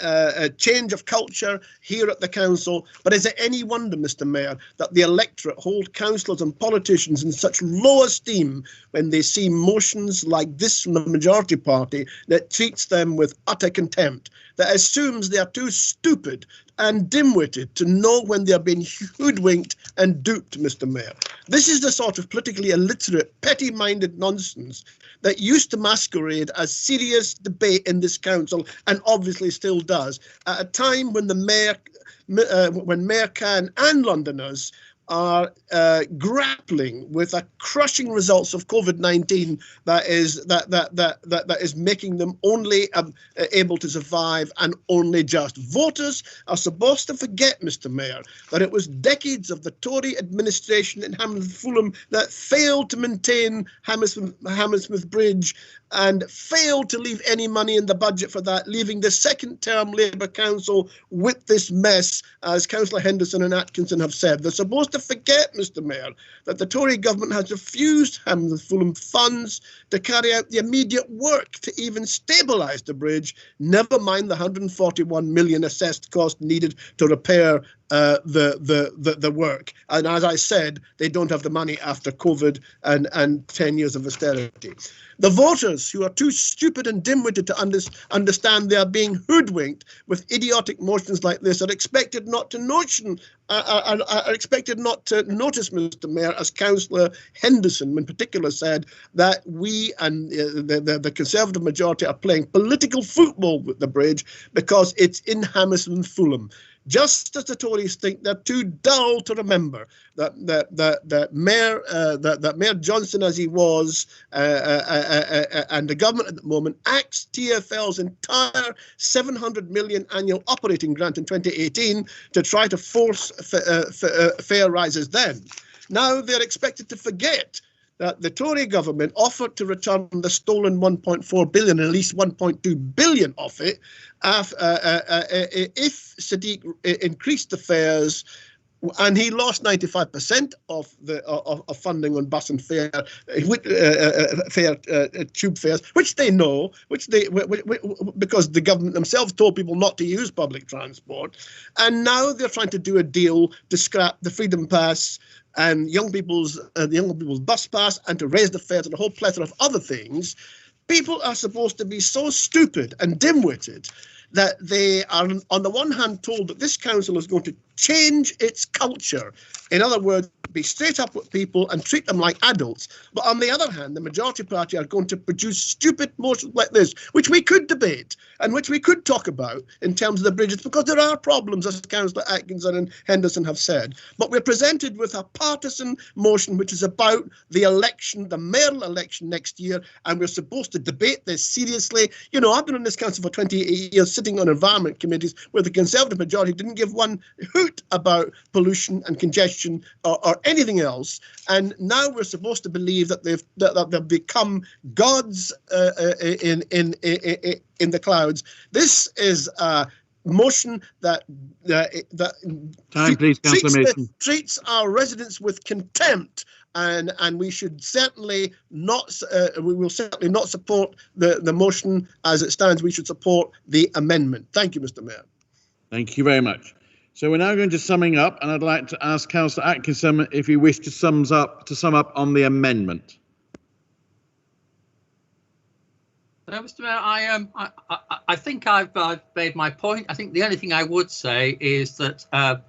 change of culture here at the council, but is it any wonder, Mr. Mayor, that the electorate hold councillors and politicians in such low esteem when they see motions like this from the majority party that treats them with utter contempt, that assumes they are too stupid and dim-witted to know when they are being hoodwinked and duped, Mr. Mayor? This is the sort of politically illiterate, petty-minded nonsense that used to masquerade as serious debate in this council, and obviously still does, at a time when Mayor Khan and Londoners are grappling with the crushing results of COVID-19 that is making them only able to survive and only just. Voters are supposed to forget, Mr. Mayor, that it was decades of the Tory administration in Hammersmith Fulham that failed to maintain Hammersmith Bridge and failed to leave any money in the budget for that, leaving the second-term Labour Council with this mess, as Councillor Henderson and Atkinson have said. They're supposed to forget, Mr. Mayor, that the Tory government has refused Hammersmith Fulham funds to carry out the immediate work to even stabilise the bridge, never mind the 141 million assessed cost needed to repair the work. And as I said, they don't have the money after COVID and 10 years of austerity. The voters, who are too stupid and dim-witted to understand they are being hoodwinked with idiotic motions like this, are expected not to notice, Mr. Mayor, as Councillor Henderson in particular said, that we and the Conservative majority are playing political football with the bridge because it's in Hammersmith and Fulham. just as the Tories think they're too dull to remember that Mayor Johnson, as he was, and the government at the moment, axed TfL's entire 700 million annual operating grant in 2018 to try to force fare rises then. Now they're expected to forget that the Tory government offered to return the stolen 1.4 billion, at least 1.2 billion of it, if Sadiq increased the fares, and he lost 95% of the funding on bus and fare, tube fares, which they know, because the government themselves told people not to use public transport, and now they're trying to do a deal to scrap the Freedom Pass and the young people's bus pass, and to raise the fares and a whole plethora of other things. People are supposed to be so stupid and dim-witted that they are, on the one hand, told that this council is going to change its culture. In other words, be straight up with people and treat them like adults. But on the other hand, the majority party are going to produce stupid motions like this, which we could debate and which we could talk about in terms of the bridges, because there are problems, as Councillor Atkinson and Henderson have said. But we're presented with a partisan motion which is about the election, the mayoral election next year, and we're supposed to debate this seriously. You know, I've been on this council for 28 years, sitting on environment committees where the Conservative majority didn't give one hoot about pollution and congestion or anything else, and now we're supposed to believe that they've become gods in the clouds. This is a motion that Time, please, Councillor Mason. Treats our residents with contempt, and we should certainly not. We will certainly not support the motion as it stands. We should support the amendment. Thank you, Mr. Mayor. Thank you very much. So we're now going to summing up, and I'd like to ask Councillor Atkinson if he wished to sum up on the amendment. Mr. Mayor, I think I've made my point. I think the only thing I would say is that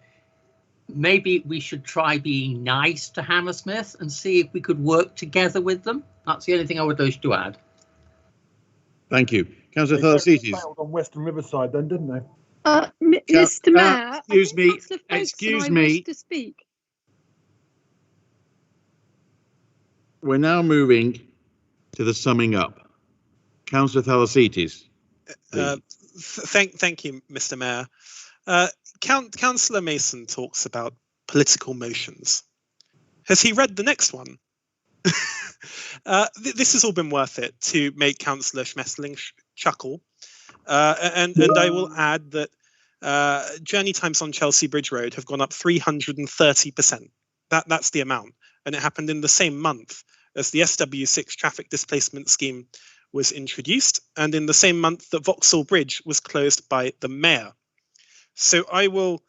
maybe we should try being nice to Hammersmith and see if we could work together with them. That's the only thing I would wish to add. Thank you. Councillor Thalasitis. They failed on Western Riverside then, didn't they? Mr. Mayor, excuse me. To speak. We're now moving to the summing up. Councillor Thalasitis. Thank you, Mr. Mayor. Councillor Mason talks about political motions. Has he read the next one? This has all been worth it to make Councillor Schmessling chuckle. And I will add that journey times on Chelsea Bridge Road have gone up 330%. That's the amount. And it happened in the same month as the SW6 traffic displacement scheme was introduced, and in the same month that Vauxhall Bridge was closed by the mayor. So I will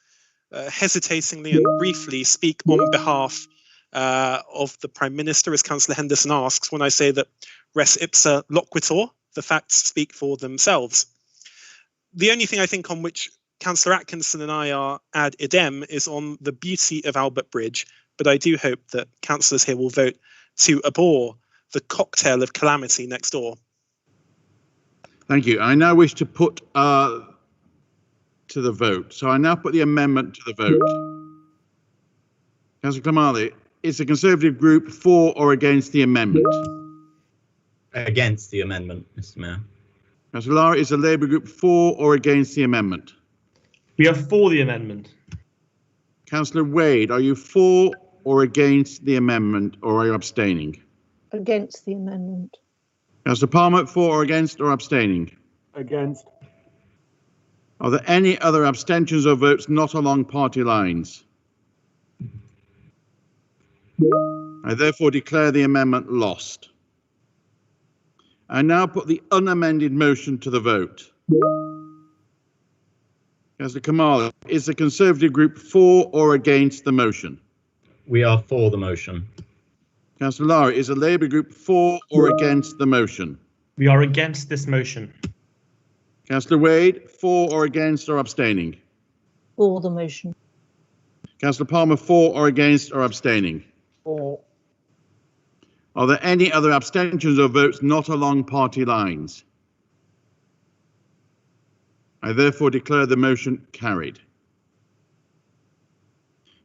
hesitatingly and briefly speak on behalf of the Prime Minister, as Councillor Henderson asks, when I say that res ipsa loquitur, the facts speak for themselves. The only thing I think on which Councillor Atkinson and I are ad idem is on the beauty of Albert Bridge, but I do hope that councillors here will vote to abhor the cocktail of calamity next door. Thank you. I now wish to put to the vote. So I now put the amendment to the vote. Councillor Kamali, is the Conservative group for or against the amendment? Against the amendment, Mr. Mayor. Councillor Lara, is the Labour group for or against the amendment? We are for the amendment. Councillor Wade, are you for or against the amendment, or are you abstaining? Against the amendment. Councillor Palmer, for or against or abstaining? Against. Are there any other abstentions or votes not along party lines? I therefore declare the amendment lost. I now put the unamended motion to the vote. Councillor Kamala, is the Conservative group for or against the motion? We are for the motion. Councillor Lara, is the Labour group for or against the motion? We are against this motion. Councillor Wade, for or against or abstaining? For the motion. Councillor Palmer, for or against or abstaining? For. Are there any other abstentions or votes not along party lines? I therefore declare the motion carried.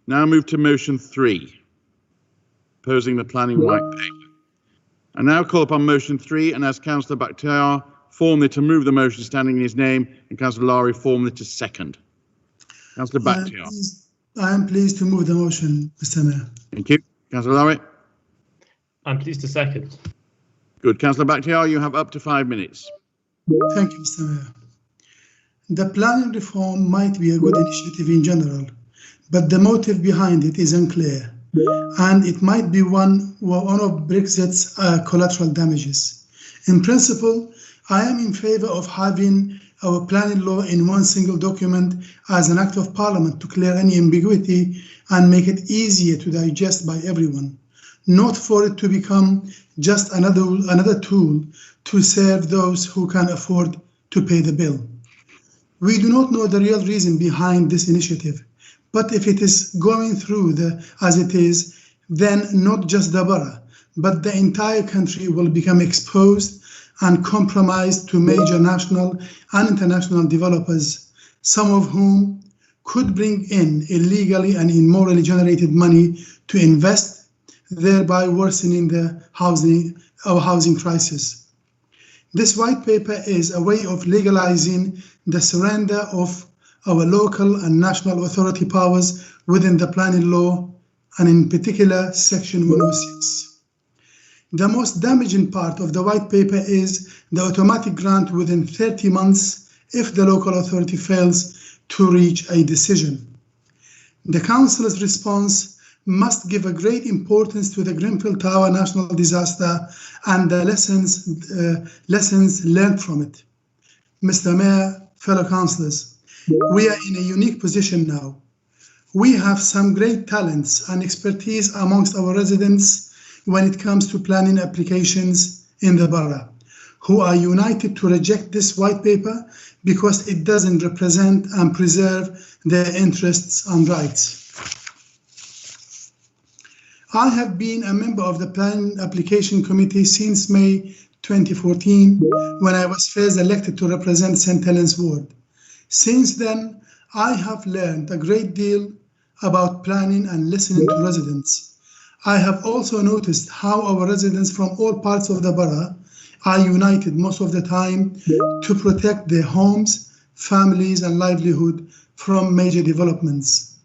Now move to motion 3, opposing the planning white paper. I now call upon motion 3 and ask Councillor Bakhtiar formally to move the motion standing in his name and Councillor Lowry formally to second. Councillor Bakhtiar. I am pleased to move the motion, Mr. Mayor. Thank you. Councillor Lowry. I'm pleased to second. Good. Councillor Bakhtiar, you have up to 5 minutes. Thank you, Mr. Mayor. The planning reform might be a good initiative in general, but the motive behind it is unclear, and it might be one of Brexit's collateral damages. In principle, I am in favour of having our planning law in one single document as an act of parliament to clear any ambiguity and make it easier to digest by everyone, not for it to become just another tool to serve those who can afford to pay the bill. We do not know the real reason behind this initiative, but if it is going through as it is, then not just the borough, but the entire country will become exposed and compromised to major national and international developers, some of whom could bring in illegally and immorally generated money to invest, thereby worsening our housing crisis. This white paper is a way of legalizing the surrender of our local and national authority powers within the planning law, and in particular, Section 106. The most damaging part of the white paper is the automatic grant within 30 months if the local authority fails to reach a decision. The Council's response must give a great importance to the Grenfell Tower national disaster and the lessons learned from it. Mr. Mayor, fellow councillors, we are in a unique position now. We have some great talents and expertise amongst our residents when it comes to planning applications in the borough, who are united to reject this white paper because it doesn't represent and preserve their interests and rights. I have been a member of the Planning Application Committee since May 2014, when I was first elected to represent St. Helens Ward. Since then, I have learned a great deal about planning and listening to residents. I have also noticed how our residents from all parts of the borough are united most of the time to protect their homes, families, and livelihood from major developments.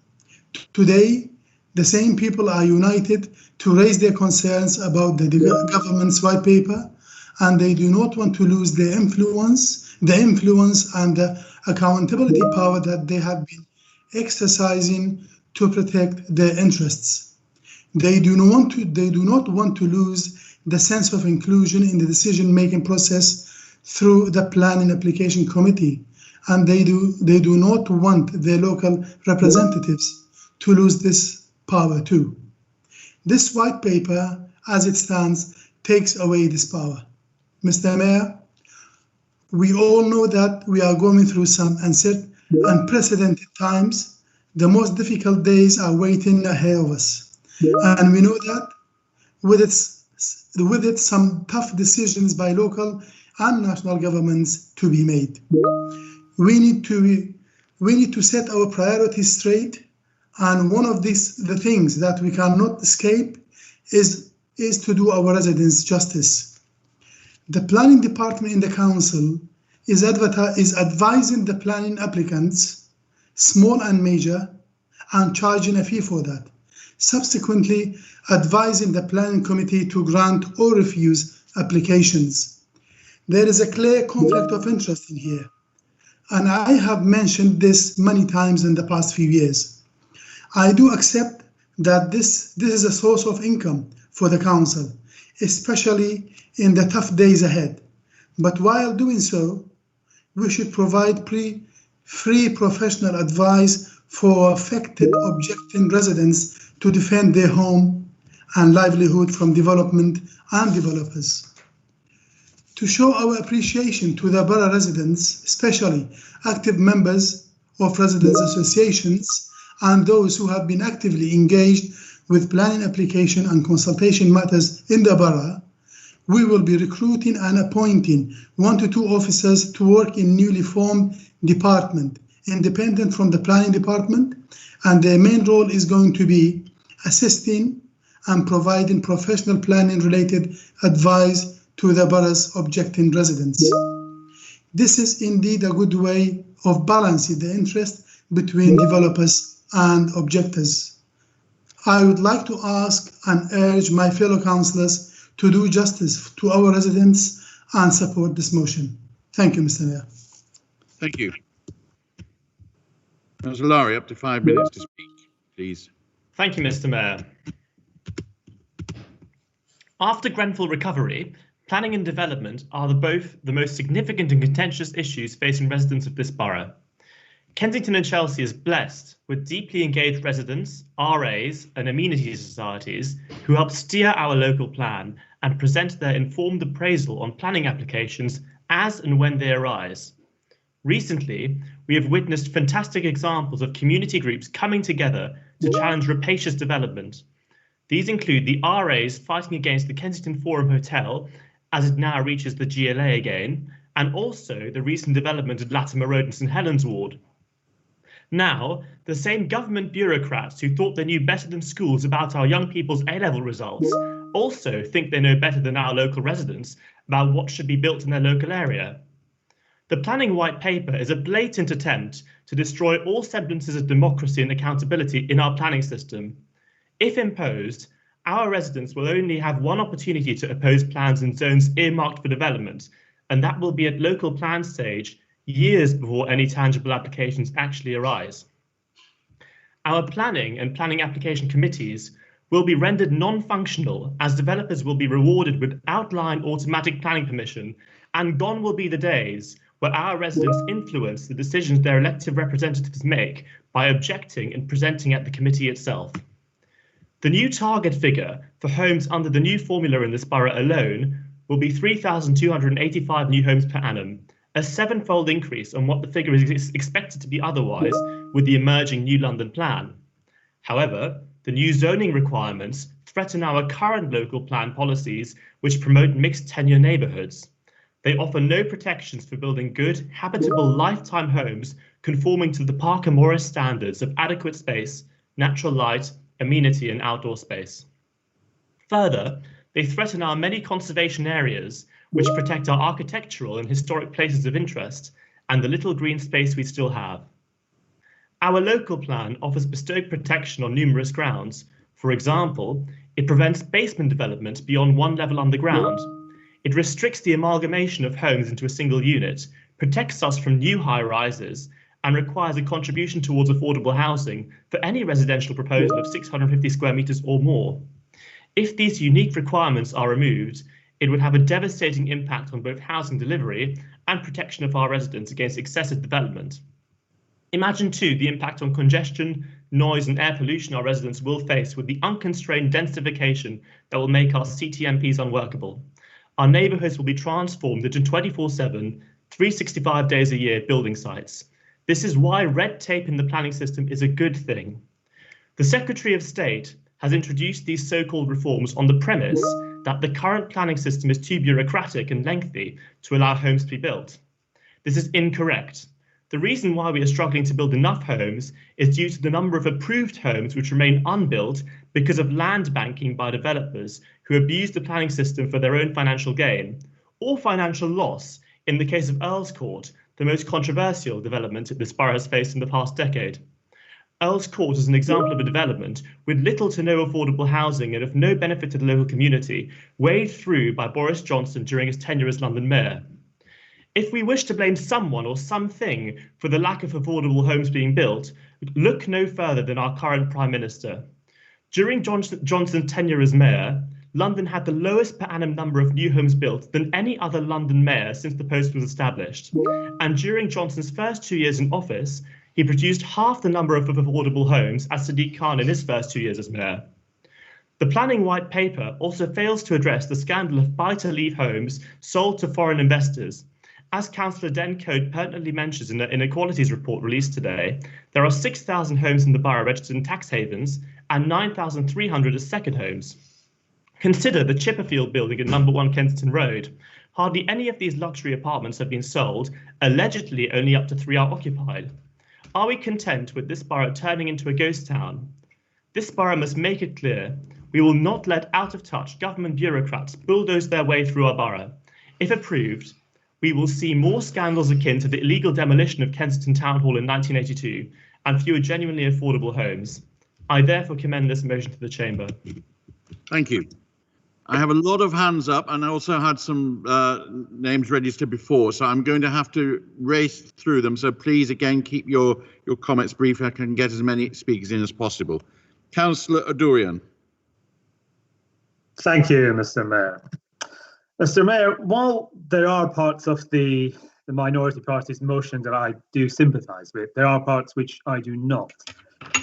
Today, the same people are united to raise their concerns about the government's white paper, and they do not want to lose their influence and the accountability power that they have been exercising to protect their interests. They do not want to lose the sense of inclusion in the decision-making process through the Planning Application Committee, and they do not want their local representatives to lose this power too. This white paper, as it stands, takes away this power. Mr. Mayor, we all know that we are going through some unprecedented times. The most difficult days are waiting ahead of us. And we know that with it some tough decisions by local and national governments to be made. We need to set our priorities straight, and one of the things that we cannot escape is to do our residents justice. The planning department in the council is advising the planning applicants, small and major, and charging a fee for that. Subsequently, advising the planning committee to grant or refuse applications. There is a clear conflict of interest in here, and I have mentioned this many times in the past few years. I do accept that this is a source of income for the council, especially in the tough days ahead. But while doing so, we should provide free professional advice for affected objecting residents to defend their home and livelihood from development and developers. To show our appreciation to the borough residents, especially active members of residents associations and those who have been actively engaged with planning application and consultation matters in the borough, we will be recruiting and appointing 1 to 2 officers to work in newly formed department independent from the planning department, and their main role is going to be assisting and providing professional planning related advice to the borough's objecting residents. This is indeed a good way of balancing the interest between developers and objectors. I would like to ask and urge my fellow councillors to do justice to our residents and support this motion. Thank you, Mr. Mayor. Thank you. Councillor Lowry, up to 5 minutes to speak, please. Thank you, Mr. Mayor. After Grenfell recovery, planning and development are both the most significant and contentious issues facing residents of this borough. Kensington and Chelsea is blessed with deeply engaged residents, RAs and amenity societies who help steer our local plan and present their informed appraisal on planning applications as and when they arise. Recently, we have witnessed fantastic examples of community groups coming together to challenge rapacious development. These include the RAs fighting against the Kensington Forum Hotel as it now reaches the GLA again, and also the recent development at Latimer Road and St Helens Ward. Now, the same government bureaucrats who thought they knew better than schools about our young people's A-level results also think they know better than our local residents about what should be built in their local area. The planning white paper is a blatant attempt to destroy all semblances of democracy and accountability in our planning system. If imposed, our residents will only have one opportunity to oppose plans in zones earmarked for development, and that will be at local plan stage, years before any tangible applications actually arise. Our planning and planning application committees will be rendered non-functional as developers will be rewarded with outline automatic planning permission, and gone will be the days where our residents influence the decisions their elected representatives make by objecting and presenting at the committee itself. The new target figure for homes under the new formula in this borough alone will be 3,285 new homes per annum, a 7-fold increase on what the figure is expected to be otherwise with the emerging New London plan. However, the new zoning requirements threaten our current local plan policies, which promote mixed tenure neighbourhoods. They offer no protections for building good, habitable lifetime homes conforming to the Parker Morris standards of adequate space, natural light, amenity and outdoor space. Further, they threaten our many conservation areas, which protect our architectural and historic places of interest and the little green space we still have. Our local plan offers bespoke protection on numerous grounds. For example, it prevents basement development beyond 1 level underground. It restricts the amalgamation of homes into a single unit, protects us from new high-rises, and requires a contribution towards affordable housing for any residential proposal of 650 square metres or more. If these unique requirements are removed, it would have a devastating impact on both housing delivery and protection of our residents against excessive development. Imagine too the impact on congestion, noise and air pollution our residents will face with the unconstrained densification that will make our CTMPs unworkable. Our neighbourhoods will be transformed into 24/7, 365 days a year building sites. This is why red tape in the planning system is a good thing. The Secretary of State has introduced these so-called reforms on the premise that the current planning system is too bureaucratic and lengthy to allow homes to be built. This is incorrect. The reason why we are struggling to build enough homes is due to the number of approved homes which remain unbuilt because of land banking by developers who abuse the planning system for their own financial gain, or financial loss in the case of Earls Court, the most controversial development this borough has faced in the past decade. Earls Court is an example of a development with little to no affordable housing and of no benefit to the local community, weighed through by Boris Johnson during his tenure as London Mayor. If we wish to blame someone or something for the lack of affordable homes being built, look no further than our current Prime Minister. During Johnson's tenure as Mayor, London had the lowest per annum number of new homes built than any other London mayor since the post was established. And during Johnson's first 2 years in office, he produced half the number of affordable homes as Sadiq Khan in his first 2 years as mayor. The planning white paper also fails to address the scandal of buy-to-leave homes sold to foreign investors. As Councillor Dencode pertinently mentions in the inequalities report released today, there are 6,000 homes in the borough registered in tax havens and 9,300 as second homes. Consider the Chipperfield building at number 1 Kensington Road. Hardly any of these luxury apartments have been sold, allegedly only up to 3 are occupied. Are we content with this borough turning into a ghost town? This borough must make it clear we will not let out-of-touch government bureaucrats bulldoze their way through our borough. If approved, we will see more scandals akin to the illegal demolition of Kensington Town Hall in 1982 and fewer genuinely affordable homes. I therefore commend this motion to the Chamber. Thank you. I have a lot of hands up, and I also had some names registered before, so I'm going to have to race through them. So please, again, keep your comments brief. I can get as many speakers in as possible. Councillor Adurian. Thank you, Mr. Mayor. Mr. Mayor, while there are parts of the minority party's motion that I do sympathise with, there are parts which I do not.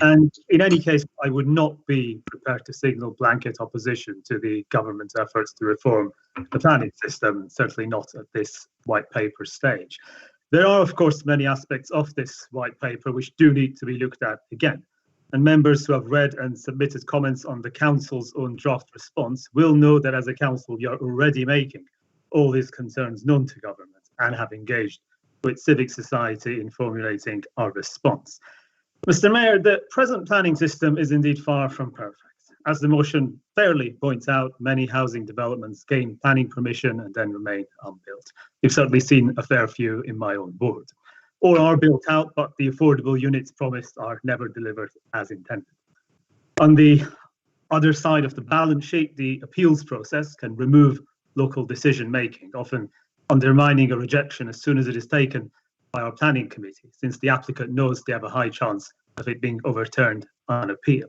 And in any case, I would not be prepared to signal blanket opposition to the government's efforts to reform the planning system, certainly not at this white paper stage. There are, of course, many aspects of this white paper which do need to be looked at again. And members who have read and submitted comments on the council's own draft response will know that as a council, we are already making all these concerns known to government and have engaged with civic society in formulating our response. Mr. Mayor, the present planning system is indeed far from perfect. As the motion fairly points out, many housing developments gain planning permission and then remain unbuilt. We've certainly seen a fair few in my own ward. Or are built out, but the affordable units promised are never delivered as intended. On the other side of the balance sheet, the appeals process can remove local decision making, often undermining a rejection as soon as it is taken by our planning committee, since the applicant knows they have a high chance of it being overturned on appeal.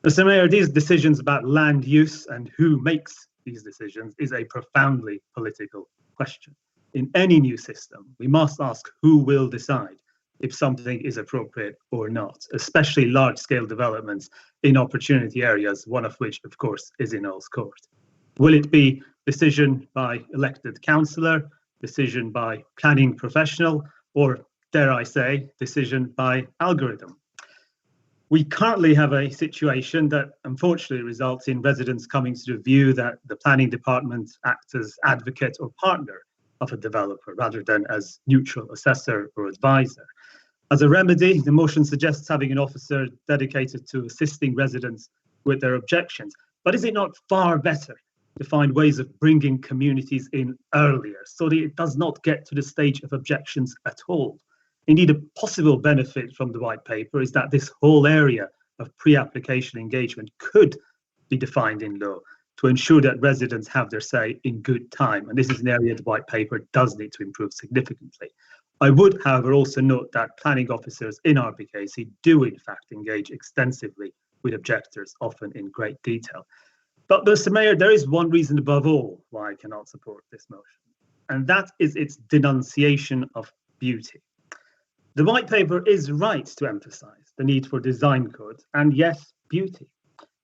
Mr. Mayor, these decisions about land use and who makes these decisions is a profoundly political question. In any new system, we must ask who will decide if something is appropriate or not, especially large-scale developments in opportunity areas, one of which, of course, is in Earl's Court. Will it be decision by elected councillor, decision by planning professional, or, dare I say, decision by algorithm? We currently have a situation that unfortunately results in residents coming to the view that the planning department acts as advocate or partner of a developer rather than as neutral assessor or advisor. As a remedy, the motion suggests having an officer dedicated to assisting residents with their objections. But is it not far better to find ways of bringing communities in earlier so that it does not get to the stage of objections at all? Indeed, a possible benefit from the white paper is that this whole area of pre-application engagement could be defined in law to ensure that residents have their say in good time. And this is an area the white paper does need to improve significantly. I would, however, also note that planning officers in RPKC do in fact engage extensively with objectors, often in great detail. But Mr. Mayor, there is one reason above all why I cannot support this motion, and that is its denunciation of beauty. The white paper is right to emphasize the need for design code and, yes, beauty.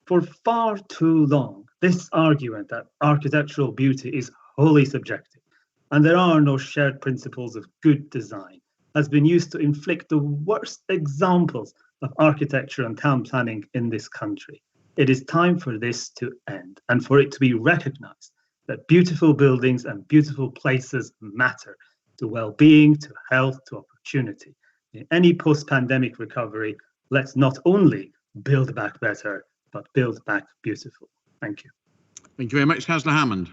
For far too long, this argument that architectural beauty is wholly subjective and there are no shared principles of good design has been used to inflict the worst examples of architecture and town planning in this country. It is time for this to end and for it to be recognized that beautiful buildings and beautiful places matter to well-being, to health, to opportunity. In any post-pandemic recovery, let's not only build back better, but build back beautiful. Thank you. Thank you very much, Councillor Hammond.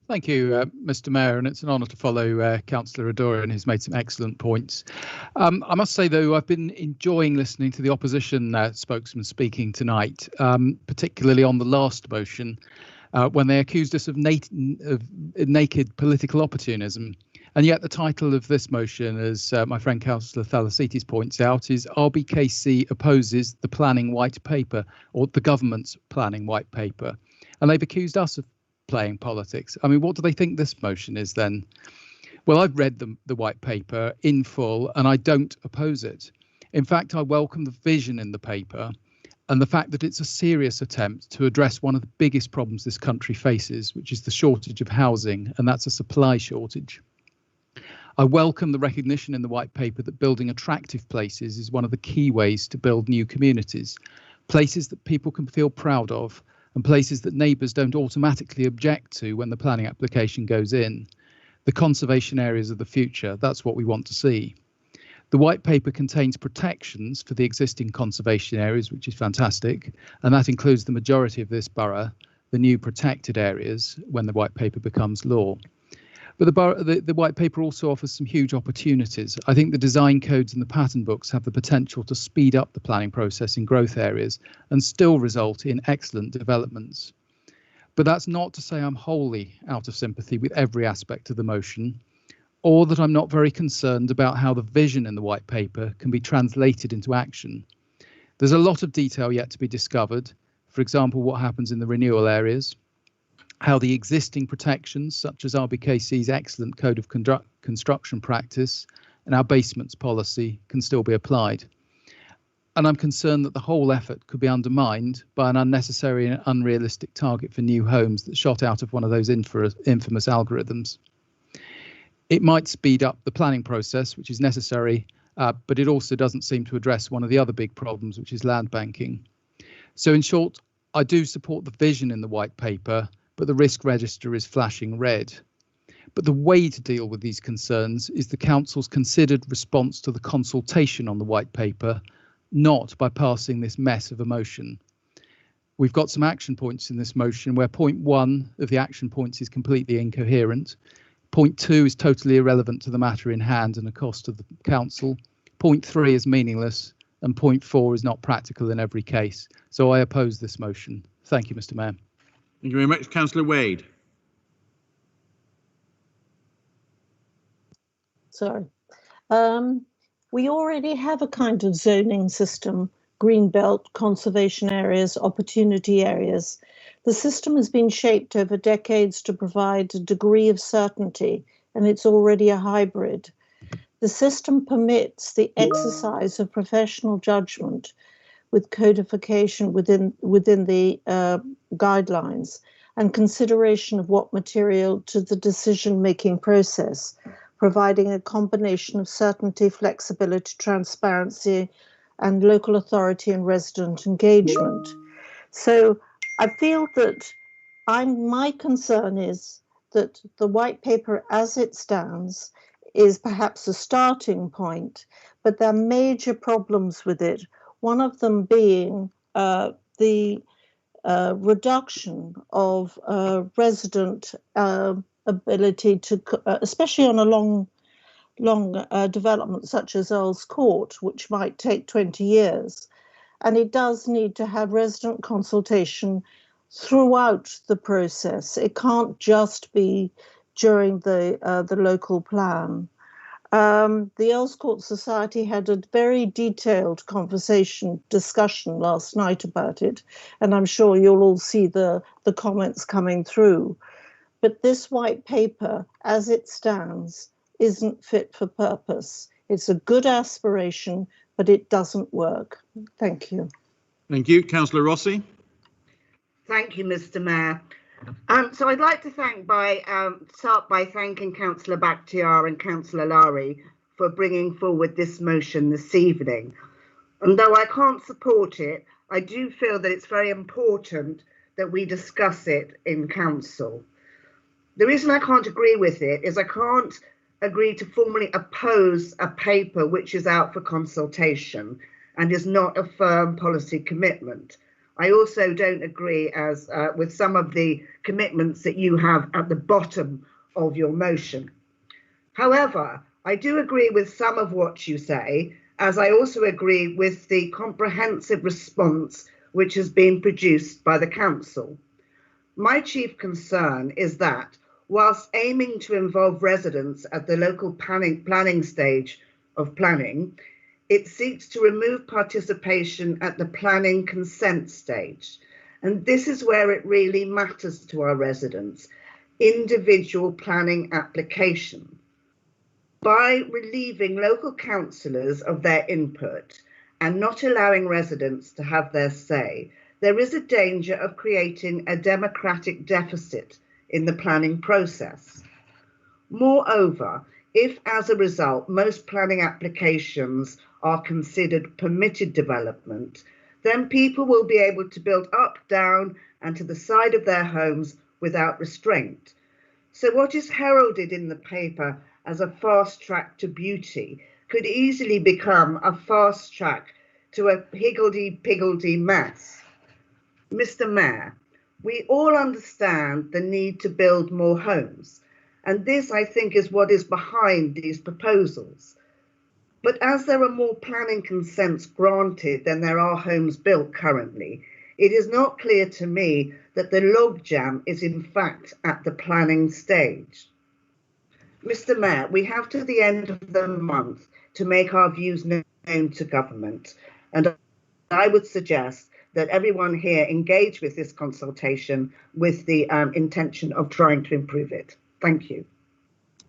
Thank you, Mr. Mayor, and it's an honour to follow Councillor Adurian, who's made some excellent points. I must say, though, I've been enjoying listening to the opposition spokesman speaking tonight, particularly on the last motion, when they accused us of naked political opportunism. And yet the title of this motion, as my friend Councillor Thalasitis points out, is RBKC opposes the planning white paper, or the government's planning white paper. And they've accused us of playing politics. I mean, what do they think this motion is then? Well, I've read the white paper in full and I don't oppose it. In fact, I welcome the vision in the paper and the fact that it's a serious attempt to address one of the biggest problems this country faces, which is the shortage of housing, and that's a supply shortage. I welcome the recognition in the white paper that building attractive places is one of the key ways to build new communities, places that people can feel proud of, and places that neighbours don't automatically object to when the planning application goes in. the conservation areas of the future. That's what we want to see. The white paper contains protections for the existing conservation areas, which is fantastic, and that includes the majority of this borough, the new protected areas, when the white paper becomes law. But the white paper also offers some huge opportunities. I think the design codes and the pattern books have the potential to speed up the planning process in growth areas and still result in excellent developments. But that's not to say I'm wholly out of sympathy with every aspect of the motion, or that I'm not very concerned about how the vision in the white paper can be translated into action. There's a lot of detail yet to be discovered. For example, what happens in the renewal areas, how the existing protections, such as RBKC's excellent code of construction practice and our basements policy, can still be applied. And I'm concerned that the whole effort could be undermined by an unnecessary and unrealistic target for new homes that shot out of one of those infamous algorithms. It might speed up the planning process, which is necessary, but it also doesn't seem to address one of the other big problems, which is land banking. So in short, I do support the vision in the white paper, but the risk register is flashing red. But the way to deal with these concerns is the Council's considered response to the consultation on the white paper, not by passing this mess of a motion. We've got some action points in this motion where point 1 of the action points is completely incoherent. Point 2 is totally irrelevant to the matter in hand and the cost of the Council. Point 3 is meaningless, and point 4 is not practical in every case. So I oppose this motion. Thank you, Mr. Mayor. Thank you very much. Councillor Wade. Sorry. We already have a kind of zoning system, greenbelt, conservation areas, opportunity areas. The system has been shaped over decades to provide a degree of certainty, and it's already a hybrid. The system permits the exercise of professional judgment with codification within the guidelines and consideration of what material to the decision-making process, providing a combination of certainty, flexibility, transparency, and local authority and resident engagement. So I feel that my concern is that the white paper as it stands is perhaps a starting point, but there are major problems with it. One of them being the reduction of resident ability to, especially on a long development such as Earl's Court, which might take 20 years. And it does need to have resident consultation throughout the process. It can't just be during the local plan. The Earl's Court Society had a very detailed discussion last night about it, and I'm sure you'll all see the comments coming through. But this white paper, as it stands, isn't fit for purpose. It's a good aspiration, but it doesn't work. Thank you. Thank you. Councillor Rossi. Thank you, Mr. Mayor. So I'd like to start by thanking Councillor Bakhtiar and Councillor Lari for bringing forward this motion this evening. And though I can't support it, I do feel that it's very important that we discuss it in Council. The reason I can't agree with it is I can't agree to formally oppose a paper which is out for consultation and is not a firm policy commitment. I also don't agree with some of the commitments that you have at the bottom of your motion. However, I do agree with some of what you say, as I also agree with the comprehensive response which has been produced by the Council. My chief concern is that, whilst aiming to involve residents at the local planning stage of planning, it seeks to remove participation at the planning consent stage. And this is where it really matters to our residents, individual planning application. By relieving local councillors of their input and not allowing residents to have their say, there is a danger of creating a democratic deficit in the planning process. Moreover, if as a result most planning applications are considered permitted development, then people will be able to build up, down, and to the side of their homes without restraint. So what is heralded in the paper as a fast track to beauty could easily become a fast track to a higgledy-piggledy mess. Mr. Mayor, we all understand the need to build more homes, and this, I think, is what is behind these proposals. But as there are more planning consents granted than there are homes built currently, it is not clear to me that the logjam is in fact at the planning stage. Mr. Mayor, we have to the end of the month to make our views known to government, and I would suggest that everyone here engage with this consultation with the intention of trying to improve it. Thank you.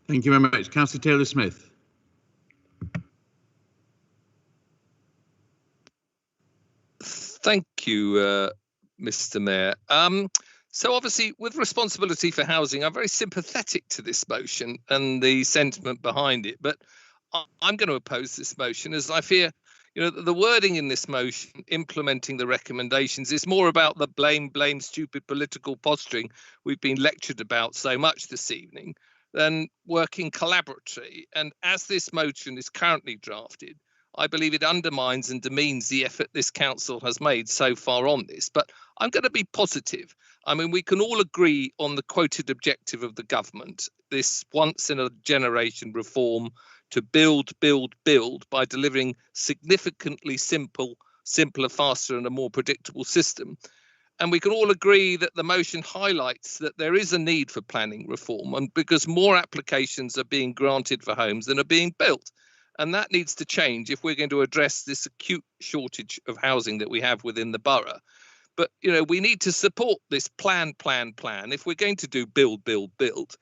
Thank you very much. Councillor Taylor-Smith. Thank you, Mr. Mayor. So obviously, with responsibility for housing, I'm very sympathetic to this motion and the sentiment behind it, but I'm going to oppose this motion as I fear, the wording in this motion, implementing the recommendations, is more about the blame, stupid political posturing we've been lectured about so much this evening than working collaboratively. And as this motion is currently drafted, I believe it undermines and demeans the effort this council has made so far on this. But I'm going to be positive. I mean, we can all agree on the quoted objective of the government, this once in a generation reform to build by delivering significantly simpler, faster and a more predictable system. And we can all agree that the motion highlights that there is a need for planning reform, and because more applications are being granted for homes than are being built. And that needs to change if we're going to address this acute shortage of housing that we have within the borough. But, we need to support this plan if we're going to do build.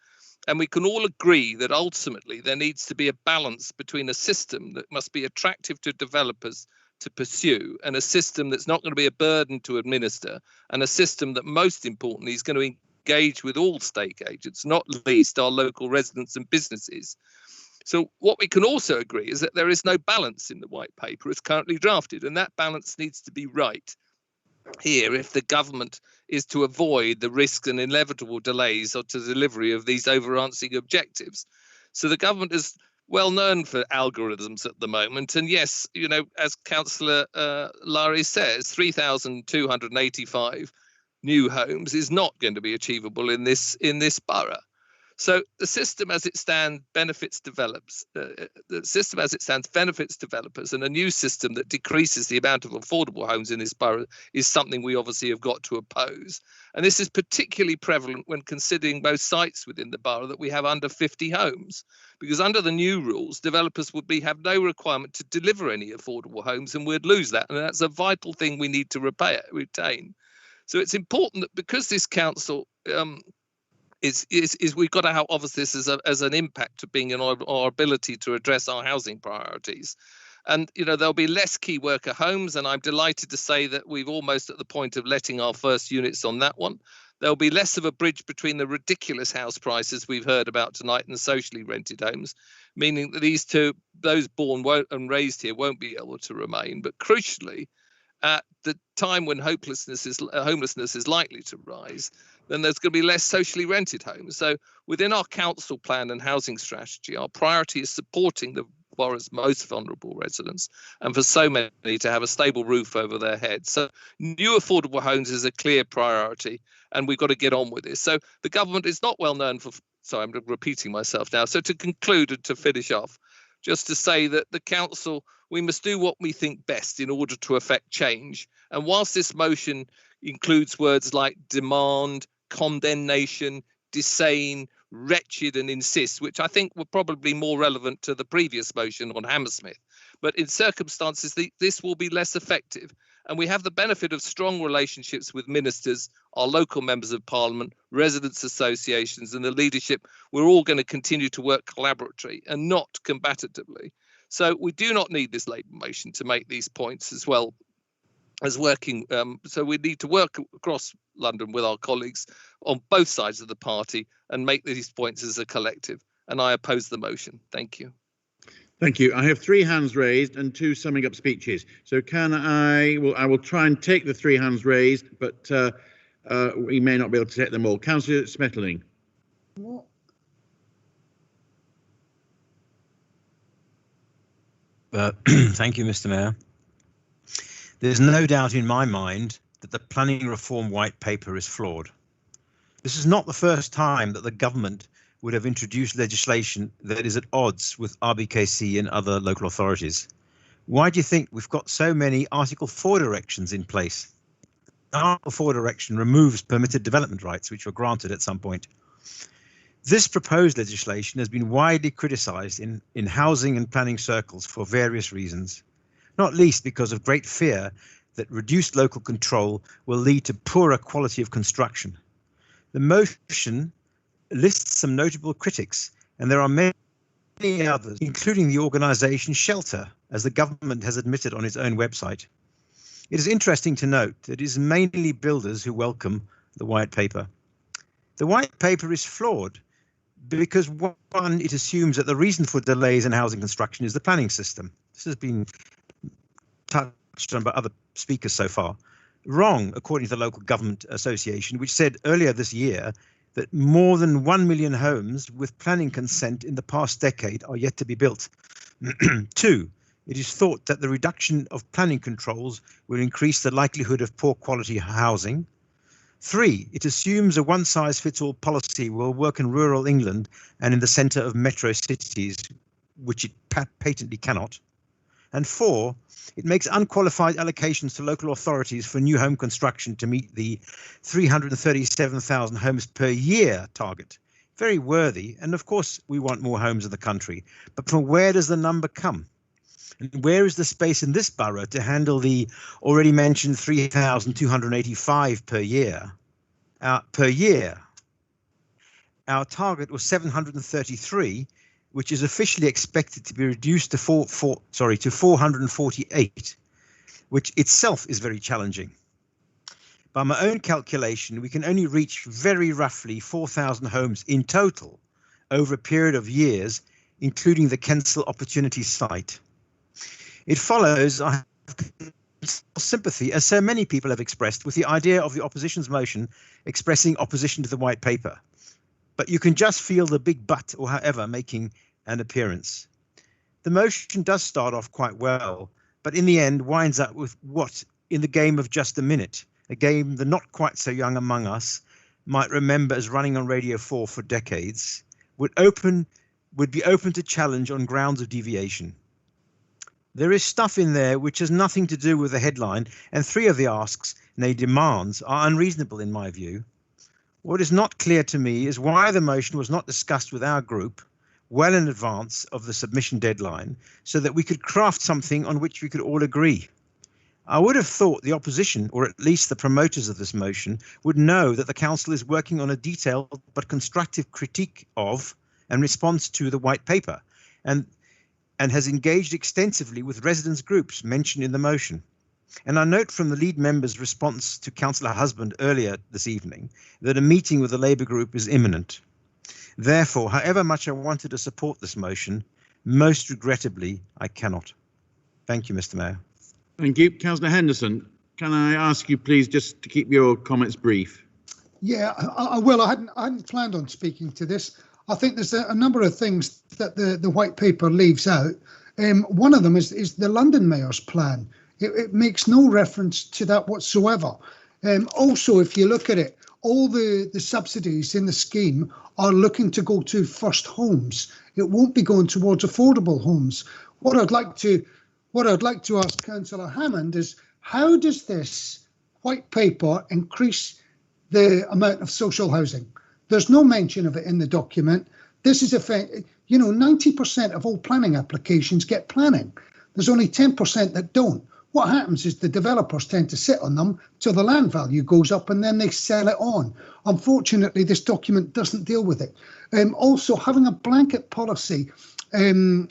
And we can all agree that ultimately there needs to be a balance between a system that must be attractive to developers to pursue and a system that's not going to be a burden to administer, and a system that most importantly is going to engage with all stake agents, not least our local residents and businesses. So what we can also agree is that there is no balance in the white paper as currently drafted, and that balance needs to be right here if the government is to avoid the risks and inevitable delays to delivery of these overarching objectives. So the government is well known for algorithms at the moment, and yes, as Councillor Lowry says, 3,285 new homes is not going to be achievable in this borough. So the system as it stands benefits developers, and a new system that decreases the amount of affordable homes in this borough is something we obviously have got to oppose. And this is particularly prevalent when considering most sites within the borough that we have under 50 homes, because under the new rules, developers would have no requirement to deliver any affordable homes, and we'd lose that. And that's a vital thing we need to retain. So it's important that because this council is we've got to have obviously this as an impact to being in our ability to address our housing priorities. And there'll be less key worker homes, and I'm delighted to say that we've almost at the point of letting our first units on that one. There'll be less of a bridge between the ridiculous house prices we've heard about tonight and the socially rented homes, meaning that those born and raised here won't be able to remain. But crucially, at the time when homelessness is likely to rise, then there's going to be less socially rented homes. So within our council plan and housing strategy, our priority is supporting the borough's most vulnerable residents, and for so many to have a stable roof over their heads. So new affordable homes is a clear priority, and we've got to get on with this. So the government is not well known for, sorry, I'm repeating myself now. So to conclude and to finish off, just to say that the council, we must do what we think best in order to effect change. And whilst this motion includes words like demand, condemnation, disdain, wretched and insist, which I think were probably more relevant to the previous motion on Hammersmith, but in circumstances this will be less effective. And we have the benefit of strong relationships with ministers, our local members of parliament, residents associations and the leadership. We're all going to continue to work collaboratively and not combatively. So we do not need this Labour motion to make these points as well as working. So we need to work across London with our colleagues on both sides of the party and make these points as a collective. And I oppose the motion. Thank you. Thank you. I have 3 hands raised and 2 summing up speeches. So I will try and take the 3 hands raised, but we may not be able to take them all. Councillor Smetterling. Thank you, Mr. Mayor. There's no doubt in my mind that the planning reform white paper is flawed. This is not the first time that the government would have introduced legislation that is at odds with RBKC and other local authorities. Why do you think we've got so many Article 4 directions in place? Article 4 direction removes permitted development rights, which were granted at some point. This proposed legislation has been widely criticised in housing and planning circles for various reasons, not least because of great fear that reduced local control will lead to poorer quality of construction. The motion lists some notable critics, and there are many others, including the organisation Shelter, as the government has admitted on its own website. It is interesting to note that it is mainly builders who welcome the white paper. The white paper is flawed because, one, it assumes that the reason for delays in housing construction is the planning system. This has been touched on by other speakers so far. Wrong, according to the Local Government Association, which said earlier this year that more than 1 million homes with planning consent in the past decade are yet to be built. 2, it is thought that the reduction of planning controls will increase the likelihood of poor quality housing. 3, it assumes a one-size-fits-all policy will work in rural England and in the centre of metro cities, which it patently cannot. And 4, it makes unqualified allocations to local authorities for new home construction to meet the 337,000 homes per year target. Very worthy, and of course we want more homes in the country, but from where does the number come? And where is the space in this borough to handle the already mentioned 3,285 per year? Our target was 733, which is officially expected to be reduced to 448, which itself is very challenging. By my own calculation, we can only reach very roughly 4,000 homes in total over a period of years, including the Kensal Opportunity site. It follows I have sympathy, as so many people have expressed, with the idea of the opposition's motion expressing opposition to the white paper. But you can just feel the big but, or however, making an appearance. The motion does start off quite well, but in the end winds up with what, in the game of just a minute, a game the not quite so young among us might remember as running on Radio 4 for decades, would be open to challenge on grounds of deviation. There is stuff in there which has nothing to do with the headline, and 3 of the asks, nay demands, are unreasonable in my view. What is not clear to me is why the motion was not discussed with our group well in advance of the submission deadline, so that we could craft something on which we could all agree. I would have thought the opposition, or at least the promoters of this motion, would know that the council is working on a detailed but constructive critique of and response to the white paper, and has engaged extensively with residents' groups mentioned in the motion. And I note from the lead member's response to Councillor Husband earlier this evening that a meeting with the Labour group is imminent. Therefore, however much I wanted to support this motion, most regrettably, I cannot. Thank you, Mr. Mayor. Thank you. Councillor Henderson, can I ask you please just to keep your comments brief? Yeah, I will. I hadn't planned on speaking to this. I think there's a number of things that the white paper leaves out. One of them is the London Mayor's plan. It makes no reference to that whatsoever. Also, if you look at it, all the subsidies in the scheme are looking to go to first homes. It won't be going towards affordable homes. What I'd like to ask Councillor Hammond is, how does this white paper increase the amount of social housing? There's no mention of it in the document. This is 90% of all planning applications get planning. There's only 10% that don't. What happens is the developers tend to sit on them till the land value goes up and then they sell it on. Unfortunately, this document doesn't deal with it. Also, having a blanket policy on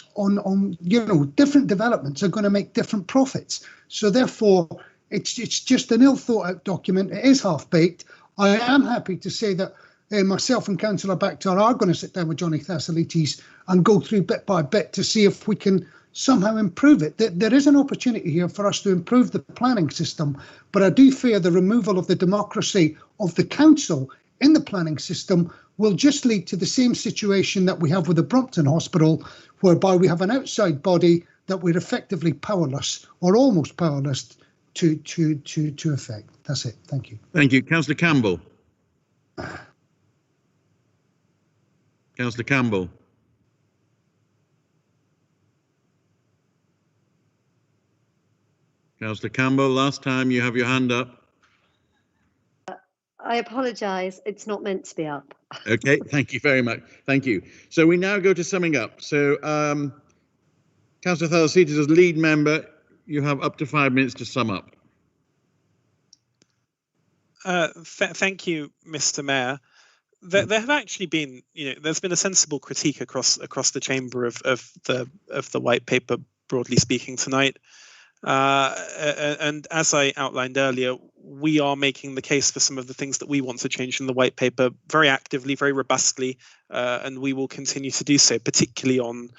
different developments are going to make different profits. So therefore, it's just an ill thought out document. It is half baked. I am happy to say that myself and Councillor Bakhtar are going to sit down with Johnny Thasilides and go through bit by bit to see if we can somehow improve it. There is an opportunity here for us to improve the planning system, but I do fear the removal of the democracy of the council in the planning system will just lead to the same situation that we have with the Brompton Hospital, whereby we have an outside body that we're effectively powerless or almost powerless to affect. That's it. Thank you. Thank you. Councillor Campbell. Councillor Campbell. Councillor Campbell, last time you have your hand up. I apologise, it's not meant to be up. Okay, thank you very much. Thank you. So we now go to summing up. So Councillor Thalasides, as lead member, you have up to 5 minutes to sum up. Thank you, Mr. Mayor. There have actually been, there's been a sensible critique across the chamber of the white paper, broadly speaking, tonight. And as I outlined earlier, we are making the case for some of the things that we want to change in the white paper very actively, very robustly, and we will continue to do so, particularly on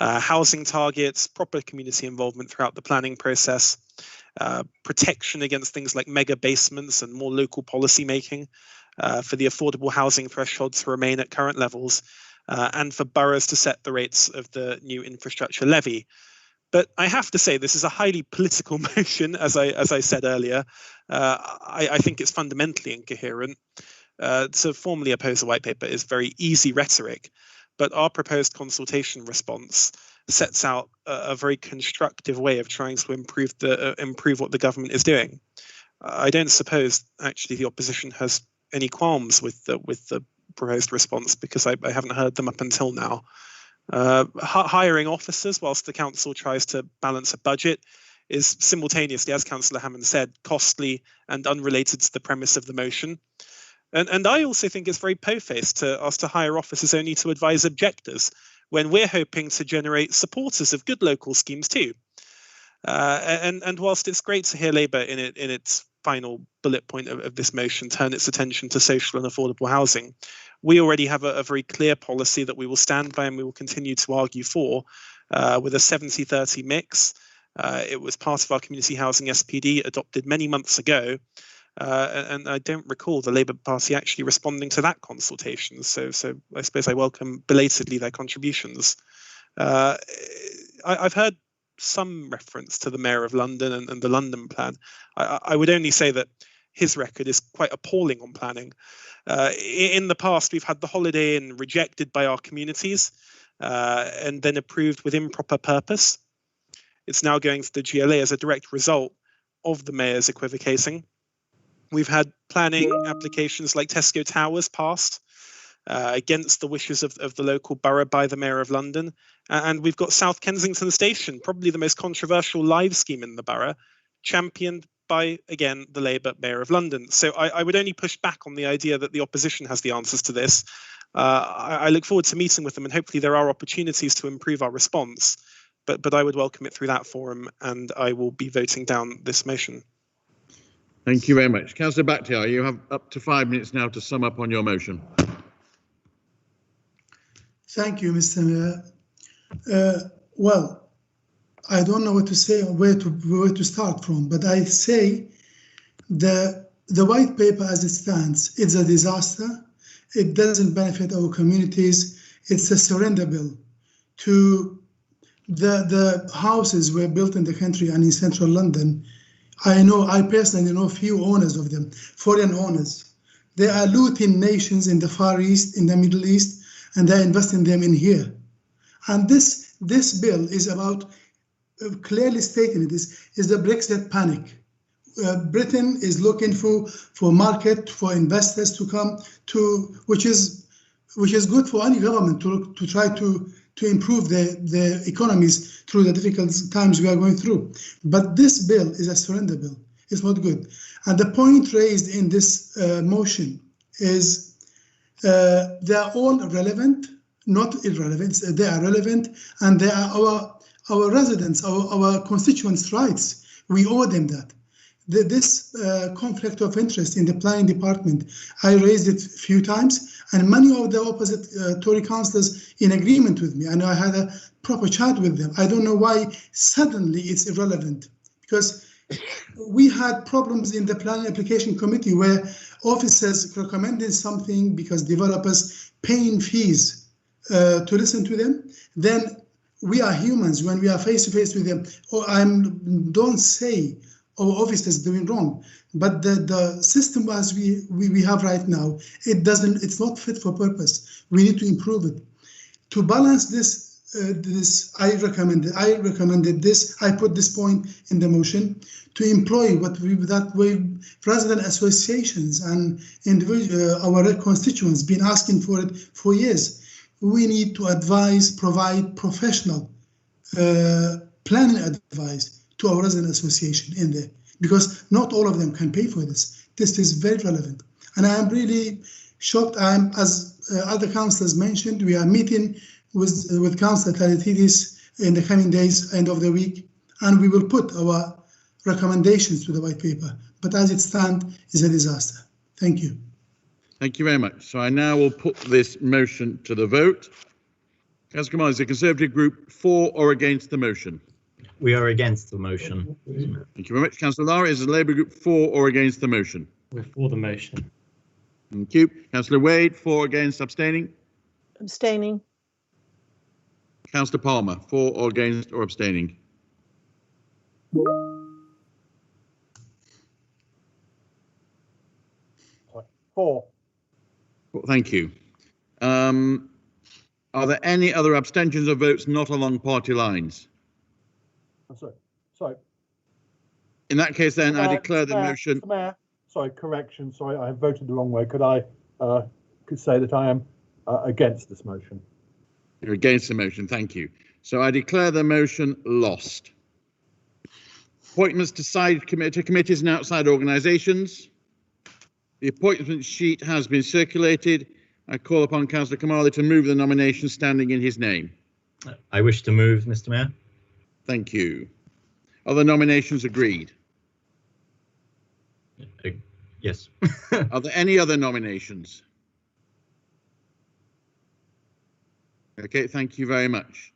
housing targets, proper community involvement throughout the planning process, protection against things like mega basements and more local policy making, for the affordable housing threshold to remain at current levels, and for boroughs to set the rates of the new infrastructure levy. But I have to say, this is a highly political motion, as I said earlier. I think it's fundamentally incoherent. To formally oppose a white paper is very easy rhetoric, but our proposed consultation response sets out a very constructive way of trying to improve what the government is doing. I don't suppose actually the opposition has any qualms with the proposed response, because I haven't heard them up until now. Hiring officers whilst the council tries to balance a budget is simultaneously, as Councillor Hammond said, costly and unrelated to the premise of the motion. And I also think it's very po-faced to ask to hire officers only to advise objectors, when we're hoping to generate supporters of good local schemes too. And whilst it's great to hear Labour in its final bullet point of this motion turn its attention to social and affordable housing, we already have a very clear policy that we will stand by and we will continue to argue for, with a 70-30 mix. It was part of our community housing SPD adopted many months ago, and I don't recall the Labour Party actually responding to that consultation. So I suppose I welcome belatedly their contributions. I've heard some reference to the Mayor of London and the London plan. I would only say that his record is quite appalling on planning. In the past, we've had the Holiday Inn rejected by our communities and then approved with improper purpose. It's now going to the GLA as a direct result of the Mayor's equivocating. We've had planning applications like Tesco Towers passed against the wishes of the local borough by the Mayor of London. And we've got South Kensington Station, probably the most controversial live scheme in the borough, championed by, again, the Labour Mayor of London. So I would only push back on the idea that the opposition has the answers to this. I look forward to meeting with them, and hopefully there are opportunities to improve our response. But I would welcome it through that forum, and I will be voting down this motion. Thank you very much. Councillor Bakhtiar, you have up to 5 minutes now to sum up on your motion. Thank you, Mr. Mayor. Well, I don't know what to say or where to start from, but I say the white paper as it stands, it's a disaster. It doesn't benefit our communities. It's a surrender bill to the houses were built in the country and in central London. I personally know few owners of them, foreign owners. They are looting nations in the Far East, in the Middle East, and they're investing them in here. And this bill is about, clearly stating this, is the Brexit panic. Britain is looking for market, for investors to come to, which is good for any government to try to improve the economies through the difficult times we are going through. But this bill is a surrender bill. It's not good. And the point raised in this motion is they are all relevant, not irrelevant. They are relevant, and they are our residents, our constituents' rights. We owe them that. This conflict of interest in the planning department, I raised it a few times, and many of the opposite Tory councillors in agreement with me, and I had a proper chat with them. I don't know why suddenly it's irrelevant, because we had problems in the planning application committee where officers recommended something because developers paying fees to listen to them. Then we are humans. When we are face to face with them, don't say our office is doing wrong, but the system as we have right now, it's not fit for purpose. We need to improve it. To balance this, I recommended this. I put this point in the motion to employ that way, rather than associations and our constituents been asking for it for years. We need to provide professional planning advice to our resident association in there, because not all of them can pay for this. This is very relevant, and I am really shocked. As other councillors mentioned, we are meeting with Councillor Taratidis in the coming days, end of the week, and we will put our recommendations to the white paper. But as it stands, it's a disaster. Thank you. Thank you very much. So I now will put this motion to the vote. Councillor Kamali, is the Conservative Group for or against the motion? We are against the motion. Thank you very much. Councillor Lowry, is the Labour Group for or against the motion? We're for the motion. Thank you. Councillor Wade, for, against, abstaining? Abstaining. Councillor Palmer, for or against or abstaining? For. Well, thank you. Are there any other abstentions or votes not along party lines? I'm sorry. In that case, then I declare the Mayor, motion. Mr. Mayor, sorry, correction. Sorry, I have voted the wrong way. Could I say that I am against this motion? You're against the motion. Thank you. So I declare the motion lost. Appointments to committees and outside organisations. The appointment sheet has been circulated. I call upon Councillor Kamali to move the nomination standing in his name. I wish to move, Mr. Mayor. Thank you. Are the nominations agreed? Yes. Are there any other nominations? Okay, thank you very much.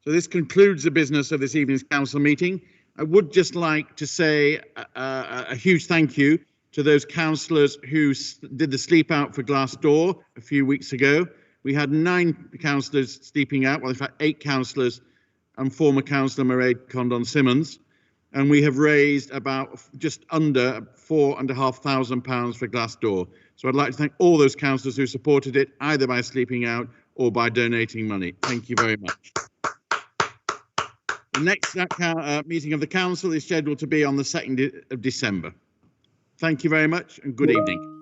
So this concludes the business of this evening's council meeting. I would just like to say a huge thank you to those councillors who did the sleep out for Glassdoor a few weeks ago. We had 9 councillors sleeping out, well, in fact, 8 councillors and former councillor Mairead Condon-Simmons. And we have raised about just under £4,500 for Glassdoor. So I'd like to thank all those councillors who supported it, either by sleeping out or by donating money. Thank you very much. The next meeting of the council is scheduled to be on the 2nd of December. Thank you very much and good evening.